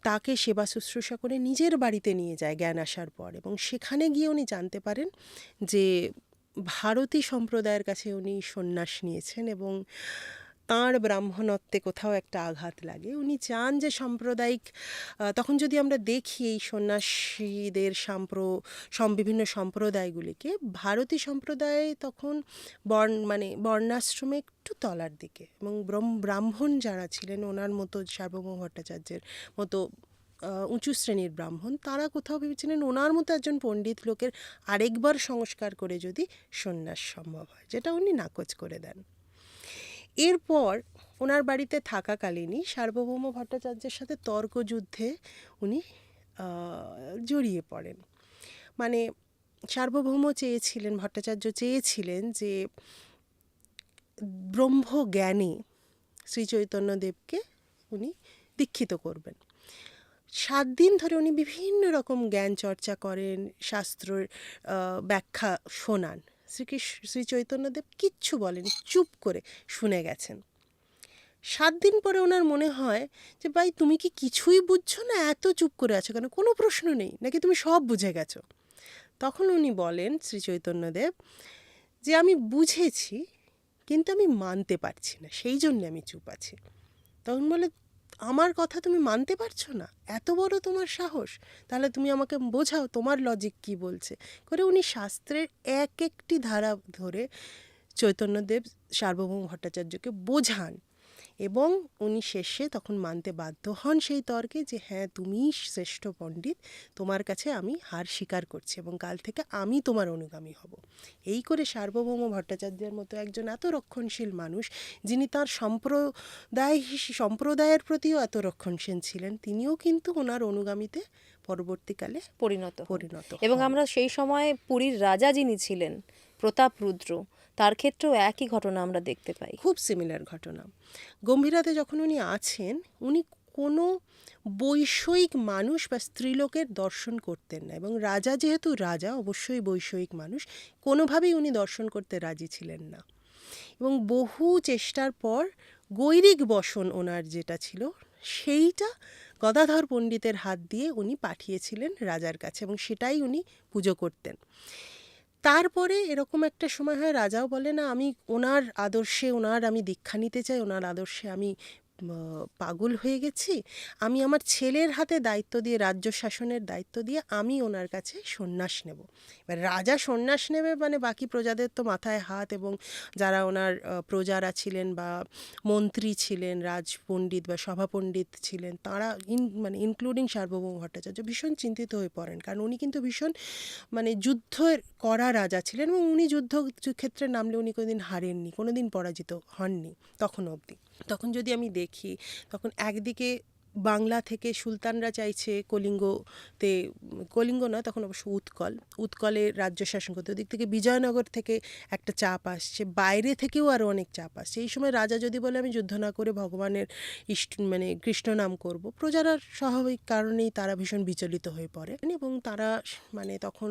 তাকে সেবা শুশ্রূষা করে নিজের বাড়িতে নিয়ে যায় জ্ঞান আসার পর। এবং সেখানে গিয়ে উনি জানতে পারেন যে ভারতী সম্প্রদায়ের কাছে উনি সন্ন্যাস নিয়েছেন, এবং তাঁর ব্রাহ্মণত্বে কোথাও একটা আঘাত লাগে। উনি চান যে সাম্প্রদায়িক, তখন যদি আমরা দেখি এই সন্ন্যাসীদের বিভিন্ন সম্প্রদায়গুলিকে, ভারতী সম্প্রদায় তখন বর্ণাশ্রমে একটু তলার দিকে, এবং ব্রাহ্মণ যারা ছিলেন ওনার মতো সার্বভৌম ভট্টাচার্যের মতো উঁচু শ্রেণীর ব্রাহ্মণ, তারা কোথাও ভেবেছিলেন ওনার মতো একজন পণ্ডিত লোকের আরেকবার সংস্কার করে যদি সন্ন্যাস সম্ভব হয়, যেটা উনি নাকচ করে দেন। এরপর ওনার বাড়িতে থাকাকালীনই সার্বভৌম ভট্টাচার্যের সাথে তর্কযুদ্ধে উনি জড়িয়ে পড়েন। মানে সার্বভৌম চেয়েছিলেন, ভট্টাচার্য চেয়েছিলেন যে ব্রহ্মজ্ঞানে শ্রীচৈতন্যদেবকে উনি দীক্ষিত করবেন। 7 দিন ধরে উনি বিভিন্ন রকম জ্ঞান চর্চা করেন, শাস্ত্রের ব্যাখ্যা শোনান। শ্রী চৈতন্যদেব কিচ্ছু বলেনি, চুপ করে শুনে গেছেন। 7 দিন পরে ওনার মনে হয় যে ভাই, তুমি কি কিছুই বুঝছো না, এত চুপ করে আছো কেন, কোনো প্রশ্ন নেই নাকি তুমি সব বুঝে গেছো? তখন উনি বলেন, শ্রী চৈতন্যদেব, যে আমি বুঝেছি কিন্তু আমি মানতে পারছি না, সেই জন্য আমি চুপ আছি। তখন বলে, আমার কথা তুমি মানতে পারছো না, এত বড় তোমার সাহস, তাহলে তুমি আমাকে বোঝাও তোমার লজিক কি বলছে। করে উনি শাস্ত্রের এক একটি ধারা ধরে চৈতন্যদেব সার্বভৌম ভট্টাচার্যকে বোঝান, এবং উনি শেষে তখন মানতে বাধ্য হন সেই তর্কে যে হ্যাঁ, তুমিই শ্রেষ্ঠ পণ্ডিত, তোমার কাছে আমি হার স্বীকার করছি এবং কাল থেকে আমি তোমার অনুগামী হব। এই করে সার্বভৌম ভট্টাচার্যের মতো একজন এত রক্ষণশীল মানুষ, যিনি তার সম্প্রদায়ের প্রতিও এত রক্ষণশীল ছিলেন, তিনিও কিন্তু ওনার অনুগামীতে পরবর্তীকালে পরিণত এবং হন। আমরা সেই সময় পুরীর রাজা যিনি ছিলেন প্রতাপরুদ্র, তার ক্ষেত্রেও একই ঘটনা আমরা দেখতে পাই। খুব সিমিলার ঘটনা। গম্ভীরাতে যখন উনি আছেন, উনি কোনো বৈষয়িক মানুষ বা স্ত্রীলোকের দর্শন করতেন না, এবং রাজা যেহেতু রাজা, অবশ্যই বৈষয়িক মানুষ, কোনোভাবেই উনি দর্শন করতে রাজি ছিলেন না। এবং বহু চেষ্টার পর গৈরিক বসন ওনার যেটা ছিল, সেইটা গদাধর পণ্ডিতের হাত দিয়ে উনি পাঠিয়েছিলেন রাজার কাছে, এবং সেটাই উনি পুজো করতেন। তারপরে এরকম একটা সময় হয়, রাজাও বলে না, আমি ওনার আদর্শে, আমি দীক্ষা নিতে চাই, ওনার আদর্শে আমি পাগল হয়ে গেছি, আমি আমার ছেলের হাতে দায়িত্ব দিয়ে, রাজ্য শাসনের দায়িত্ব দিয়ে আমি ওনার কাছে সন্ন্যাস নেব। এবার রাজা সন্ন্যাস নেবে মানে বাকি প্রজাদের তো মাথায় হাত, এবং যারা ওনার প্রজারা ছিলেন বা মন্ত্রী ছিলেন, রাজপণ্ডিত বা সভাপণ্ডিত ছিলেন, তারা মানে ইনক্লুডিং সার্বভৌম ভট্টাচার্য ভীষণ চিন্তিত হয়ে পড়েন, কারণ উনি কিন্তু ভীষণ মানে যুদ্ধের করা রাজা ছিলেন, এবং উনি যুদ্ধক্ষেত্রে নামলে উনি কোনোদিন হারেননি, কোনোদিন পরাজিত হননি তখন অবধি। তখন যদি আমি দেখি, তখন একদিকে বাংলা থেকে সুলতানরা চাইছে কলিঙ্গতে, কলিঙ্গ নয় তখন অবশ্য উৎকলে রাজ্য শাসন করতে, ওদিক থেকে বিজয়নগর থেকে একটা চাপ আসছে, বাইরে থেকেও আরও অনেক চাপ আসছে। এই সময় রাজা যদি বলে আমি যুদ্ধ না করে ভগবানের মানে কৃষ্ণ নাম করব, প্রজারা স্বাভাবিক কারণেই তারা ভীষণ বিচলিত হয়ে পড়ে, এবং তারা মানে তখন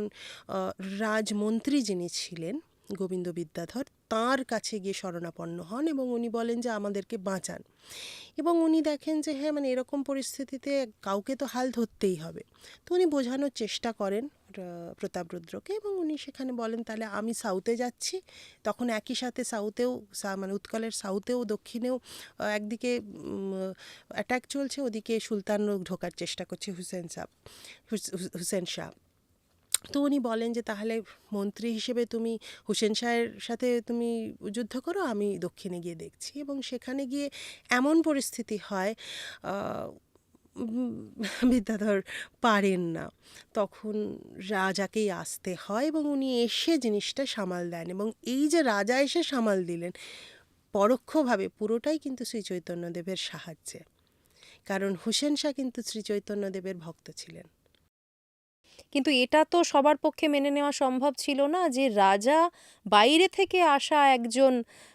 রাজমন্ত্রী যিনি ছিলেন গোবিন্দ বিদ্যাধর, তাঁর কাছে গিয়ে শরণাপন্ন হন, এবং উনি বলেন যে আমাদেরকে বাঁচান। এবং উনি দেখেন যে হ্যাঁ, মানে এরকম পরিস্থিতিতে কাউকে তো হাল ধরতেই হবে। তো উনি বোঝানোর চেষ্টা করেন প্রতাপরুদ্রকে, এবং উনি সেখানে বলেন তাহলে আমি সাউথে যাচ্ছি। তখন একই সাথে সাউথেও মানে উৎকলের সাউথেও দক্ষিণেও একদিকে অ্যাটাক চলছে, ওদিকে সুলতানও ঢোকার চেষ্টা করছে, হুসেন শাহ। তো উনি বলেন যে তাহলে মন্ত্রী হিসেবে তুমি হুসেন শাহের সাথে তুমি যুদ্ধ করো, আমি দক্ষিণে গিয়ে দেখছি। এবং সেখানে গিয়ে এমন পরিস্থিতি হয়, বিদ্যাধর পারেন না, তখন রাজাকেই আসতে হয়, এবং উনি এসে জিনিসটা সামাল দেন। এবং এই যে রাজা এসে সামাল দিলেন, পরোক্ষভাবে পুরোটাই কিন্তু শ্রী চৈতন্যদেবের সাহায্যে, কারণ হুসেন শাহ কিন্তু শ্রী চৈতন্যদেবের ভক্ত ছিলেন। কিন্তু এটা তো সবার পক্ষে মেনে নেওয়া সম্ভব ছিল না যে রাজা বাইরে থেকে আসা একজন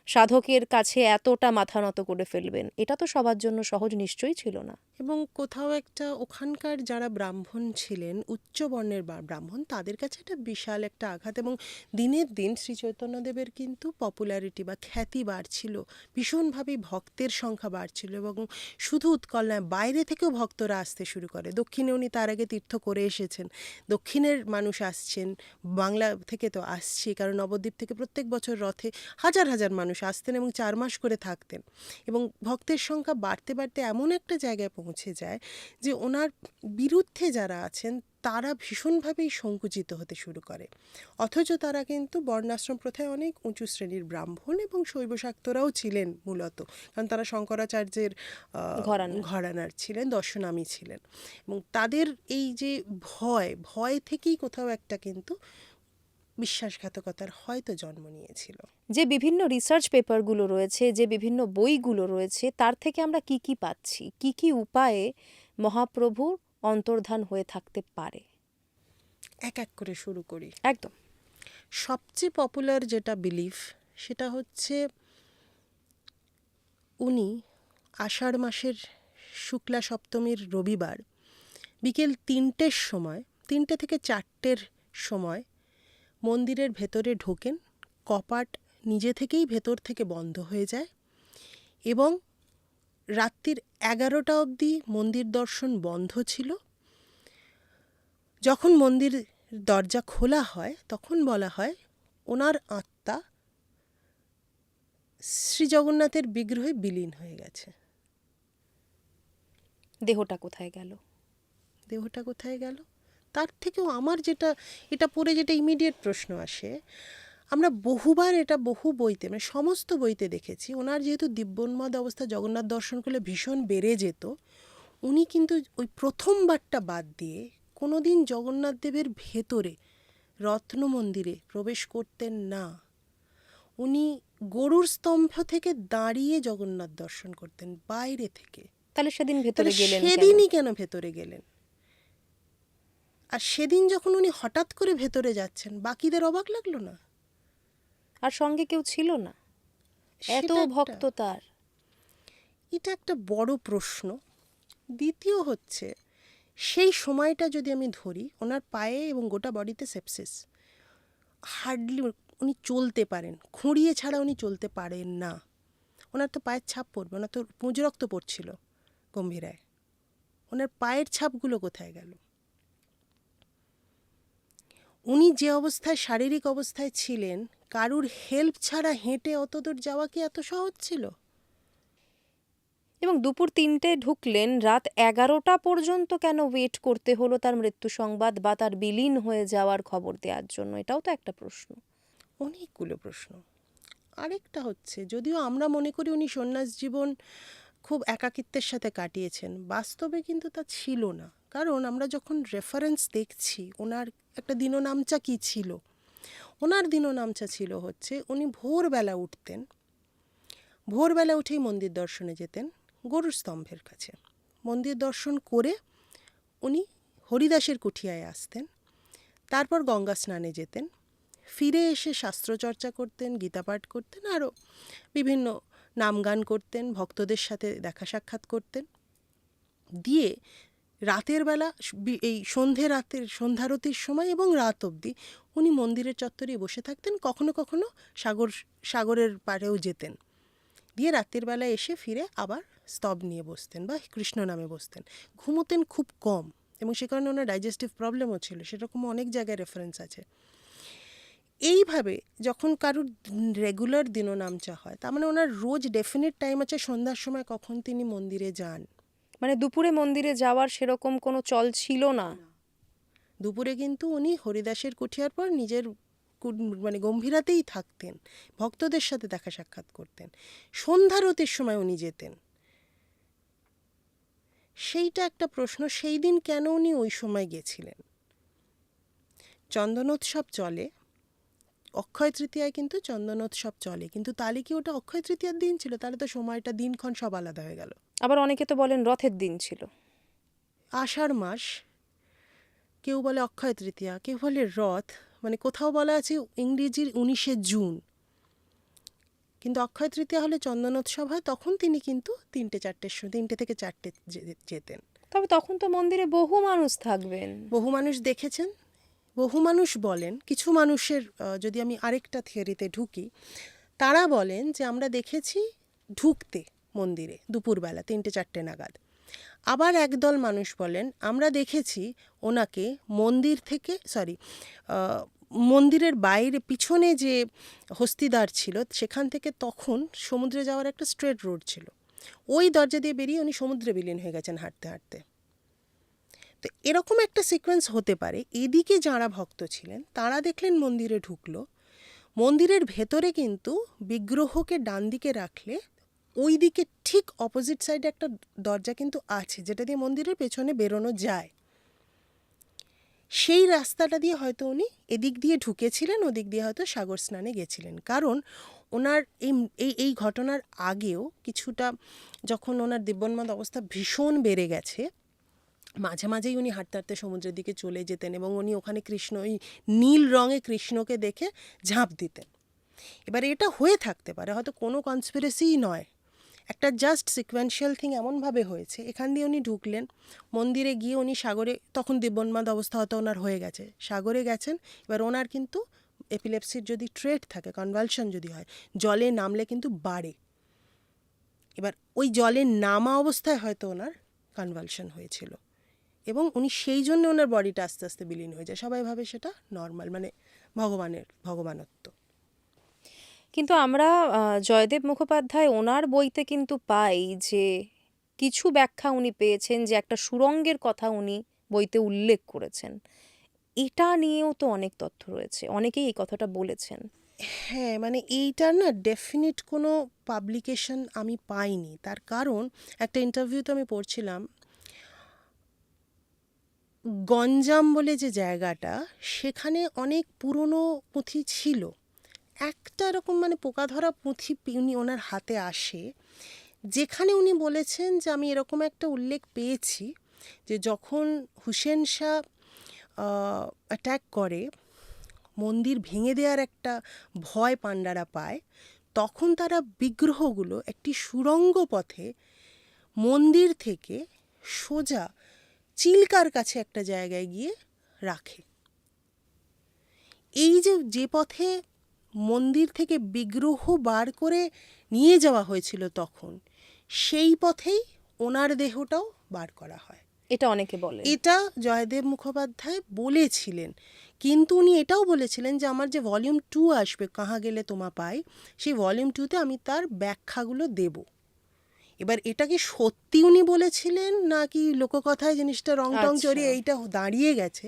সাধকের কাছে এতটা মাথা নত করে ফেলবেন। এটা তো সবার জন্য সহজ নিশ্চয়ই ছিল না। এবং কোথাও একটা ওখানকার যারা ব্রাহ্মণ ছিলেন, উচ্চ বর্ণের ব্রাহ্মণ, তাদের কাছে একটা বিশাল একটা আঘাত। এবং দিনের দিন শ্রী চৈতন্যদেবের কিন্তু পপুলারিটি বা খ্যাতি বাড়ছিল, ভীষণভাবেই ভক্তের সংখ্যা বাড়ছিল, এবং শুধু উৎকল নয়, বাইরে থেকেও ভক্তরা আসতে শুরু করে। দক্ষিণে উনি তার আগে তীর্থ করে এসেছেন, দক্ষিণের মানুষ আসছেন, বাংলা থেকে তো আসছে, কারণ নবদ্বীপ থেকে প্রত্যেক বছর রথে হাজার হাজার মানুষ আসতেন এবং 4 মাস করে থাকতেন। এবং ভক্তের সংখ্যা বাড়তে বাড়তে এমন একটা জায়গায় পৌঁছে যায় যে ওনার বিরুদ্ধে যারা আছেন তারা ভীষণভাবেই সংকুচিত হতে শুরু করে। অথচ তারা কিন্তু বর্ণাশ্রম প্রথায় অনেক উঁচু শ্রেণীর ব্রাহ্মণ এবং শৈব শাক্তরাও ছিলেন মূলত, কারণ তারা শঙ্করাচার্যের ঘরানার ছিলেন, দর্শনামী ছিলেন। এবং তাদের এই যে ভয় থেকেই কোথাও একটা কিন্তু বিশ্বাসঘাতকতার হয়তো জন্ম নিয়েছিল। যে বিভিন্ন রিসার্চ পেপারগুলো রয়েছে, যে বিভিন্ন বইগুলো রয়েছে, তার থেকে আমরা কি কি পাচ্ছি, কি কি উপায়ে মহাপ্রভুর অন্তর্ধান হয়ে থাকতে পারে? এক এক করে শুরু করি। একদম। সবচেয়ে পপুলার যেটা বিলিফ, সেটা হচ্ছে উনি আষাঢ় মাসের শুক্লা সপ্তমীর রবিবার বিকেল 3টের সময়, 3টে থেকে 4টের সময় মন্দিরের ভেতরে ঢোকেন, কপাট নিজে থেকেই ভেতর থেকে বন্ধ হয়ে যায়, এবং রাত্রির 11টা অবধি মন্দির দর্শন বন্ধ ছিল। যখন মন্দির দরজা খোলা হয় তখন বলা হয় ওনার আত্মা শ্রী জগন্নাথের বিগ্রহে বিলীন হয়ে গেছে। দেহটা কোথায় গেল? দেহটা কোথায় গেল? তার থেকেও আমার এটা পড়ে যেটা ইমিডিয়েট প্রশ্ন আসে, আমরা বহুবার এটা বহু বইতে, মানে সমস্ত বইতে দেখেছি, ওনার যেহেতু দিব্যোন্মাদ অবস্থা, জগন্নাথ দর্শন করলে ভীষণ বেড়ে যেত, উনি কিন্তু ওই প্রথমবারটা বাদ দিয়ে কোনোদিন জগন্নাথ দেবের ভেতরে রত্ন মন্দিরে প্রবেশ করতেন না। উনি গরুর স্তম্ভ থেকে দাঁড়িয়ে জগন্নাথ দর্শন করতেন বাইরে থেকে। তাহলে সেদিন ভেতরে গেলেন কেন? সেদিনই কেন ভেতরে গেলেন? আর সেদিন যখন উনি হঠাৎ করে ভেতরে যাচ্ছেন, বাকিদের অবাক লাগলো না? আর সঙ্গে কেউ ছিল না, এত সেটা ভক্ত তার। এটা একটা বড় প্রশ্ন। দ্বিতীয় হচ্ছে, সেই সময়টা যদি আমি ধরি, ওনার পায়ে এবং গোটা বডিতে সেপসিস, হার্ডলি উনি চলতে পারেন, খুঁড়িয়ে ছাড়া উনি চলতে পারেন না। ওনার তো পায়ের ছাপ পড়বে, ওনার তো পুঁজ রক্ত পড়ছিল গম্ভীরায়, ওনার পায়ের ছাপগুলো কোথায় গেল? উনি যে অবস্থায়, শারীরিক অবস্থায় ছিলেন, কারুর হেল্প ছাড়া হেঁটে অত দূর যাওয়া কি এত সহজ ছিল? এবং দুপুর ৩টে ঢুকলেন, রাত ১১টা পর্যন্ত কেন ওয়েট করতে হলো তার মৃত্যু সংবাদ বা তার বিলীন হয়ে যাওয়ার খবর দেওয়ার জন্য? এটাও তো একটা প্রশ্ন। অনেকগুলো প্রশ্ন। আরেকটা হচ্ছে, যদিও আমরা মনে করি উনি সন্ন্যাস জীবন খুব একাকিত্বের সাথে কাটিয়েছেন, বাস্তবে কিন্তু তা ছিল না। কারণ আমরা যখন রেফারেন্স দেখছি, ওনার একটা দিননামচা কী ছিল? ওনার দিননামচা ছিল হচ্ছে, উনি ভোরবেলা উঠতেন, ভোরবেলা উঠেই মন্দির দর্শনে যেতেন গরুর স্তম্ভের কাছে। মন্দির দর্শন করে উনি হরিদাসের কুঠিয়ায় আসতেন, তারপর গঙ্গা স্নানে যেতেন, ফিরে এসে শাস্ত্রচর্চা করতেন, গীতাপাঠ করতেন, আরও বিভিন্ন নামগান করতেন, ভক্তদের সাথে দেখা সাক্ষাৎ করতেন। দিয়ে রাতের বেলা এই সন্ধ্যারতির সময় এবং রাত অবধি উনি মন্দিরের চত্বরে বসে থাকতেন। কখনো কখনো সাগরের পাড়েও যেতেন। দিয়ে রাতের বেলা এসে ফিরে আবার স্তব নিয়ে বসতেন বা কৃষ্ণ নামে বসতেন। ঘুমোতেন খুব কম, এবং সে কারণে ওনার ডাইজেস্টিভ প্রবলেমও ছিল, সেরকম অনেক জায়গায় রেফারেন্স আছে। এইভাবে যখন কারুর রেগুলার দিননামচা হয়, তার মানে ওনার রোজ ডেফিনেট টাইম আছে সন্ধ্যার সময় কখন তিনি মন্দিরে যান। মানে দুপুরে মন্দিরে যাওয়ার সেরকম কোনো চল ছিল না। দুপুরে কিন্তু উনি হরিদাসের কুঠিয়ার পর নিজের মানে গম্ভীরাতেই থাকতেন, ভক্তদের সাথে দেখা সাক্ষাৎ করতেন। সন্ধ্যারতির সময় উনি যেতেন। সেইটা একটা প্রশ্ন, সেই দিন কেন উনি ওই সময় গেছিলেন? চন্দনোৎসব চলে, অক্ষয় তৃতীয়ায় কিন্তু চন্দনোৎসব চলে, কিন্তু তাহলে কি ওটা অক্ষয় তৃতীয়ার দিন ছিল? তাহলে তো সময়টা, দিনক্ষণ সব আলাদা হয়ে গেল। আবার অনেকে তো বলেন রথের দিন ছিল। আষাঢ় মাস, কেউ বলে অক্ষয় তৃতীয়া, কেউ বলে রথ, মানে কোথাও বলা আছে ইংরেজির 19শে জুন, কিন্তু অক্ষয় তৃতীয়া হলে চন্দনোৎসব হয়, তখন তিনি কিন্তু 3টে থেকে 4টে যেতেন। তবে তখন তো মন্দিরে বহু মানুষ থাকবেন। বহু মানুষ দেখেছেন, বহু মানুষ বলেন, কিছু মানুষের যদি আমি আরেকটা থিওরিতে ঢুকি, তারা বলেন যে আমরা দেখেছি ঢুকতে মন্দিরে দুপুরবেলা 3টে-4টে নাগাদ। আবার একদল মানুষ বলেন আমরা দেখেছি ওনাকে মন্দিরের বাইরে পিছনে যে হস্তিদ্বার ছিল সেখান থেকে, তখন সমুদ্রে যাওয়ার একটা স্ট্রেট রোড ছিল, ওই দরজা দিয়ে বেরিয়ে উনি সমুদ্রে বিলীন হয়ে গেছেন হাঁটতে হাঁটতে। তো এরকম একটা সিকোয়েন্স হতে পারে। এদিকে যারা ভক্ত ছিলেন তারা দেখলেন মন্দিরে ঢুকলো, মন্দিরের ভেতরে কিন্তু বিগ্রহকে ডান দিকে রাখলে ওই দিকে ঠিক অপোজিট সাইডে একটা দরজা কিন্তু আছে, যেটা দিয়ে মন্দিরের পেছনে বেরোনো যায়। সেই রাস্তাটা দিয়ে হয়তো উনি এদিক দিয়ে ঢুকেছিলেন, ওদিক দিয়ে হয়তো সাগর স্নানে গেছিলেন। কারণ ওনার এই ঘটনার আগেও কিছুটা, যখন ওনার দিব্যন্মাদ অবস্থা ভীষণ বেড়ে গেছে, মাঝে মাঝেই উনি হাঁটতে হাঁটতে সমুদ্রের দিকে চলে যেতেন, এবং উনি ওখানে কৃষ্ণ, ওই নীল রঙে কৃষ্ণকে দেখে ঝাঁপ দিতেন। এবার এটা হয়ে থাকতে পারে, হয়তো কোনো কনস্পিরেসিই নয়, একটা জাস্ট সিকোয়েন্সিয়াল থিং এমনভাবে হয়েছে। এখান দিয়ে উনি ঢুকলেন, মন্দিরে গিয়ে উনি সাগরে, তখন দিব্যন্মাদ অবস্থা হয়তো ওনার হয়ে গেছে, সাগরে গেছেন। এবার ওনার কিন্তু এপিলেপসির যদি ট্রেট থাকে, কনভালশন যদি হয়, জলে নামলে কিন্তু বাড়ে। এবার ওই জলে নামা অবস্থায় হয়তো ওনার কনভালশন হয়েছিল, এবং উনি সেই জন্য ওনার বডিটা আস্তে আস্তে বিলীন হয়ে যায়। সবাই ভাবে সেটা নর্মাল, মানে ভগবানত্ব। কিন্তু আমরা জয়দেব মুখোপাধ্যায় ওনার বইতে কিন্তু পাই যে কিছু ব্যাখ্যা উনি পেয়েছেন, যে একটা সুড়ঙ্গের কথা উনি বইতে উল্লেখ করেছেন। এটা নিয়েও তো অনেক তথ্য রয়েছে, অনেকেই এই কথাটা বলেছেন। হ্যাঁ, মানে এইটার না ডেফিনিট কোনো পাবলিকেশন আমি পাইনি। তার কারণ একটা ইন্টারভিউতে আমি পড়ছিলাম, গঞ্জাম বলে যে জায়গাটা, সেখানে অনেক পুরনো পুঁথি ছিল। একটা এরকম মানে পোকা ধরা পুঁথি উনি ওনার হাতে আসে, যেখানে উনি বলেছেন যে আমি এরকম একটা উল্লেখ পেয়েছি যে যখন হুসেন শাহ অ্যাটাক করে মন্দির ভেঙে দেওয়ার একটা ভয় পাণ্ডারা পায়, তখন তারা বিগ্রহগুলো একটি সুড়ঙ্গ পথে মন্দির থেকে সোজা চিল্কার কাছে একটা জায়গায় গিয়ে রাখে। এই যে যে পথে মন্দির থেকে বিগ্রহ বার করে নিয়ে যাওয়া হয়েছিল তখন, সেই পথেই ওনার দেহটাও বার করা হয়। এটা অনেকে বলে। এটা জয়দেব মুখোপাধ্যায় বলেছিলেন, কিন্তু উনি এটাও বলেছিলেন যে আমার যে ভলিউম 2 আসবে, কাহা গেলে তোমা পাই, সেই ভলিউম 2তে আমি তার ব্যাখ্যাগুলো দেব। এবার এটা কি সত্যি উনি বলেছিলেন নাকি লোককথায় জিনিসটা রং টং চড়িয়ে এইটা দাঁড়িয়ে গেছে,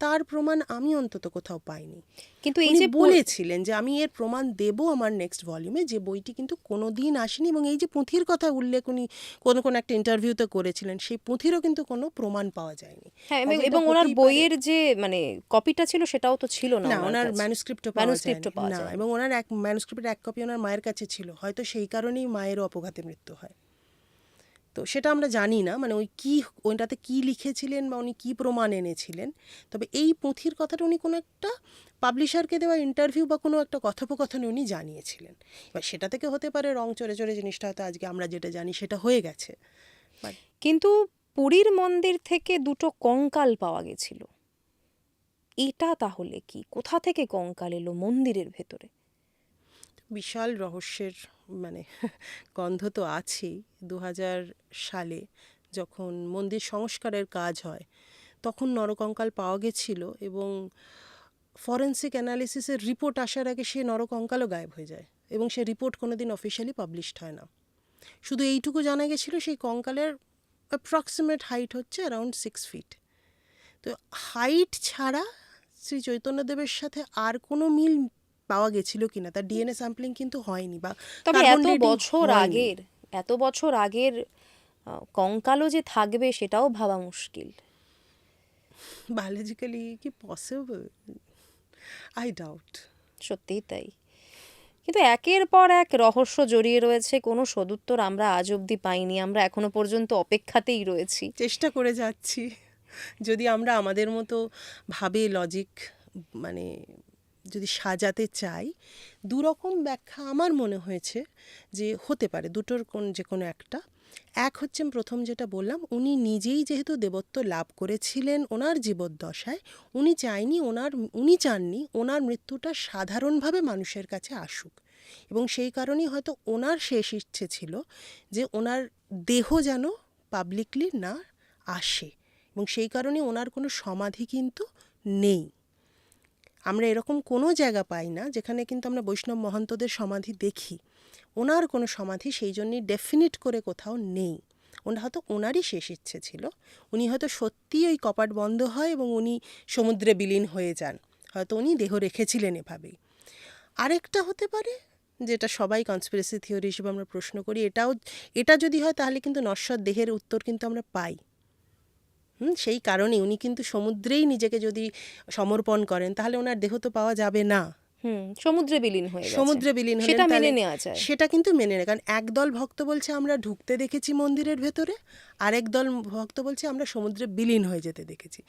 তার প্রমাণ আমি অন্তত কোথাও পাইনি। কিন্তু এই উনি যে বলেছিলেন যে আমি এর প্রমাণ দেব আমার নেক্সট ভলিউমে, যে বইটি কিন্তু কোনো দিন আসেনি। এবং এই যে পুঁথির কথা উল্লেখ উনি কোনো একটা ইন্টারভিউতে করেছিলেন, সেই পুঁথিরও কিন্তু কোনো প্রমাণ পাওয়া যায়নি। হ্যাঁ, হয়তো এটা এবং ওনার হতেই পারে। বইয়ের যে মানে কপিটা ছিল সেটাও তো ছিল না না, ওনার কাছে। ম্যানুস্ক্রিপ্টও ম্যানুস্ক্রিপ্টও পাওয়া পাওয়া যায় না, যায়নি। এবং ওনার এক ম্যানুস্ক্রিপ্টের এক কপি ওনার মায়ের কাছে ছিল, হয়তো সেই কারণেই মায়েরও অপঘাতে মৃত্যু হয়। তো সেটা আমরা জানি না, মানে ওইটাতে কি লিখেছিলেন বা উনি কী প্রমাণ এনেছিলেন। তবে এই পুঁথির কথাটা উনি কোনো একটা পাবলিশারকে দেওয়া ইন্টারভিউ বা কোনো একটা কথোপকথনে উনি জানিয়েছিলেন। এবার সেটা থেকে হতে পারে রং চড়ে চড়ে জিনিসটা হয়তো আজকে আমরা যেটা জানি সেটা হয়ে গেছে। কিন্তু পুরীর মন্দির থেকে দুটো কঙ্কাল পাওয়া গেছিল, এটা তাহলে কি? কোথা থেকে কঙ্কাল এলো মন্দিরের ভেতরে? বিশাল রহস্যের মানে গন্ধ তো আছেই। 2000 সালে যখন মন্দির সংস্কারের কাজ হয়, তখন নরকঙ্কাল পাওয়া গেছিল, এবং ফরেন্সিক অ্যানালিসিসের রিপোর্ট আসার আগে সেই নরকঙ্কালও গায়েব হয়ে যায়, এবং সেই রিপোর্ট কোনো দিন অফিসিয়ালি পাবলিশড হয় না। শুধু এইটুকু জানা গেছিলো সেই কঙ্কালের অ্যাপ্রক্সিমেট হাইট হচ্ছে অ্যারাউন্ড 6 ফিট। তো হাইট ছাড়া শ্রী চৈতন্যদেবের সাথে আর কোনো মিল পাওয়া গেছিল কিনা, তার ডিএনএ স্যাম্পলিং কিন্তু হয়নি, বা তবে কার্বন ডেটিং হয়নি। এত বছর আগের কঙ্কালও যে থাকবে সেটাও ভাবা মুশকিল। বায়োলজিক্যালি কি পসিবল? I doubt. সত্যিই তাই। কিন্তু একের পর এক রহস্য জড়িয়ে রয়েছে, কোনো সদুত্তর আমরা আজ অবধি পাইনি। আমরা এখনো পর্যন্ত অপেক্ষাতেই রয়েছি। চেষ্টা করে যাচ্ছি, যদি আমরা আমাদের মতো ভাবে লজিক মানে যদি সাজাতে চাই। দুরকম ব্যাখ্যা আমার মনে হয়েছে যে হতে পারে, দুটোর যে কোনো একটা। এক হচ্ছে প্রথম যেটা বললাম, উনি নিজেই যেহেতু দেবত্ব লাভ করেছিলেন ওনার জীবদ্দশায়, উনি চাননি ওনার মৃত্যুটা সাধারণভাবে মানুষের কাছে আসুক, এবং সেই কারণেই হয়তো ওনার শেষ ইচ্ছে ছিল যে ওনার দেহ যেন পাবলিকলি না আসে, এবং সেই কারণে ওনার কোনো সমাধি কিন্তু নেই। আমরা এরকম কোনো জায়গা পাই না যেখানে কিন্তু আমরা বৈষ্ণব মহন্তদের সমাধি দেখি। ওনার কোনো সমাধি সেই জন্যই ডেফিনিট করে কোথাও নেই। হয়তো ওনারই শেষ ইচ্ছে ছিল, উনি হয়তো সত্যিই ওই কপাট বন্ধ হয় এবং উনি সমুদ্রে বিলীন হয়ে যান, হয়তো উনি দেহ রেখেছিলেন এভাবেই। আরেকটা হতে পারে, যেটা সবাই কনস্পিরেসি থিওরি হিসেবে আমরা প্রশ্ন করি, এটা যদি হয় তাহলে কিন্তু নশ্বর দেহের উত্তর কিন্তু আমরা পাই। সেই কারণে উনি কিন্তু সমুদ্রেই নিজেকে যদি সমর্পণ করেন তাহলে ওনার দেহ তো পাওয়া যাবে না, সমুদ্রে বিলীন হয়ে গেছে, সমুদ্রে বিলীন হলেন, সেটা মেনে নেওয়া যায়। সেটা কিন্তু মেনে নেয়, কারণ একদল ভক্ত বলছে আমরা ঢুকতে দেখেছি মন্দিরের ভেতরে, আরেক দল ভক্ত বলছে আমরা সমুদ্রে বিলীন হয়ে যেতে দেখেছি।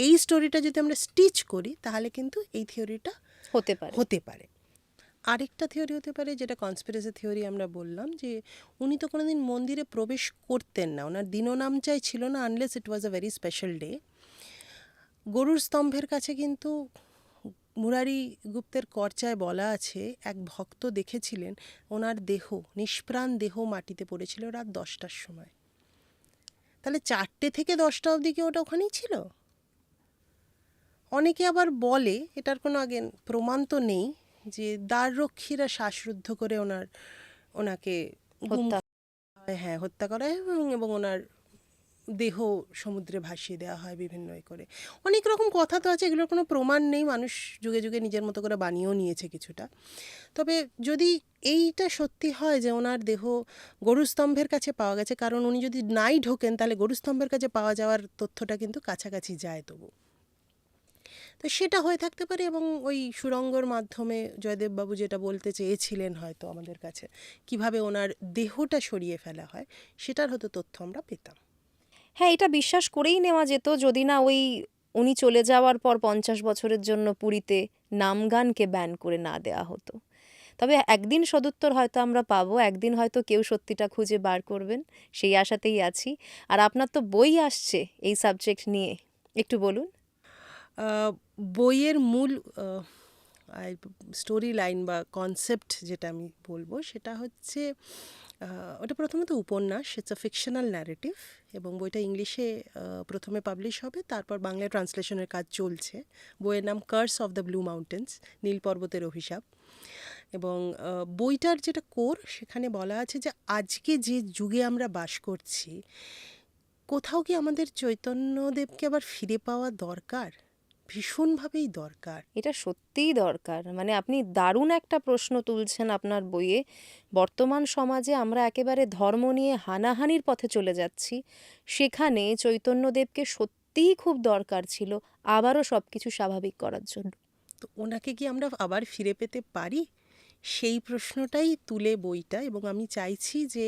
এই স্টোরিটা যদি আমরা স্টিচ করি তাহলে কিন্তু এই থিওরিটা হতে পারে। আরেকটা থিওরি হতে পারে, যেটা কনস্পিরেসি থিওরি আমরা বললাম, যে উনি তো কোনোদিন মন্দিরে প্রবেশ করতেন না, ওনার দিননামচাই ছিল না, unless it was a very special day. গরুর স্তম্ভের কাছে কিন্তু মুরারি গুপ্তের কর্চায় বলা আছে এক ভক্ত দেখেছিলেন ওনার দেহ, নিষ্প্রাণ দেহ মাটিতে পড়েছিল রাত 10টার সময়। তাহলে 4টে থেকে 10টা অবধি কি ওটা ওখানেই ছিল? অনেকে আবার বলে, এটার কোনো প্রমাণ তো নেই, যে দ্বাররক্ষীরা শ্বাসরুদ্ধ করে ওনাকে হত্যা করা হয়, এবং ওনার দেহ সমুদ্রে ভাসিয়ে দেওয়া হয় বিভিন্ন করে। অনেক রকম কথা তো আছে, এগুলোর কোনো প্রমাণ নেই, মানুষ যুগে যুগে নিজের মতো করে বানিয়েও নিয়েছে কিছুটা। তবে যদি এইটা সত্যি হয় যে ওনার দেহ গরুস্তম্ভের কাছে পাওয়া গেছে, কারণ উনি যদি নাই ঢোকেন তাহলে গরুস্তম্ভের কাছে পাওয়া যাওয়ার তথ্যটা কিন্তু কাছাকাছি যায় তবু, তো সেটা হয়ে থাকতে পারে। এবং ওই সুড়ঙ্গর মাধ্যমে জয়দেববাবু যেটা বলতে চেয়েছিলেন হয়তো আমাদের কাছে, কিভাবে ওনার দেহটা সরিয়ে ফেলা হয়, সেটার হয়তো তথ্য আমরা পেতাম। হ্যাঁ, এটা বিশ্বাস করেই নেওয়া যেত যদি না ওই উনি চলে যাওয়ার পর 50 বছরের জন্য পুরীতে নামগানকে ব্যান করে না দেওয়া হতো। তবে একদিন সদুত্তর হয়তো আমরা পাবো, একদিন হয়তো কেউ সত্যিটা খুঁজে বার করবেন, সেই আশাতেই আছি। আর আপনার তো বই আসছে এই সাবজেক্ট নিয়ে, একটু বলুন। আহ, বইয়ের মূল স্টোরি লাইন বা কনসেপ্ট যেটা আমি বলবো সেটা হচ্ছে ওটা প্রথমত উপন্যাস, ইটস আ ফিকশনাল ন্যারেটিভ, এবং বইটা ইংলিশে প্রথমে পাবলিশ হবে, তারপর বাংলায় ট্রান্সলেশনের কাজ চলছে। বইয়ের নাম curse of the blue mountains, নীল পর্বতের অভিশাপ। এবং বইটার যেটা কোর, সেখানে বলা আছে যে আজকে যে যুগে আমরা বাস করছি, কোথাও কি আমাদের চৈতন্যদেবকে আবার ফিরে পাওয়া দরকার, ভীষণভাবেই দরকার। এটা সত্যিই দরকার। মানে আপনি দারুণ একটা প্রশ্ন তুলছেন আপনার বইয়ে। বর্তমান সমাজে আমরা একেবারে ধর্ম নিয়ে হানাহানির পথে চলে যাচ্ছি, সেখানে চৈতন্যদেবকে সত্যিই খুব দরকার ছিল আবারও সব কিছু স্বাভাবিক করার জন্য। তো ওনাকে কি আমরা আবার ফিরে পেতে পারি, সেই প্রশ্নটাই তুলে বইটা। এবং আমি চাইছি যে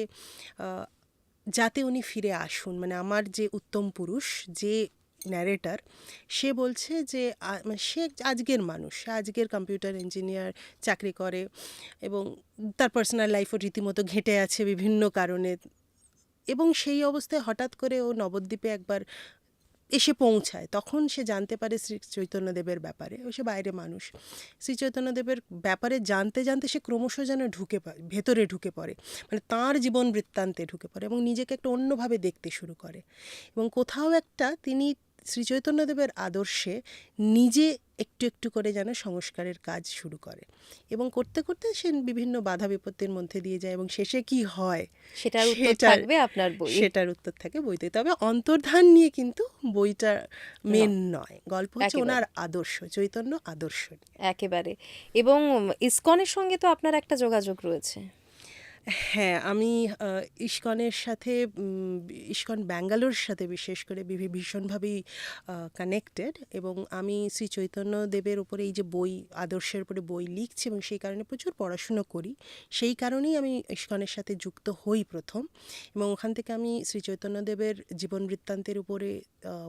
আহ, যাতে উনি ফিরে আসুন। মানে আমার যে উত্তম পুরুষ, যে ন্যারেটার, সে বলছে যে মানে সে আজকের মানুষ, সে আজকের কম্পিউটার ইঞ্জিনিয়ার চাকরি করে, এবং তার পার্সোনাল লাইফও রীতিমতো ঘেঁটে আছে বিভিন্ন কারণে। এবং সেই অবস্থায় হঠাৎ করে ও নবদ্বীপে একবার এসে পৌঁছায়, তখন সে জানতে পারে শ্রী চৈতন্যদেবের ব্যাপারে। ও সে বাইরে মানুষ, শ্রী চৈতন্যদেবের ব্যাপারে জানতে জানতে সে ক্রমশ যেন ভেতরে ঢুকে পড়ে, মানে তাঁর জীবন বৃত্তান্তে ঢুকে পড়ে এবং নিজেকে একটা অন্যভাবে দেখতে শুরু করে। এবং কোথাও একটা তিনি শ্রী চৈতন্যদেবের আদর্শে নিজে একটু একটু করে যেন সংস্কারের কাজ শুরু করে, এবং করতে করতে সে বিভিন্ন বাধা বিপত্তির মধ্যে দিয়ে যায়, এবং শেষে কি হয় সেটার উত্তর থাকবে আপনার বইয়ে। সেটার উত্তর থাকে বইতে। তবে অন্তর্ধান নিয়ে কিন্তু বইটা মেন নয়, গল্প হচ্ছে একেবারে ওনার আদর্শ, চৈতন্য আদর্শ নিয়ে। একেবারে। এবং ইসকনের সঙ্গে তো আপনার একটা যোগাযোগ রয়েছে। হ্যাঁ, আমি ইস্কনের সাথে, ইস্কন ব্যাঙ্গালোর সাথে বিশেষ করে ভীষণভাবেই কানেক্টেড। এবং আমি শ্রী চৈতন্যদেবের উপরে এই যে বই, আদর্শের উপরে বই লিখছি, এবং সেই কারণে প্রচুর পড়াশুনো করি। সেই কারণেই আমি ইস্কনের সাথে যুক্ত হই প্রথম। এবং ওখান থেকে আমি শ্রী চৈতন্যদেবের জীবন বৃত্তান্তের উপরে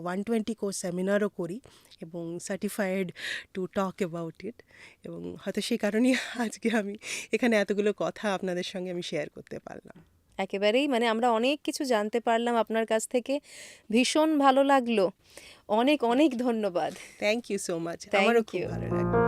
120 কোর্স সেমিনারও করি, এবং certified to talk about it. এবং হয়তো সেই কারণেই আজকে আমি এখানে এতগুলো কথা আপনাদের সঙ্গে আমি শেয়ার করতে পারলাম। একেবারেই, মানে আমরা অনেক কিছু জানতে পারলাম আপনার কাছ থেকে, ভীষণ ভালো লাগলো। অনেক অনেক ধন্যবাদ। থ্যাংক ইউ সো মাচ, আমারও থ্যাংক খুব ইউ। ভালো লাগলো।